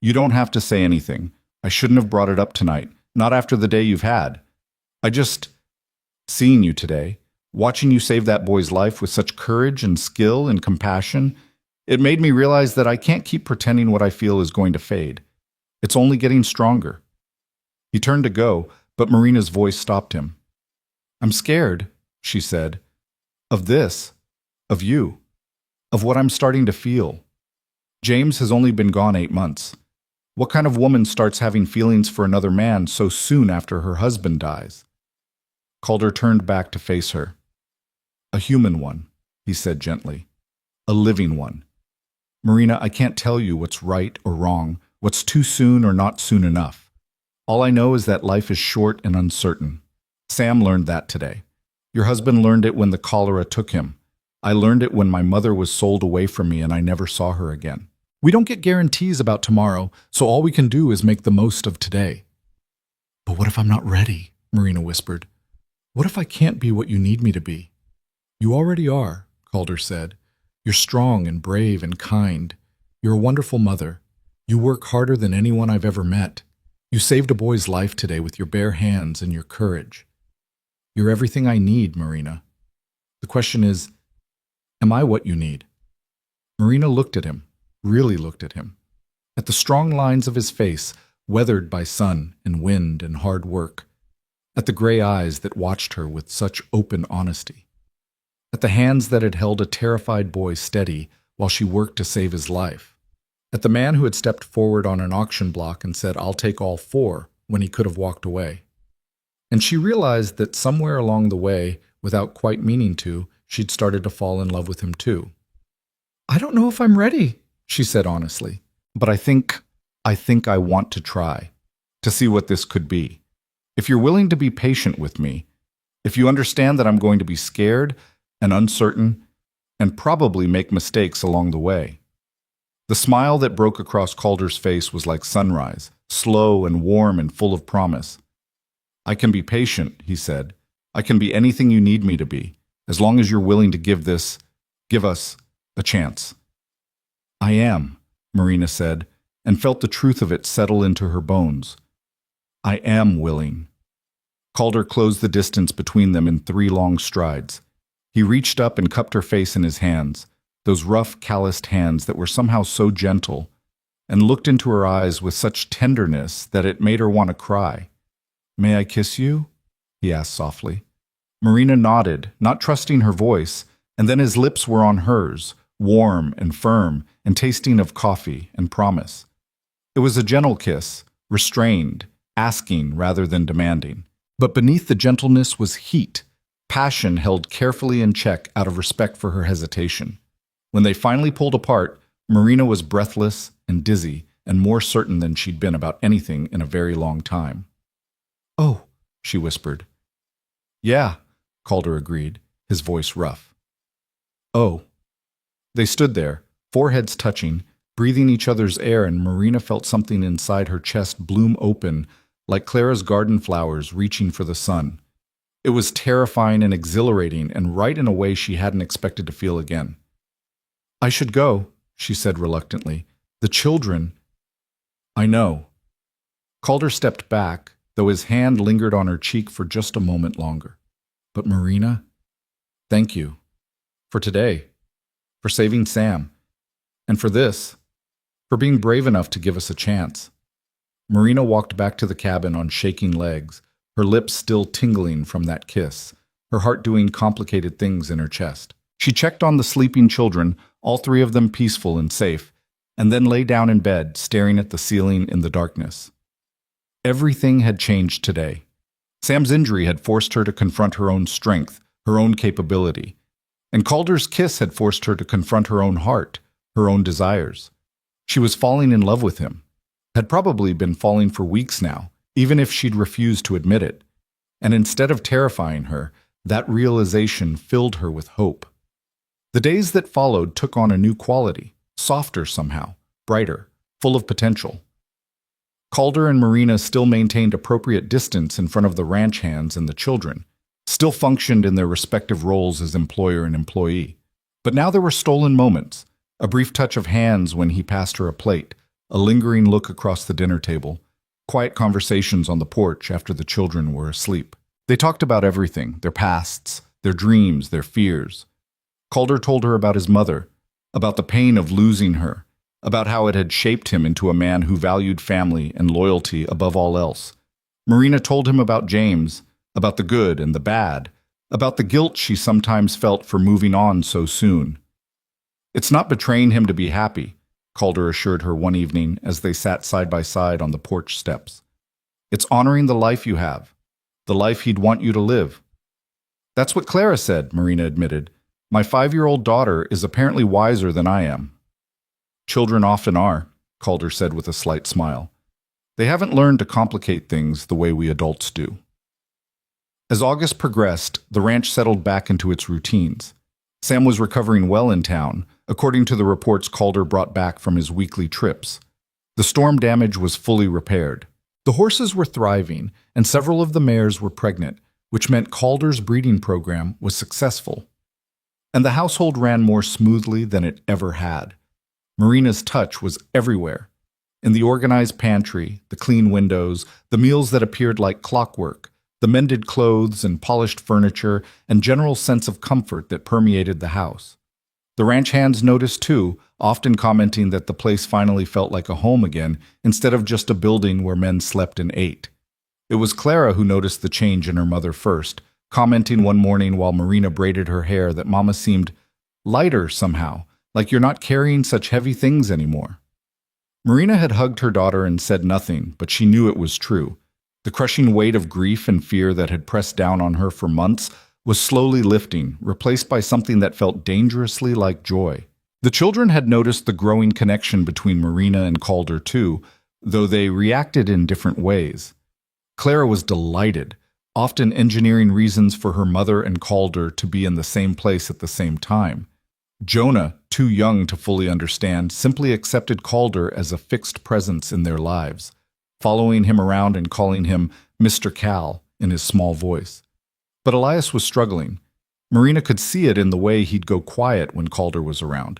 You don't have to say anything. I shouldn't have brought it up tonight, not after the day you've had. Seeing you today, watching you save that boy's life with such courage and skill and compassion, it made me realize that I can't keep pretending what I feel is going to fade. It's only getting stronger. He turned to go, but Marina's voice stopped him. I'm scared, she said, of this, of you, of what I'm starting to feel. James has only been gone 8 months. What kind of woman starts having feelings for another man so soon after her husband dies? Calder turned back to face her. A human one, he said gently. A living one. Marina, I can't tell you what's right or wrong, what's too soon or not soon enough. All I know is that life is short and uncertain. Sam learned that today. Your husband learned it when the cholera took him. I learned it when my mother was sold away from me and I never saw her again. We don't get guarantees about tomorrow, so all we can do is make the most of today. But what if I'm not ready? Marina whispered. What if I can't be what you need me to be? You already are, Calder said. You're strong and brave and kind. You're a wonderful mother. You work harder than anyone I've ever met. You saved a boy's life today with your bare hands and your courage. You're everything I need, Marina. The question is, am I what you need? Marina looked at him, really looked at him, at the strong lines of his face, weathered by sun and wind and hard work, at the gray eyes that watched her with such open honesty, at the hands that had held a terrified boy steady while she worked to save his life, at the man who had stepped forward on an auction block and said, I'll take all 4, when he could have walked away. And she realized that somewhere along the way, without quite meaning to, she'd started to fall in love with him too. I don't know if I'm ready, she said honestly, but I think I want to try, to see what this could be. If you're willing to be patient with me, if you understand that I'm going to be scared and uncertain and probably make mistakes along the way. The smile that broke across Calder's face was like sunrise, slow and warm and full of promise. I can be patient, he said. I can be anything you need me to be, as long as you're willing to give us a chance. I am, Marina said, and felt the truth of it settle into her bones. I am willing. Calder closed the distance between them in 3 long strides. He reached up and cupped her face in his hands, those rough, calloused hands that were somehow so gentle, and looked into her eyes with such tenderness that it made her want to cry. May I kiss you? He asked softly. Marina nodded, not trusting her voice, and then his lips were on hers, warm and firm and tasting of coffee and promise. It was a gentle kiss, restrained, asking rather than demanding. But beneath the gentleness was heat, passion held carefully in check out of respect for her hesitation. When they finally pulled apart, Marina was breathless and dizzy and more certain than she'd been about anything in a very long time. Oh, she whispered. Yeah, Calder agreed, his voice rough. Oh. They stood there, foreheads touching, breathing each other's air, and Marina felt something inside her chest bloom open, like Clara's garden flowers reaching for the sun. It was terrifying and exhilarating, and right in a way she hadn't expected to feel again. I should go, she said reluctantly. The children. I know. Calder stepped back, though his hand lingered on her cheek for just a moment longer. But Marina, thank you. For today. For saving Sam. And for this. For being brave enough to give us a chance. Marina walked back to the cabin on shaking legs, her lips still tingling from that kiss, her heart doing complicated things in her chest. She checked on the sleeping children, all three of them peaceful and safe, and then lay down in bed, staring at the ceiling in the darkness. Everything had changed today. Sam's injury had forced her to confront her own strength, her own capability. And Calder's kiss had forced her to confront her own heart, her own desires. She was falling in love with him. Had probably been falling for weeks now, even if she'd refused to admit it. And instead of terrifying her, that realization filled her with hope. The days that followed took on a new quality, softer somehow, brighter, full of potential. Calder and Marina still maintained appropriate distance in front of the ranch hands and the children, still functioned in their respective roles as employer and employee. But now there were stolen moments, a brief touch of hands when he passed her a plate, a lingering look across the dinner table, quiet conversations on the porch after the children were asleep. They talked about everything, their pasts, their dreams, their fears. Calder told her about his mother, about the pain of losing her, about how it had shaped him into a man who valued family and loyalty above all else. Marina told him about James, about the good and the bad, about the guilt she sometimes felt for moving on so soon. It's not betraying him to be happy, Calder assured her one evening as they sat side by side on the porch steps. It's honoring the life you have, the life he'd want you to live. That's what Clara said, Marina admitted. My 5-year-old daughter is apparently wiser than I am. Children often are, Calder said with a slight smile. They haven't learned to complicate things the way we adults do. As August progressed, the ranch settled back into its routines. Sam was recovering well in town, according to the reports Calder brought back from his weekly trips. The storm damage was fully repaired. The horses were thriving, and several of the mares were pregnant, which meant Calder's breeding program was successful. And the household ran more smoothly than it ever had. Marina's touch was everywhere. In the organized pantry, the clean windows, the meals that appeared like clockwork, the mended clothes and polished furniture, and general sense of comfort that permeated the house. The ranch hands noticed too, often commenting that the place finally felt like a home again, instead of just a building where men slept and ate. It was Clara who noticed the change in her mother first, commenting one morning while Marina braided her hair that Mama seemed lighter somehow, like you're not carrying such heavy things anymore. Marina had hugged her daughter and said nothing, but she knew it was true. The crushing weight of grief and fear that had pressed down on her for months was slowly lifting, replaced by something that felt dangerously like joy. The children had noticed the growing connection between Marina and Calder too, though they reacted in different ways. Clara was delighted, often engineering reasons for her mother and Calder to be in the same place at the same time. Jonah, too young to fully understand, simply accepted Calder as a fixed presence in their lives, following him around and calling him Mr. Cal in his small voice. But Elias was struggling. Marina could see it in the way he'd go quiet when Calder was around,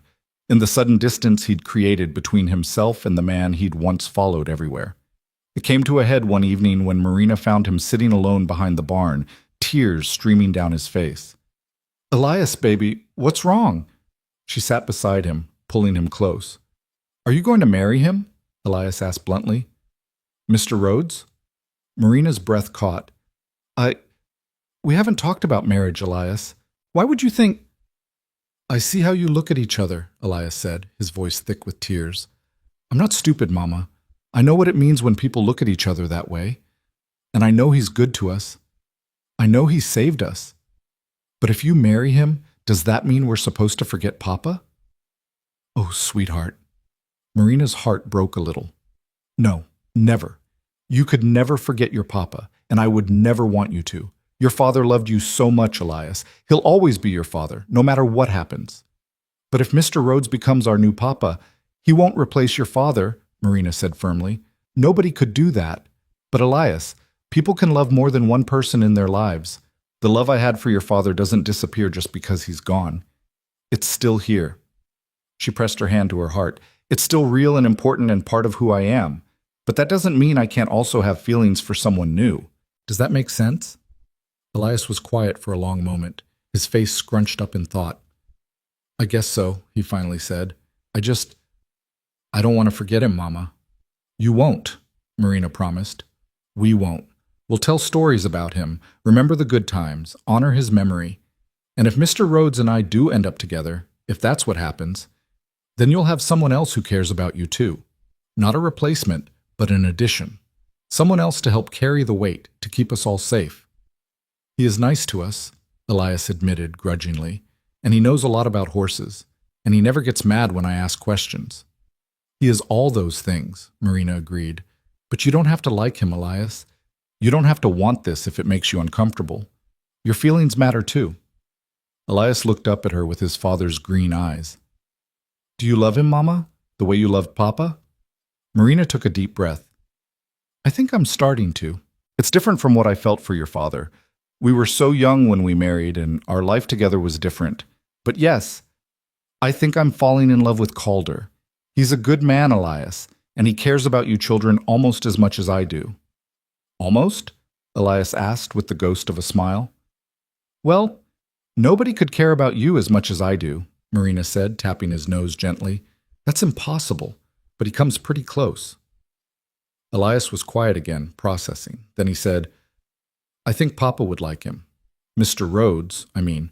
in the sudden distance he'd created between himself and the man he'd once followed everywhere. It came to a head one evening when Marina found him sitting alone behind the barn, tears streaming down his face. "Elias, baby, what's wrong?" She sat beside him, pulling him close. "Are you going to marry him?" Elias asked bluntly. "Mr. Rhodes?" Marina's breath caught. We haven't talked about marriage, Elias. Why would you think—" "I see how you look at each other," Elias said, his voice thick with tears. "I'm not stupid, Mama. I know what it means when people look at each other that way. And I know he's good to us. I know he saved us. But if you marry him, does that mean we're supposed to forget Papa?" "Oh, sweetheart." Marina's heart broke a little. "No, never. You could never forget your Papa, and I would never want you to. Your father loved you so much, Elias. He'll always be your father, no matter what happens. But if Mr. Rhodes becomes our new Papa, he won't replace your father," Marina said firmly. "Nobody could do that. But Elias, people can love more than one person in their lives. The love I had for your father doesn't disappear just because he's gone. It's still here." She pressed her hand to her heart. "It's still real and important and part of who I am. But that doesn't mean I can't also have feelings for someone new. Does that make sense? Elias was quiet for a long moment, his face scrunched up in thought. I guess so, he finally said. I don't want to forget him, Mama. You won't, Marina promised. We won't. We'll tell stories about him, remember the good times, honor his memory. And if Mr. Rhodes and I do end up together, if that's what happens, then you'll have someone else who cares about you too. Not a replacement, but an addition. Someone else to help carry the weight, to keep us all safe. He is nice to us, Elias admitted grudgingly, and he knows a lot about horses, and he never gets mad when I ask questions. He is all those things, Marina agreed, but you don't have to like him, Elias. You don't have to want this if it makes you uncomfortable. Your feelings matter too. Elias looked up at her with his father's green eyes. Do you love him, Mama, the way you loved Papa? Marina took a deep breath. I think I'm starting to. It's different from what I felt for your father. We were so young when we married, and our life together was different. But yes, I think I'm falling in love with Calder. He's a good man, Elias, and he cares about you children almost as much as I do. Almost? Elias asked with the ghost of a smile. Well, nobody could care about you as much as I do, Marina said, tapping his nose gently. That's impossible, but he comes pretty close. Elias was quiet again, processing. Then he said, I think Papa would like him. Mr. Rhodes, I mean.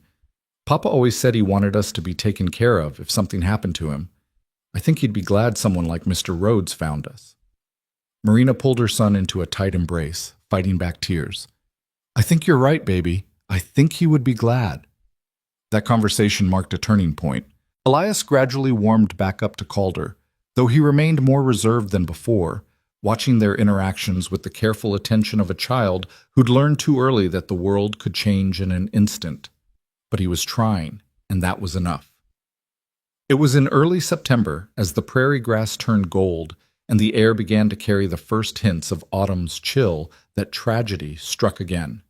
Papa always said he wanted us to be taken care of if something happened to him. I think he'd be glad someone like Mr. Rhodes found us. Marina pulled her son into a tight embrace, fighting back tears. I think you're right, baby. I think he would be glad. That conversation marked a turning point. Elias gradually warmed back up to Calder, though he remained more reserved than before, watching their interactions with the careful attention of a child who'd learned too early that the world could change in an instant. But he was trying, and that was enough. It was in early September, as the prairie grass turned gold, and the air began to carry the first hints of autumn's chill, that tragedy struck again.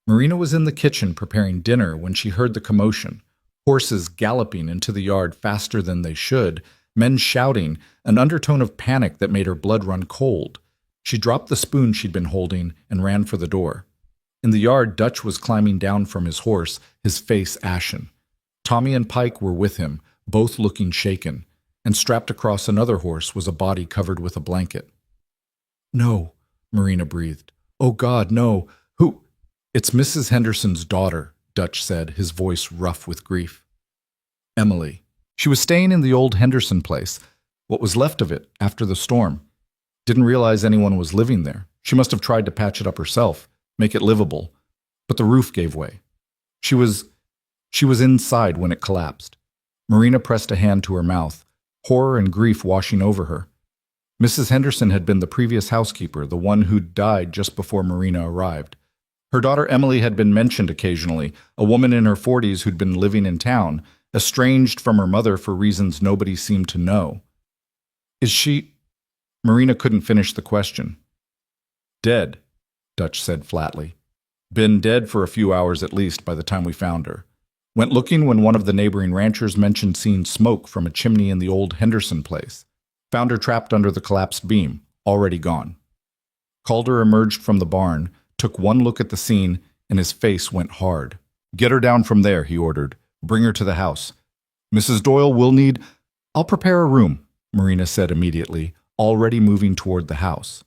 Marina was in the kitchen preparing dinner when she heard the commotion, horses galloping into the yard faster than they should, men shouting, an undertone of panic that made her blood run cold. She dropped the spoon she'd been holding and ran for the door. In the yard, Dutch was climbing down from his horse, his face ashen. Tommy and Pike were with him, both looking shaken, and strapped across another horse was a body covered with a blanket. No, Marina breathed. Oh God, no. Who? It's Mrs. Henderson's daughter, Dutch said, his voice rough with grief. Emily. She was staying in the old Henderson place, what was left of it after the storm. Didn't realize anyone was living there. She must have tried to patch it up herself, make it livable, but the roof gave way. She was inside when it collapsed. Marina pressed a hand to her mouth, horror and grief washing over her. Mrs. Henderson had been the previous housekeeper, the one who'd died just before Marina arrived. Her daughter Emily had been mentioned occasionally, a woman in her 40s who'd been living in town, estranged from her mother for reasons nobody seemed to know. Is she... Marina couldn't finish the question. Dead, Dutch said flatly. Been dead for a few hours at least by the time we found her. Went looking when one of the neighboring ranchers mentioned seeing smoke from a chimney in the old Henderson place. Found her trapped under the collapsed beam, already gone. Calder emerged from the barn, took one look at the scene, and his face went hard. Get her down from there, he ordered. Bring her to the house. Mrs. Doyle will need... I'll prepare a room, Marina said immediately, already moving toward the house.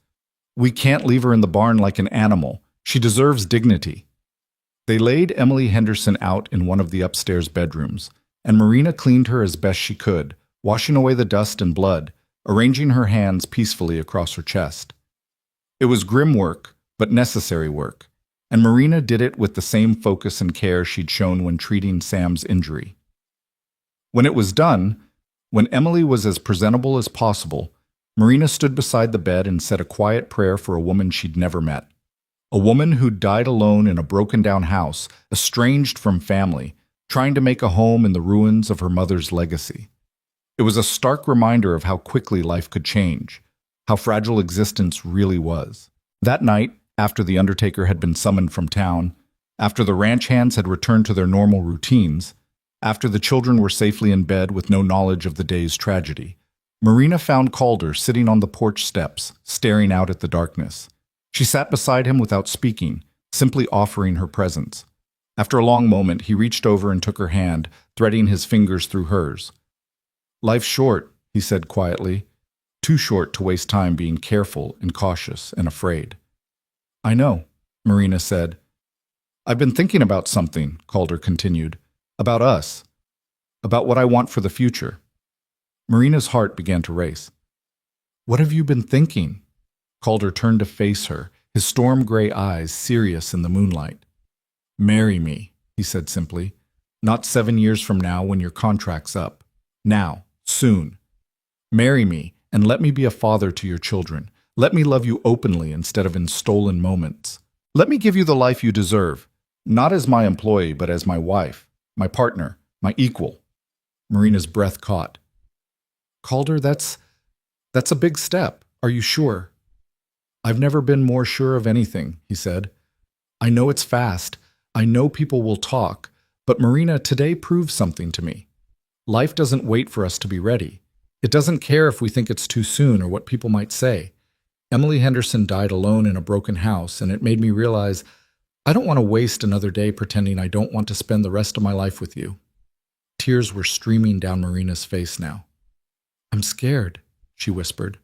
We can't leave her in the barn like an animal. She deserves dignity. They laid Emily Henderson out in one of the upstairs bedrooms, and Marina cleaned her as best she could, washing away the dust and blood, arranging her hands peacefully across her chest. It was grim work, but necessary work, and Marina did it with the same focus and care she'd shown when treating Sam's injury. When it was done, when Emily was as presentable as possible, Marina stood beside the bed and said a quiet prayer for a woman she'd never met. A woman who'd died alone in a broken-down house, estranged from family, trying to make a home in the ruins of her mother's legacy. It was a stark reminder of how quickly life could change, how fragile existence really was. That night, after the undertaker had been summoned from town, after the ranch hands had returned to their normal routines, after the children were safely in bed with no knowledge of the day's tragedy, Marina found Calder sitting on the porch steps, staring out at the darkness. She sat beside him without speaking, simply offering her presence. After a long moment, he reached over and took her hand, threading his fingers through hers. "Life's short," he said quietly, "too short to waste time being careful and cautious and afraid." "I know," Marina said. "I've been thinking about something," Calder continued. "About us. About what I want for the future." Marina's heart began to race. "What have you been thinking?" Calder turned to face her, his storm-gray eyes serious in the moonlight. "Marry me," he said simply. "Not 7 years from now when your contract's up. Now, soon. Marry me, and let me be a father to your children. Let me love you openly instead of in stolen moments. Let me give you the life you deserve, not as my employee, but as my wife, my partner, my equal." Marina's breath caught. "Calder, that's a big step. Are you sure?" "I've never been more sure of anything," he said. "I know it's fast. I know people will talk. But Marina, today proves something to me. Life doesn't wait for us to be ready. It doesn't care if we think it's too soon or what people might say. Emily Henderson died alone in a broken house, and it made me realize I don't want to waste another day pretending I don't want to spend the rest of my life with you." Tears were streaming down Marina's face now. "I'm scared," she whispered.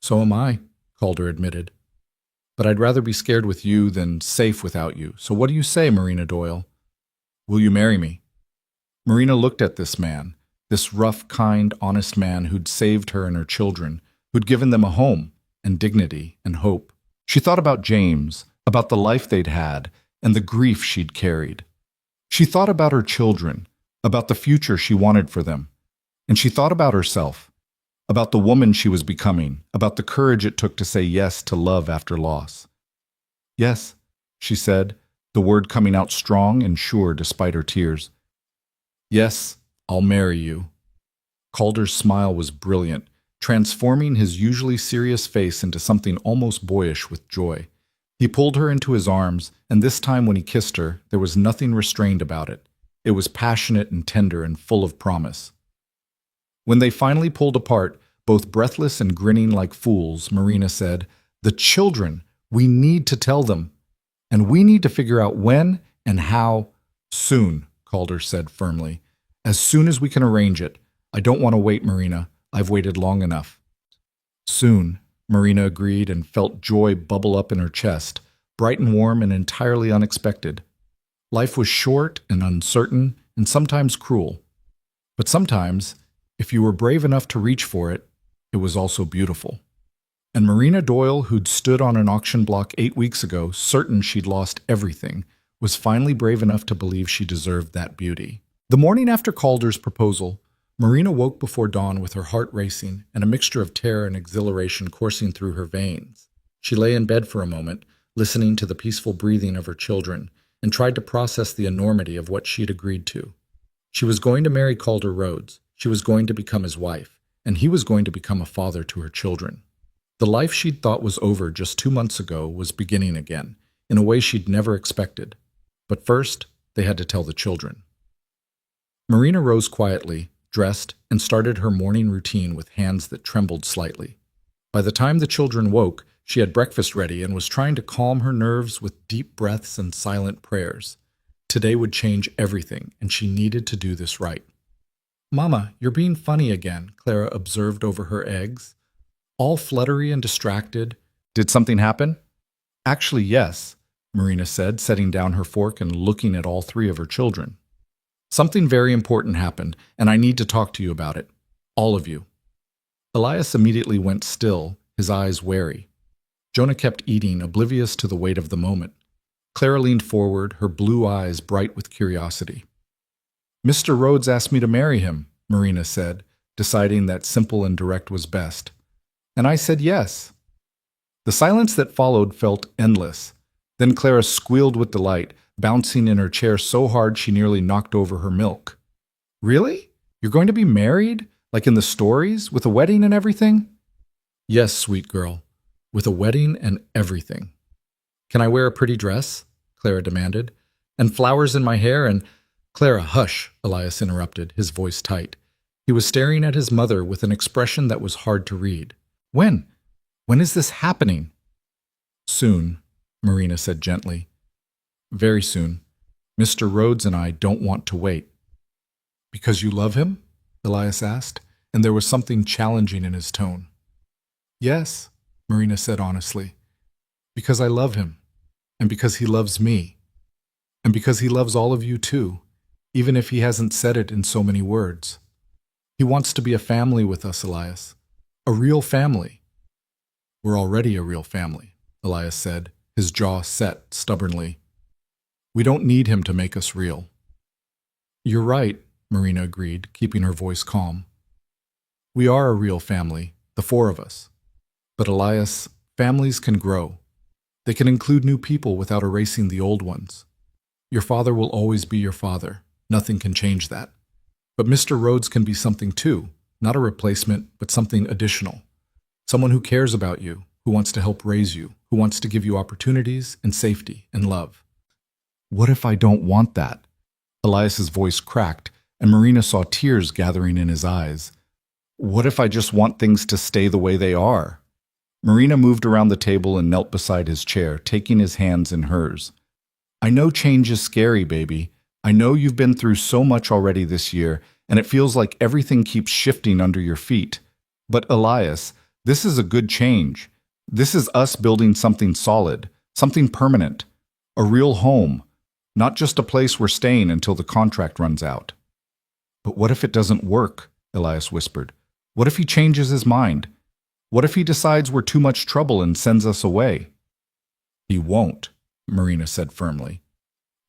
"So am I," Calder admitted. "But I'd rather be scared with you than safe without you. So what do you say, Marina Doyle? Will you marry me?" Marina looked at this man, this rough, kind, honest man who'd saved her and her children, who'd given them a home and dignity and hope. She thought about James, about the life they'd had, and the grief she'd carried. She thought about her children, about the future she wanted for them. And she thought about herself, about the woman she was becoming, about the courage it took to say yes to love after loss. "Yes," she said, the word coming out strong and sure despite her tears. "Yes, I'll marry you." Calder's smile was brilliant, transforming his usually serious face into something almost boyish with joy. He pulled her into his arms, and this time when he kissed her, there was nothing restrained about it. It was passionate and tender and full of promise. When they finally pulled apart, both breathless and grinning like fools, Marina said, "The children, we need to tell them. And we need to figure out when and how soon," Calder said firmly. "As soon as we can arrange it. I don't want to wait, Marina. I've waited long enough." "Soon," Marina agreed and felt joy bubble up in her chest, bright and warm and entirely unexpected. Life was short and uncertain and sometimes cruel. But sometimes, if you were brave enough to reach for it, it was also beautiful. And Marina Doyle, who'd stood on an auction block 8 weeks ago, certain she'd lost everything, was finally brave enough to believe she deserved that beauty. The morning after Calder's proposal, Marina woke before dawn with her heart racing and a mixture of terror and exhilaration coursing through her veins. She lay in bed for a moment, listening to the peaceful breathing of her children, and tried to process the enormity of what she'd agreed to. She was going to marry Calder Rhodes. She was going to become his wife, and he was going to become a father to her children. The life she'd thought was over just 2 months ago was beginning again, in a way she'd never expected. But first, they had to tell the children. Marina rose quietly, dressed, and started her morning routine with hands that trembled slightly. By the time the children woke, she had breakfast ready and was trying to calm her nerves with deep breaths and silent prayers. Today would change everything, and she needed to do this right. "Mama, you're being funny again," Clara observed over her eggs. "All fluttery and distracted. Did something happen?" "Actually, yes," Marina said, setting down her fork and looking at all 3 of her children. "Something very important happened, and I need to talk to you about it. All of you." Elias immediately went still, his eyes wary. Jonah kept eating, oblivious to the weight of the moment. Clara leaned forward, her blue eyes bright with curiosity. "Mr. Rhodes asked me to marry him," Marina said, deciding that simple and direct was best. "And I said yes." The silence that followed felt endless. Then Clara squealed with delight, bouncing in her chair so hard she nearly knocked over her milk. "Really? You're going to be married? Like in the stories, with a wedding and everything?" "Yes, sweet girl, with a wedding and everything." "Can I wear a pretty dress?" Clara demanded. "And flowers in my hair and—" "Clara, hush," Elias interrupted, his voice tight. He was staring at his mother with an expression that was hard to read. When? When is this happening? Soon, Marina said gently. Very soon. Mr. Rhodes and I don't want to wait. Because you love him? Elias asked, and there was something challenging in his tone. Yes, Marina said honestly. Because I love him, and because he loves me, and because he loves all of you too, even if he hasn't said it in so many words. He wants to be a family with us, Elias. A real family. We're already a real family, Elias said, his jaw set stubbornly. We don't need him to make us real. You're right, Marina agreed, keeping her voice calm. We are a real family, the four of us. But Elias, families can grow. They can include new people without erasing the old ones. Your father will always be your father. Nothing can change that. But Mr. Rhodes can be something too, not a replacement, but something additional. Someone who cares about you, who wants to help raise you, who wants to give you opportunities and safety and love. What if I don't want that? Elias's voice cracked, and Marina saw tears gathering in his eyes. What if I just want things to stay the way they are? Marina moved around the table and knelt beside his chair, taking his hands in hers. I know change is scary, baby. I know you've been through so much already this year, and it feels like everything keeps shifting under your feet. But Elias, this is a good change. This is us building something solid, something permanent, a real home, not just a place we're staying until the contract runs out. But what if it doesn't work? Elias whispered. What if he changes his mind? What if he decides we're too much trouble and sends us away? He won't, Marina said firmly.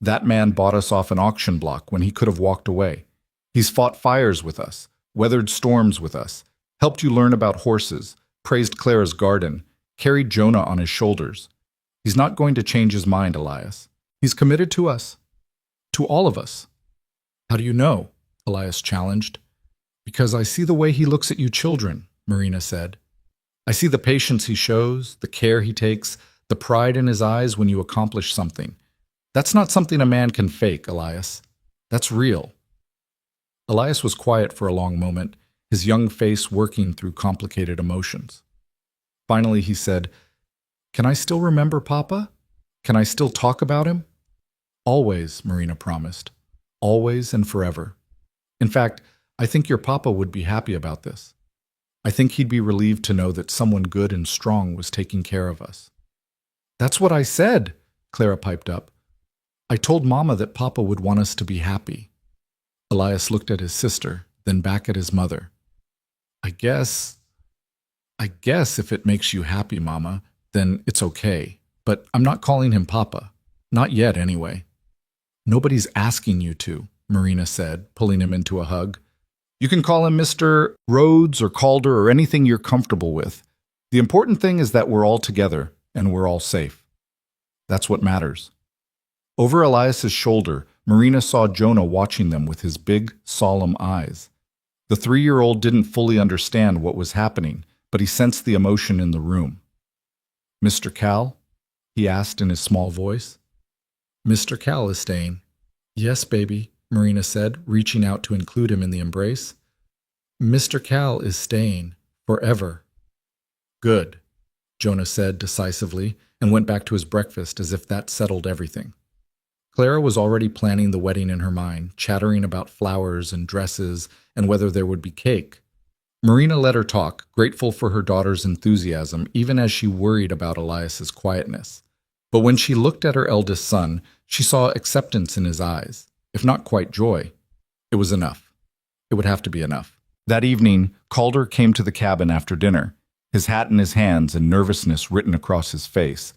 That man bought us off an auction block when he could have walked away. He's fought fires with us, weathered storms with us, helped you learn about horses, praised Clara's garden, carried Jonah on his shoulders. He's not going to change his mind, Elias. He's committed to us. To all of us. How do you know? Elias challenged. Because I see the way he looks at you children, Marina said. I see the patience he shows, the care he takes, the pride in his eyes when you accomplish something. That's not something a man can fake, Elias. That's real. Elias was quiet for a long moment, his young face working through complicated emotions. Finally, he said, Can I still remember Papa? Can I still talk about him? Always, Marina promised. Always and forever. In fact, I think your Papa would be happy about this. I think he'd be relieved to know that someone good and strong was taking care of us. That's what I said, Clara piped up. I told Mama that Papa would want us to be happy. Elias looked at his sister, then back at his mother. I guess if it makes you happy, Mama, then it's okay. But I'm not calling him Papa. Not yet, anyway. Nobody's asking you to, Marina said, pulling him into a hug. You can call him Mr. Rhodes or Calder or anything you're comfortable with. The important thing is that we're all together and we're all safe. That's what matters. Over Elias's shoulder, Marina saw Jonah watching them with his big, solemn eyes. The 3-year-old didn't fully understand what was happening, but he sensed the emotion in the room. Mr. Cal? He asked in his small voice. Mr. Cal is staying. Yes, baby, Marina said, reaching out to include him in the embrace. Mr. Cal is staying. Forever. Good, Jonah said decisively, and went back to his breakfast as if that settled everything. Clara was already planning the wedding in her mind, chattering about flowers and dresses and whether there would be cake. Marina let her talk, grateful for her daughter's enthusiasm, even as she worried about Elias's quietness. But when she looked at her eldest son, she saw acceptance in his eyes, if not quite joy. It was enough. It would have to be enough. That evening, Calder came to the cabin after dinner, his hat in his hands and nervousness written across his face.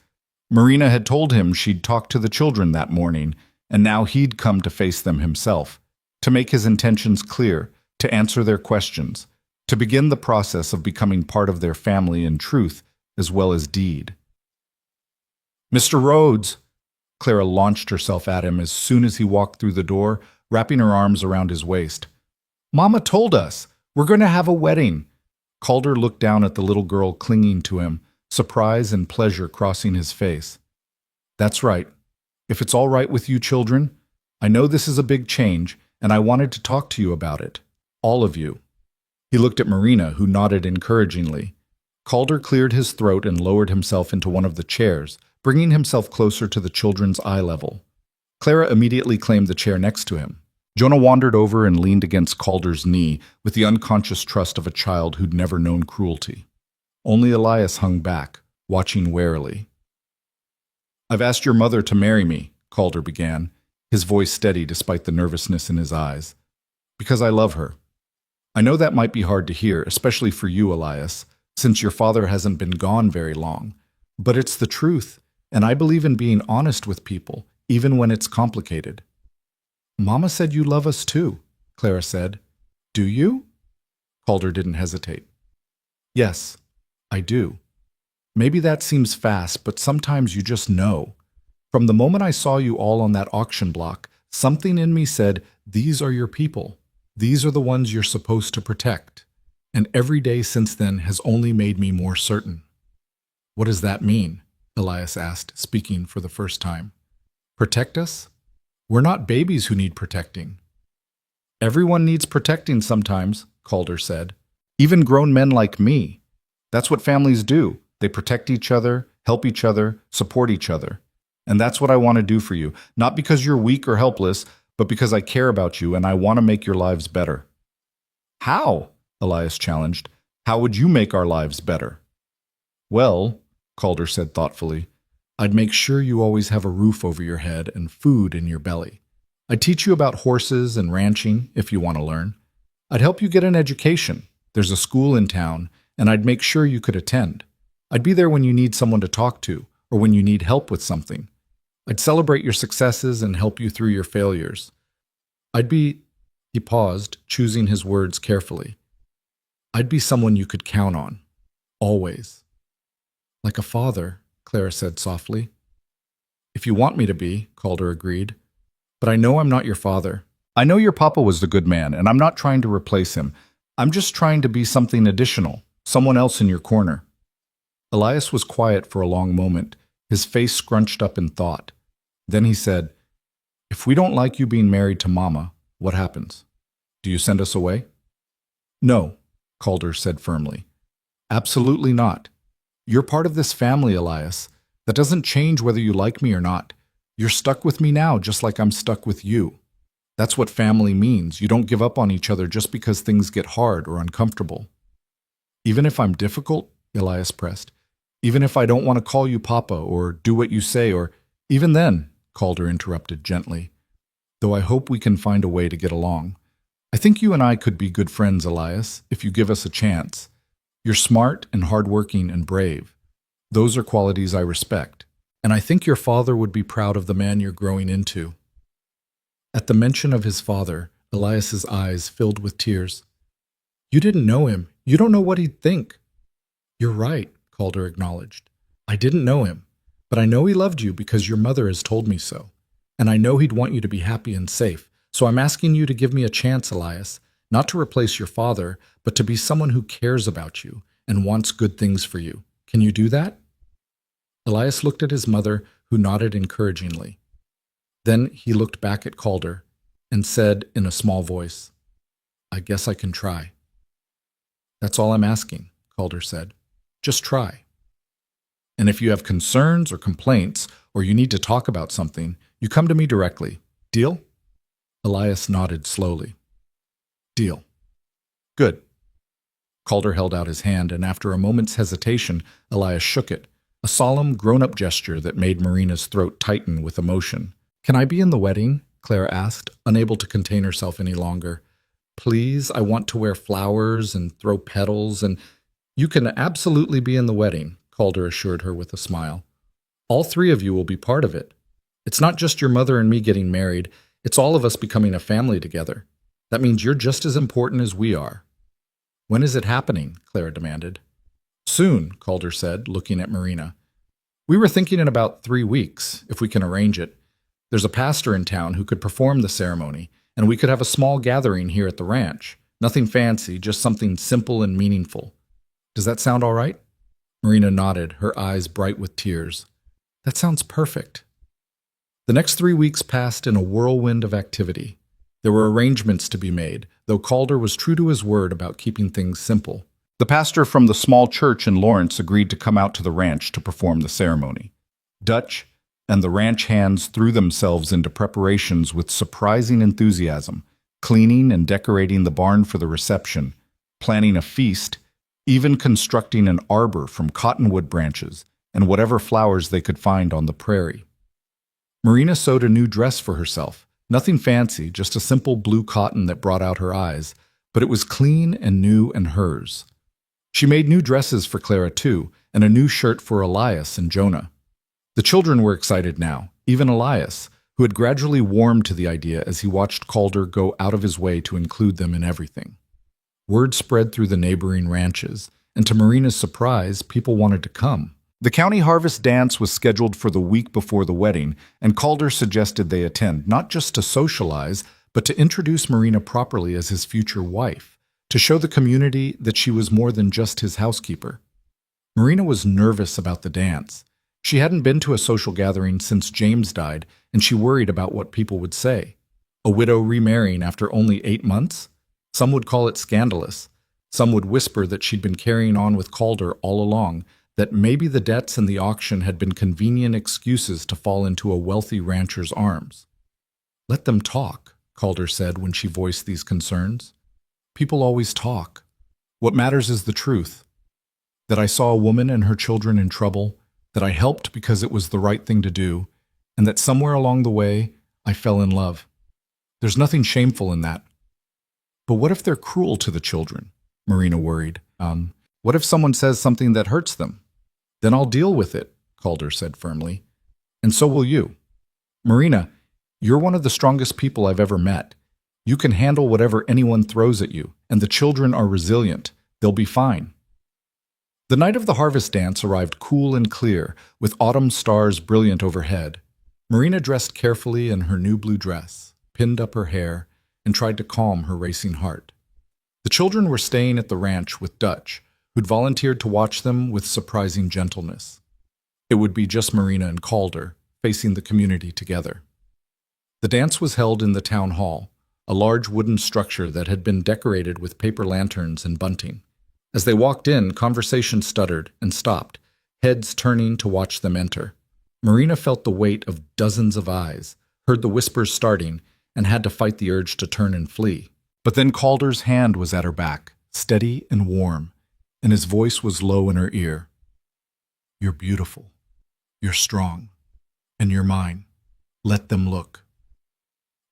Marina had told him she'd talk to the children that morning, and now he'd come to face them himself, to make his intentions clear, to answer their questions, to begin the process of becoming part of their family in truth as well as deed. Mr. Rhodes! Clara launched herself at him as soon as he walked through the door, wrapping her arms around his waist. Mama told us! We're going to have a wedding! Calder looked down at the little girl clinging to him, surprise and pleasure crossing his face. That's right. If it's all right with you children, I know this is a big change, and I wanted to talk to you about it. All of you. He looked at Marina, who nodded encouragingly. Calder cleared his throat and lowered himself into one of the chairs, bringing himself closer to the children's eye level. Clara immediately claimed the chair next to him. Jonah wandered over and leaned against Calder's knee with the unconscious trust of a child who'd never known cruelty. Only Elias hung back, watching warily. "I've asked your mother to marry me," Calder began, his voice steady despite the nervousness in his eyes. "Because I love her. I know that might be hard to hear, especially for you, Elias, since your father hasn't been gone very long. But it's the truth, and I believe in being honest with people, even when it's complicated." "Mama said you love us too," Clara said. "Do you?" Calder didn't hesitate. "Yes, I do. Maybe that seems fast, but sometimes you just know. From the moment I saw you all on that auction block, something in me said, these are your people. These are the ones you're supposed to protect. And every day since then has only made me more certain." "What does that mean?" Elias asked, speaking for the first time. "Protect us? We're not babies who need protecting." "Everyone needs protecting sometimes," Calder said. "Even grown men like me. That's what families do. They protect each other, help each other, support each other. And that's what I want to do for you, not because you're weak or helpless, but because I care about you and I want to make your lives better." "How?" Elias challenged. "How would you make our lives better?" "Well," Calder said thoughtfully, "I'd make sure you always have a roof over your head and food in your belly. I'd teach you about horses and ranching, if you want to learn. I'd help you get an education. There's a school in town, and I'd make sure you could attend. I'd be there when you need someone to talk to, or when you need help with something. I'd celebrate your successes and help you through your failures. I'd be—" He paused, choosing his words carefully. "I'd be someone you could count on. Always." "Like a father," Clara said softly. "If you want me to be," Calder agreed. "But I know I'm not your father. I know your papa was the good man, and I'm not trying to replace him. I'm just trying to be something additional, someone else in your corner." Elias was quiet for a long moment, his face scrunched up in thought. Then he said, "If we don't like you being married to Mama, what happens? Do you send us away?" "No," Calder said firmly. "Absolutely not. You're part of this family, Elias. That doesn't change whether you like me or not. You're stuck with me now, just like I'm stuck with you. That's what family means. You don't give up on each other just because things get hard or uncomfortable." "Even if I'm difficult?" Elias pressed. "Even if I don't want to call you Papa or do what you say, or even then," Calder interrupted gently, "though I hope we can find a way to get along. I think you and I could be good friends, Elias, if you give us a chance. You're smart and hardworking and brave. Those are qualities I respect. And I think your father would be proud of the man you're growing into." At the mention of his father, Elias's eyes filled with tears. "You didn't know him. You don't know what he'd think." "You're right," Calder acknowledged. "I didn't know him, but I know he loved you because your mother has told me so. And I know he'd want you to be happy and safe. So I'm asking you to give me a chance, Elias, not to replace your father, but to be someone who cares about you and wants good things for you. Can you do that?" Elias looked at his mother, who nodded encouragingly. Then he looked back at Calder and said in a small voice, "I guess I can try." "That's all I'm asking," Calder said. "Just try. And if you have concerns or complaints, or you need to talk about something, you come to me directly. Deal?" Elias nodded slowly. "Deal." "Good." Calder held out his hand, and after a moment's hesitation, Elias shook it, a solemn, grown-up gesture that made Marina's throat tighten with emotion. "Can I be in the wedding?" Clara asked, unable to contain herself any longer. "Please, I want to wear flowers and throw petals, and—" "You can absolutely be in the wedding," Calder assured her with a smile. "All three of you will be part of it. It's not just your mother and me getting married, it's all of us becoming a family together. That means you're just as important as we are." "When is it happening?" Clara demanded. "Soon," Calder said, looking at Marina. "We were thinking in about 3 weeks, if we can arrange it. There's a pastor in town who could perform the ceremony, and we could have a small gathering here at the ranch. Nothing fancy, just something simple and meaningful. Does that sound all right?" Marina nodded, her eyes bright with tears. "That sounds perfect." The next 3 weeks passed in a whirlwind of activity. There were arrangements to be made, though Calder was true to his word about keeping things simple. The pastor from the small church in Lawrence agreed to come out to the ranch to perform the ceremony. Dutch and the ranch hands threw themselves into preparations with surprising enthusiasm, cleaning and decorating the barn for the reception, planning a feast, even constructing an arbor from cottonwood branches and whatever flowers they could find on the prairie. Marina sewed a new dress for herself, nothing fancy, just a simple blue cotton that brought out her eyes, but it was clean and new and hers. She made new dresses for Clara too, and a new shirt for Elias and Jonah. The children were excited now, even Elias, who had gradually warmed to the idea as he watched Calder go out of his way to include them in everything. Word spread through the neighboring ranches, and to Marina's surprise, people wanted to come. The county harvest dance was scheduled for the week before the wedding, and Calder suggested they attend, not just to socialize, but to introduce Marina properly as his future wife, to show the community that she was more than just his housekeeper. Marina was nervous about the dance. She hadn't been to a social gathering since James died, and she worried about what people would say. A widow remarrying after only 8 months? Some would call it scandalous. Some would whisper that she'd been carrying on with Calder all along, that maybe the debts and the auction had been convenient excuses to fall into a wealthy rancher's arms. "Let them talk," Calder said when she voiced these concerns. "People always talk. What matters is the truth. That I saw a woman and her children in trouble, that I helped because it was the right thing to do, and that somewhere along the way, I fell in love. There's nothing shameful in that." "But what if they're cruel to the children?" Marina worried. What if someone says something that hurts them?" "Then I'll deal with it," Calder said firmly. "And so will you. Marina, you're one of the strongest people I've ever met. You can handle whatever anyone throws at you, and the children are resilient. They'll be fine." The night of the harvest dance arrived cool and clear, with autumn stars brilliant overhead. Marina dressed carefully in her new blue dress, pinned up her hair, and tried to calm her racing heart. The children were staying at the ranch with Dutch, who'd volunteered to watch them with surprising gentleness. It would be just Marina and Calder, facing the community together. The dance was held in the town hall, a large wooden structure that had been decorated with paper lanterns and bunting. As they walked in, conversation stuttered and stopped, heads turning to watch them enter. Marina felt the weight of dozens of eyes, heard the whispers starting, and had to fight the urge to turn and flee. But then Calder's hand was at her back, steady and warm, and his voice was low in her ear. "You're beautiful. You're strong. And you're mine. Let them look."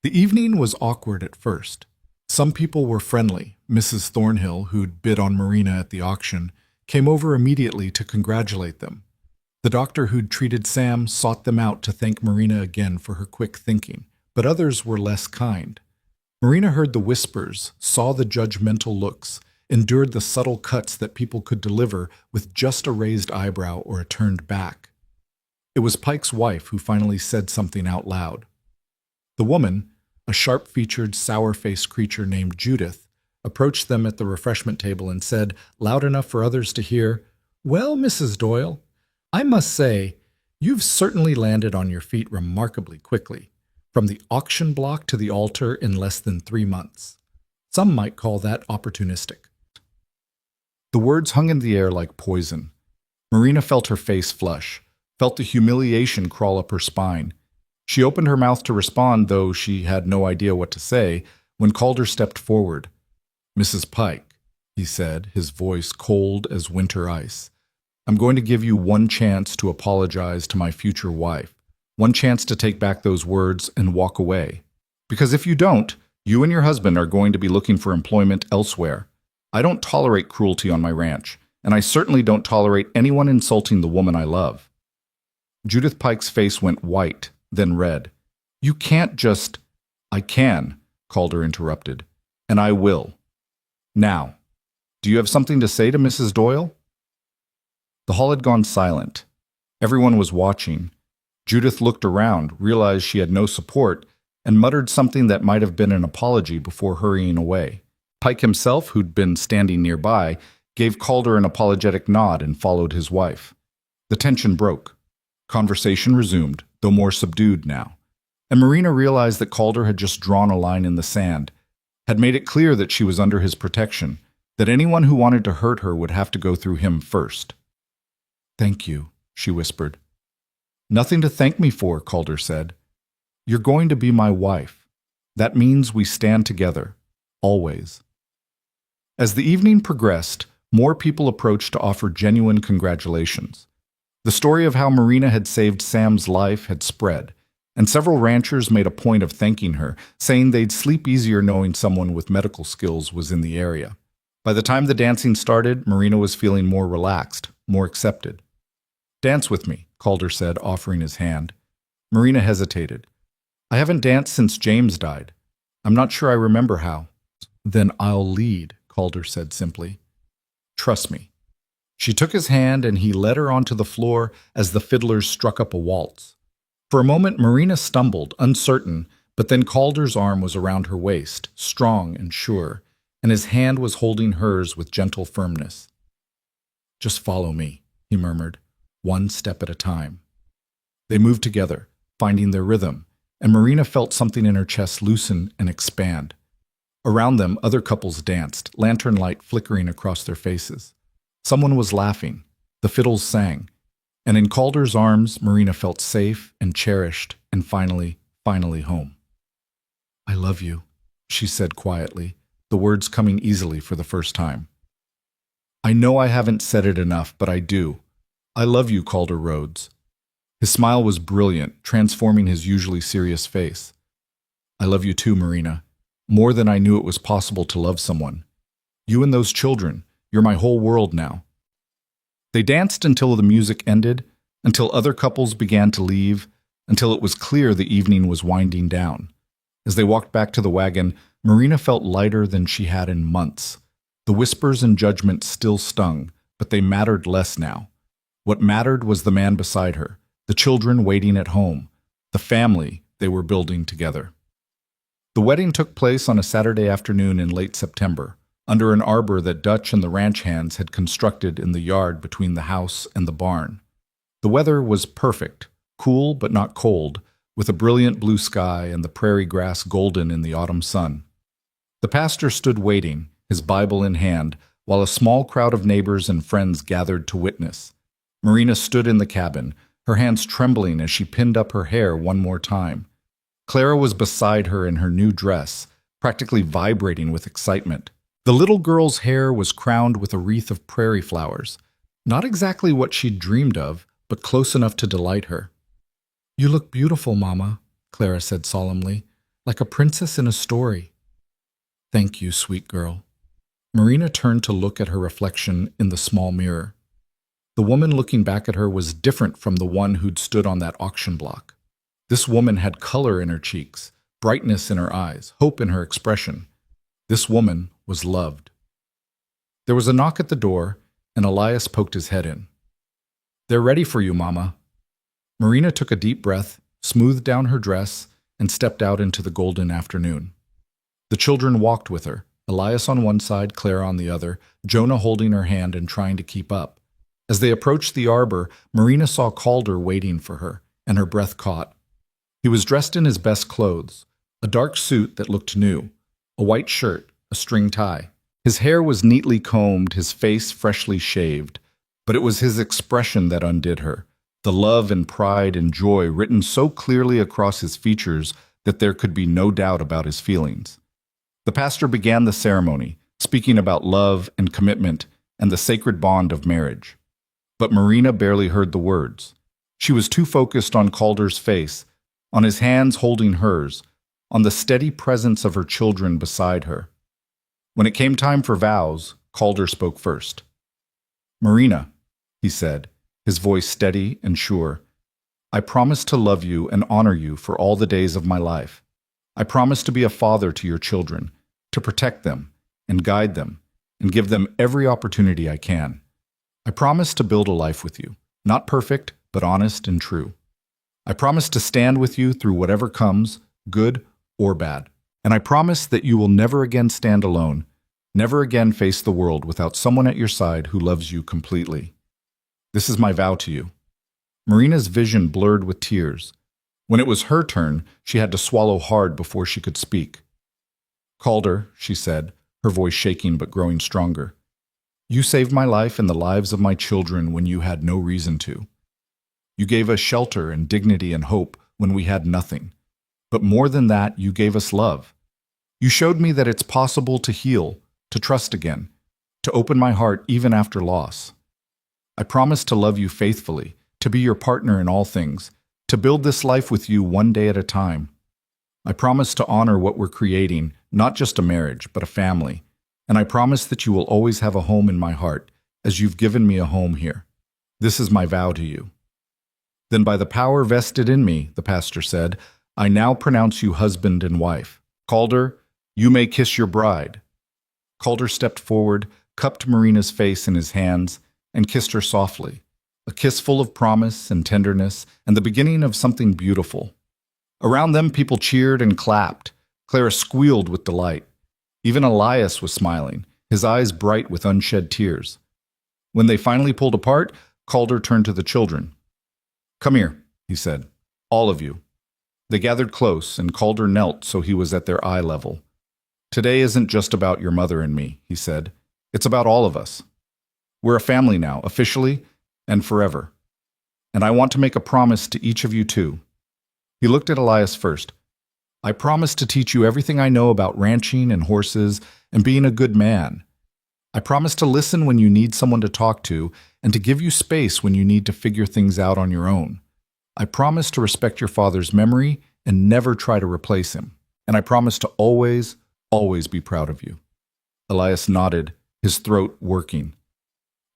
The evening was awkward at first. Some people were friendly. Mrs. Thornhill, who'd bid on Marina at the auction, came over immediately to congratulate them. The doctor who'd treated Sam sought them out to thank Marina again for her quick thinking, but others were less kind. Marina heard the whispers, saw the judgmental looks, endured the subtle cuts that people could deliver with just a raised eyebrow or a turned back. It was Pike's wife who finally said something out loud. The woman, a sharp-featured, sour-faced creature named Judith, approached them at the refreshment table and said, loud enough for others to hear, "Well, Mrs. Doyle, I must say, you've certainly landed on your feet remarkably quickly, from the auction block to the altar in less than 3 months. Some might call that opportunistic." The words hung in the air like poison. Marina felt her face flush, felt the humiliation crawl up her spine. She opened her mouth to respond, though she had no idea what to say, when Calder stepped forward. "Mrs. Pike," he said, his voice cold as winter ice, "I'm going to give you one chance to apologize to my future wife, one chance to take back those words and walk away. Because if you don't, you and your husband are going to be looking for employment elsewhere. I don't tolerate cruelty on my ranch, and I certainly don't tolerate anyone insulting the woman I love." Judith Pike's face went white, then red. "You can't just—" "I can," Calder interrupted, "and I will. Now, do you have something to say to Mrs. Doyle?" The hall had gone silent. Everyone was watching. Judith looked around, realized she had no support, and muttered something that might have been an apology before hurrying away. Pike himself, who'd been standing nearby, gave Calder an apologetic nod and followed his wife. The tension broke. Conversation resumed, though more subdued now. and Marina realized that Calder had just drawn a line in the sand, had made it clear that she was under his protection, that anyone who wanted to hurt her would have to go through him first. "Thank you," she whispered. "Nothing to thank me for," Calder said. "You're going to be my wife. That means we stand together, always." As the evening progressed, more people approached to offer genuine congratulations. The story of how Marina had saved Sam's life had spread, and several ranchers made a point of thanking her, saying they'd sleep easier knowing someone with medical skills was in the area. By the time the dancing started, Marina was feeling more relaxed, more accepted. "Dance with me," Calder said, offering his hand. Marina hesitated. "I haven't danced since James died. I'm not sure I remember how." "Then I'll lead," Calder said simply. "Trust me." She took his hand and he led her onto the floor as the fiddlers struck up a waltz. For a moment, Marina stumbled, uncertain, but then Calder's arm was around her waist, strong and sure, and his hand was holding hers with gentle firmness. "Just follow me," he murmured, "one step at a time." They moved together, finding their rhythm, and Marina felt something in her chest loosen and expand. Around them, other couples danced, lantern light flickering across their faces. Someone was laughing. The fiddles sang. And in Calder's arms, Marina felt safe and cherished and finally home. "I love you," she said quietly, the words coming easily for the first time. "I know I haven't said it enough, but I do. I love you, Calder Rhodes." His smile was brilliant, transforming his usually serious face. "I love you too, Marina. More than I knew it was possible to love someone. You and those children, you're my whole world now." They danced until the music ended, until other couples began to leave, until it was clear the evening was winding down. As they walked back to the wagon, Marina felt lighter than she had in months. The whispers and judgments still stung, but they mattered less now. What mattered was the man beside her, the children waiting at home, the family they were building together. The wedding took place on a Saturday afternoon in late September, under an arbor that Dutch and the ranch hands had constructed in the yard between the house and the barn. The weather was perfect, cool but not cold, with a brilliant blue sky and the prairie grass golden in the autumn sun. The pastor stood waiting, his Bible in hand, while a small crowd of neighbors and friends gathered to witness. Marina stood in the cabin, her hands trembling as she pinned up her hair one more time. Clara was beside her in her new dress, practically vibrating with excitement. The little girl's hair was crowned with a wreath of prairie flowers, not exactly what she'd dreamed of, but close enough to delight her. "You look beautiful, Mama," Clara said solemnly, "like a princess in a story." "Thank you, sweet girl." Marina turned to look at her reflection in the small mirror. The woman looking back at her was different from the one who'd stood on that auction block. This woman had color in her cheeks, brightness in her eyes, hope in her expression. This woman was loved. There was a knock at the door, and Elias poked his head in. "They're ready for you, Mama." Marina took a deep breath, smoothed down her dress, and stepped out into the golden afternoon. The children walked with her, Elias on one side, Clara on the other, Jonah holding her hand and trying to keep up. As they approached the arbor, Marina saw Calder waiting for her, and her breath caught. He was dressed in his best clothes, a dark suit that looked new, a white shirt, a string tie. His hair was neatly combed, his face freshly shaved, but it was his expression that undid her, the love and pride and joy written so clearly across his features that there could be no doubt about his feelings. The pastor began the ceremony, speaking about love and commitment and the sacred bond of marriage. But Marina barely heard the words. She was too focused on Calder's face, on his hands holding hers, on the steady presence of her children beside her. When it came time for vows, Calder spoke first. "Marina," he said, his voice steady and sure, "I promise to love you and honor you for all the days of my life. I promise to be a father to your children, to protect them and guide them and give them every opportunity I can. I promise to build a life with you, not perfect, but honest and true. I promise to stand with you through whatever comes, good or bad. And I promise that you will never again stand alone, never again face the world without someone at your side who loves you completely. This is my vow to you." Marina's vision blurred with tears. When it was her turn, she had to swallow hard before she could speak. "Calder," she said, her voice shaking but growing stronger, "you saved my life and the lives of my children when you had no reason to. You gave us shelter and dignity and hope when we had nothing. But more than that, you gave us love. You showed me that it's possible to heal, to trust again, to open my heart even after loss. I promise to love you faithfully, to be your partner in all things, to build this life with you one day at a time. I promise to honor what we're creating, not just a marriage, but a family. And I promise that you will always have a home in my heart, as you've given me a home here. This is my vow to you." "Then by the power vested in me," the pastor said, "I now pronounce you husband and wife. Calder, you may kiss your bride." Calder stepped forward, cupped Marina's face in his hands, and kissed her softly, a kiss full of promise and tenderness and the beginning of something beautiful. Around them, people cheered and clapped. Clara squealed with delight. Even Elias was smiling, his eyes bright with unshed tears. When they finally pulled apart, Calder turned to the children. "Come here," he said, "all of you." They gathered close, and Calder knelt so he was at their eye level. "Today isn't just about your mother and me," he said. "It's about all of us. We're a family now, officially and forever. And I want to make a promise to each of you too." He looked at Elias first. "I promise to teach you everything I know about ranching and horses and being a good man. I promise to listen when you need someone to talk to and to give you space when you need to figure things out on your own. I promise to respect your father's memory and never try to replace him. And I promise to always, always be proud of you." Elias nodded, his throat working.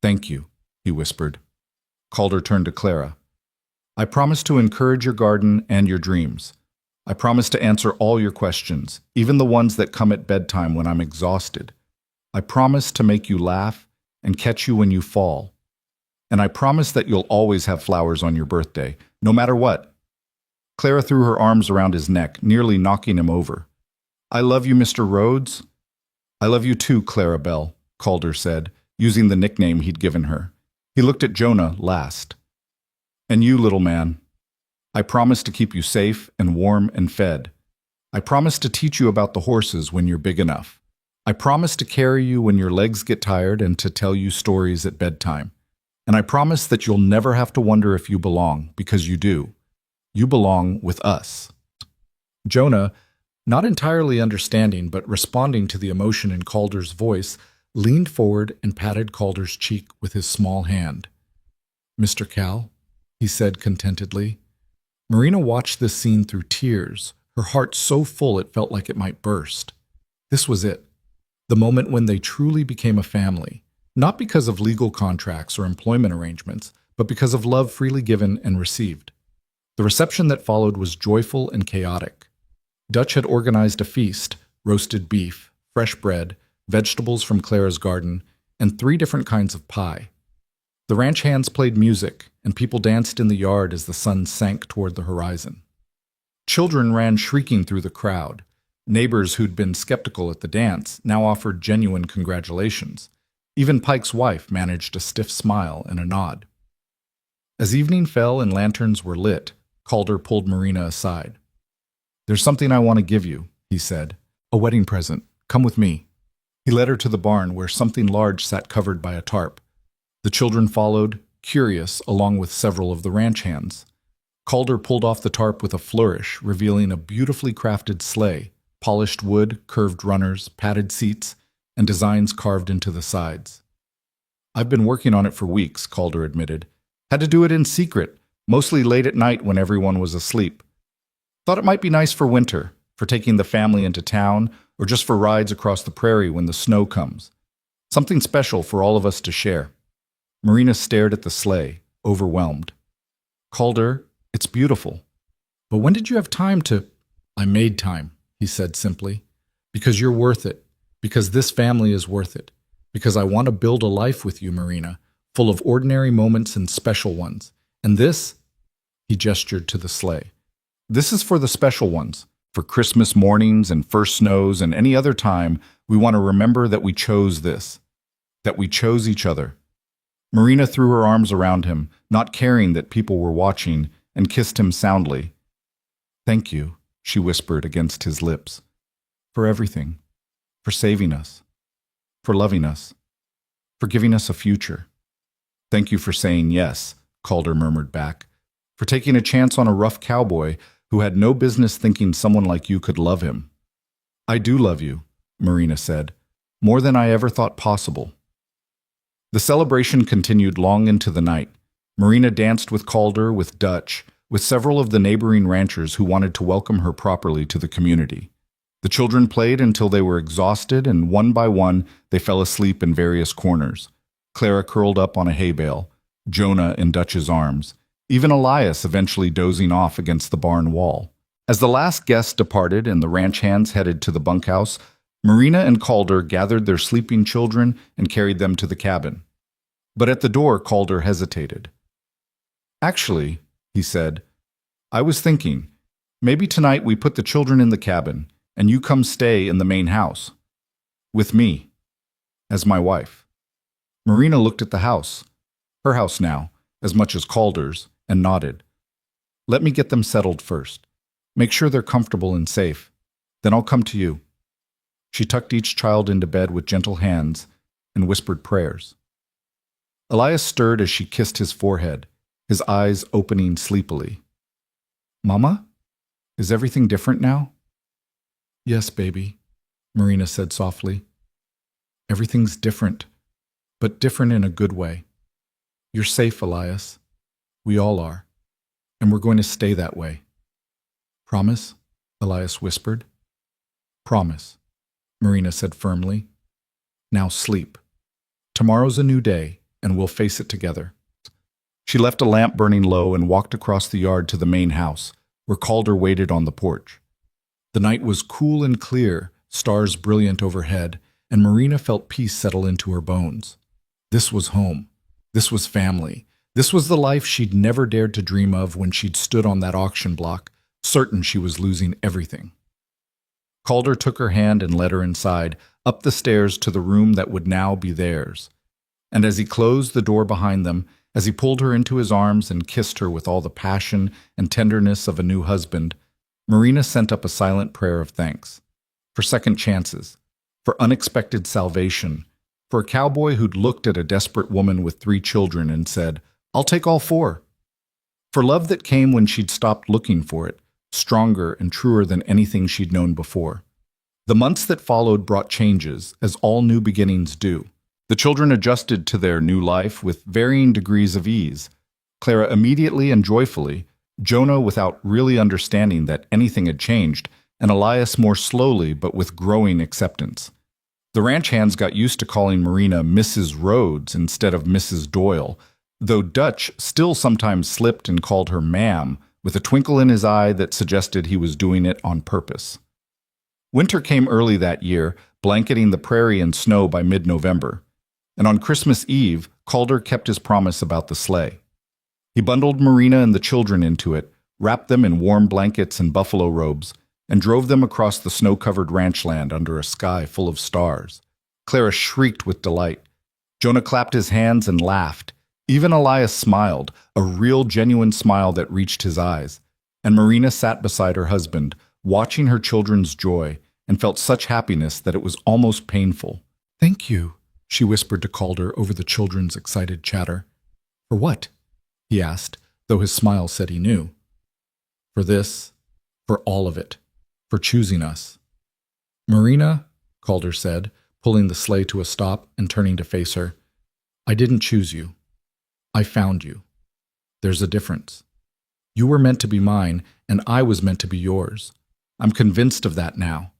"Thank you," he whispered. Calder turned to Clara. "I promise to encourage your garden and your dreams. I promise to answer all your questions, even the ones that come at bedtime when I'm exhausted. I promise to make you laugh and catch you when you fall. And I promise that you'll always have flowers on your birthday, no matter what." Clara threw her arms around his neck, nearly knocking him over. "I love you, Mr. Rhodes." "I love you too, Clara Bell," Calder said, using the nickname he'd given her. He looked at Jonah last. "And you, little man. I promise to keep you safe and warm and fed. I promise to teach you about the horses when you're big enough. I promise to carry you when your legs get tired and to tell you stories at bedtime. And I promise that you'll never have to wonder if you belong, because you do. You belong with us." Jonah, not entirely understanding but responding to the emotion in Calder's voice, leaned forward and patted Calder's cheek with his small hand. "Mr. Cal," he said contentedly. Marina watched this scene through tears, her heart so full it felt like it might burst. This was it, the moment when they truly became a family, not because of legal contracts or employment arrangements, but because of love freely given and received. The reception that followed was joyful and chaotic. Dutch had organized a feast, roasted beef, fresh bread, vegetables from Clara's garden, and 3 different kinds of pie. The ranch hands played music, and people danced in the yard as the sun sank toward the horizon. Children ran shrieking through the crowd. Neighbors who'd been skeptical at the dance now offered genuine congratulations. Even Pike's wife managed a stiff smile and a nod. As evening fell and lanterns were lit, Calder pulled Marina aside. "There's something I want to give you," he said. "A wedding present. Come with me." He led her to the barn where something large sat covered by a tarp. The children followed, curious, along with several of the ranch hands. Calder pulled off the tarp with a flourish, revealing a beautifully crafted sleigh, polished wood, curved runners, padded seats, and designs carved into the sides. "I've been working on it for weeks," Calder admitted. "Had to do it in secret, mostly late at night when everyone was asleep. Thought it might be nice for winter, for taking the family into town, or just for rides across the prairie when the snow comes. Something special for all of us to share." Marina stared at the sleigh, overwhelmed. "Calder, it's beautiful. But when did you have time to—" "I made time," he said simply. "Because you're worth it. Because this family is worth it. Because I want to build a life with you, Marina, full of ordinary moments and special ones. And this," he gestured to the sleigh, "this is for the special ones. For Christmas mornings and first snows and any other time, we want to remember that we chose this, that we chose each other." Marina threw her arms around him, not caring that people were watching, and kissed him soundly. Thank you, she whispered against his lips. For everything. For saving us. For loving us. For giving us a future. Thank you for saying yes, Calder murmured back. For taking a chance on a rough cowboy who had no business thinking someone like you could love him. I do love you, Marina said, more than I ever thought possible. The celebration continued long into the night. Marina danced with Calder, with Dutch, with several of the neighboring ranchers who wanted to welcome her properly to the community. The children played until they were exhausted, and one by one they fell asleep in various corners. Clara curled up on a hay bale, Jonah in Dutch's arms, even Elias eventually dozing off against the barn wall. As the last guest departed and the ranch hands headed to the bunkhouse, Marina and Calder gathered their sleeping children and carried them to the cabin. But at the door, Calder hesitated. Actually, he said, I was thinking, maybe tonight we put the children in the cabin and you come stay in the main house. With me. As my wife. Marina looked at the house, her house now, as much as Calder's, and nodded. Let me get them settled first. Make sure they're comfortable and safe. Then I'll come to you. She tucked each child into bed with gentle hands and whispered prayers. Elias stirred as she kissed his forehead, his eyes opening sleepily. Mama? Is everything different now? Yes, baby, Marina said softly. Everything's different, but different in a good way. You're safe, Elias. We all are. And we're going to stay that way. Promise? Elias whispered. Promise, Marina said firmly. Now sleep. Tomorrow's a new day, and we'll face it together. She left a lamp burning low and walked across the yard to the main house, where Calder waited on the porch. The night was cool and clear, stars brilliant overhead, and Marina felt peace settle into her bones. This was home. This was family. This was the life she'd never dared to dream of when she'd stood on that auction block, certain she was losing everything. Calder took her hand and led her inside, up the stairs to the room that would now be theirs. And as he closed the door behind them, as he pulled her into his arms and kissed her with all the passion and tenderness of a new husband, Marina sent up a silent prayer of thanks. For second chances, for unexpected salvation, for a cowboy who'd looked at a desperate woman with 3 children and said, I'll take all 4. For love that came when she'd stopped looking for it, stronger and truer than anything she'd known before. The months that followed brought changes, as all new beginnings do. The children adjusted to their new life with varying degrees of ease. Clara immediately and joyfully, Jonah without really understanding that anything had changed, and Elias more slowly but with growing acceptance. The ranch hands got used to calling Marina Mrs. Rhodes instead of Mrs. Doyle, though Dutch still sometimes slipped and called her ma'am, with a twinkle in his eye that suggested he was doing it on purpose. Winter came early that year, blanketing the prairie in snow by mid-November. And on Christmas Eve, Calder kept his promise about the sleigh. He bundled Marina and the children into it, wrapped them in warm blankets and buffalo robes, and drove them across the snow-covered ranch land under a sky full of stars. Clara shrieked with delight. Jonah clapped his hands and laughed. Even Elias smiled, a real, genuine smile that reached his eyes. And Marina sat beside her husband, watching her children's joy, and felt such happiness that it was almost painful. Thank you, she whispered to Calder over the children's excited chatter. For what? He asked, though his smile said he knew. For this, for all of it, for choosing us. Marina, Calder said, pulling the sleigh to a stop and turning to face her, I didn't choose you. I found you. There's a difference. You were meant to be mine, and I was meant to be yours. I'm convinced of that now.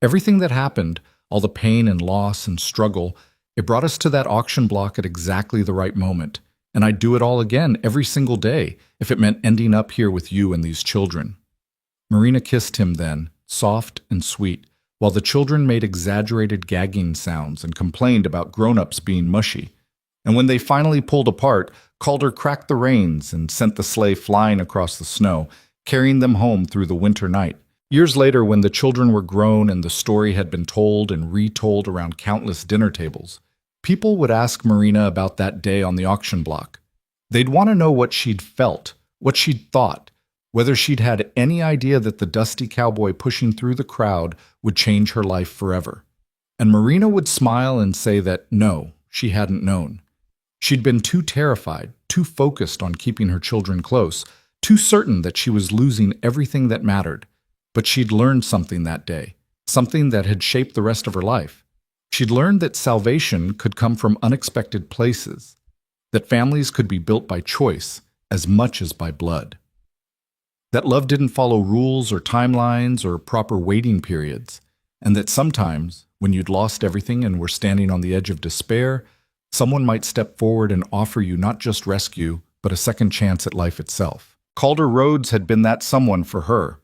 Everything that happened, all the pain and loss and struggle, it brought us to that auction block at exactly the right moment, and I'd do it all again every single day if it meant ending up here with you and these children. Marina kissed him then, soft and sweet, while the children made exaggerated gagging sounds and complained about grown-ups being mushy. And when they finally pulled apart, Calder cracked the reins and sent the sleigh flying across the snow, carrying them home through the winter night. Years later, when the children were grown and the story had been told and retold around countless dinner tables, people would ask Marina about that day on the auction block. They'd want to know what she'd felt, what she'd thought, whether she'd had any idea that the dusty cowboy pushing through the crowd would change her life forever. And Marina would smile and say that no, she hadn't known. She'd been too terrified, too focused on keeping her children close, too certain that she was losing everything that mattered. But she'd learned something that day, something that had shaped the rest of her life. She'd learned that salvation could come from unexpected places, that families could be built by choice as much as by blood. That love didn't follow rules or timelines or proper waiting periods, and that sometimes, when you'd lost everything and were standing on the edge of despair, someone might step forward and offer you not just rescue, but a second chance at life itself. Calder Rhodes had been that someone for her.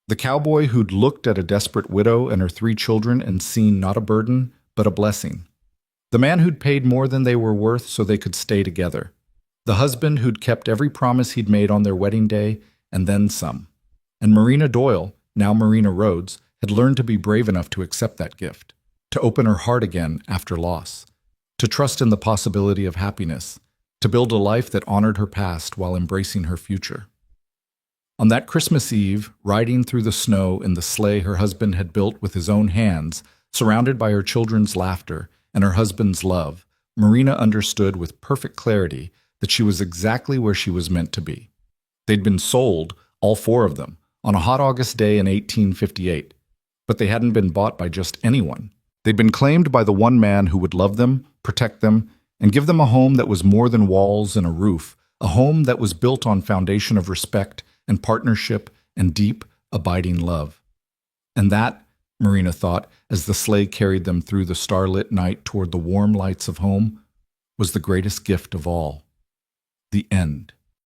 The cowboy who'd looked at a desperate widow and her 3 children and seen not a burden, but a blessing. The man who'd paid more than they were worth so they could stay together. The husband who'd kept every promise he'd made on their wedding day, and then some. And Marina Doyle, now Marina Rhodes, had learned to be brave enough to accept that gift, to open her heart again after loss, to trust in the possibility of happiness, to build a life that honored her past while embracing her future. On that Christmas Eve, riding through the snow in the sleigh her husband had built with his own hands, surrounded by her children's laughter and her husband's love, Marina understood with perfect clarity that she was exactly where she was meant to be. They'd been sold, all 4 of them, on a hot August day in 1858, but they hadn't been bought by just anyone. They'd been claimed by the one man who would love them, protect them, and give them a home that was more than walls and a roof, a home that was built on foundation of respect and partnership and deep, abiding love. And that, Marina thought, as the sleigh carried them through the starlit night toward the warm lights of home, was the greatest gift of all. The end.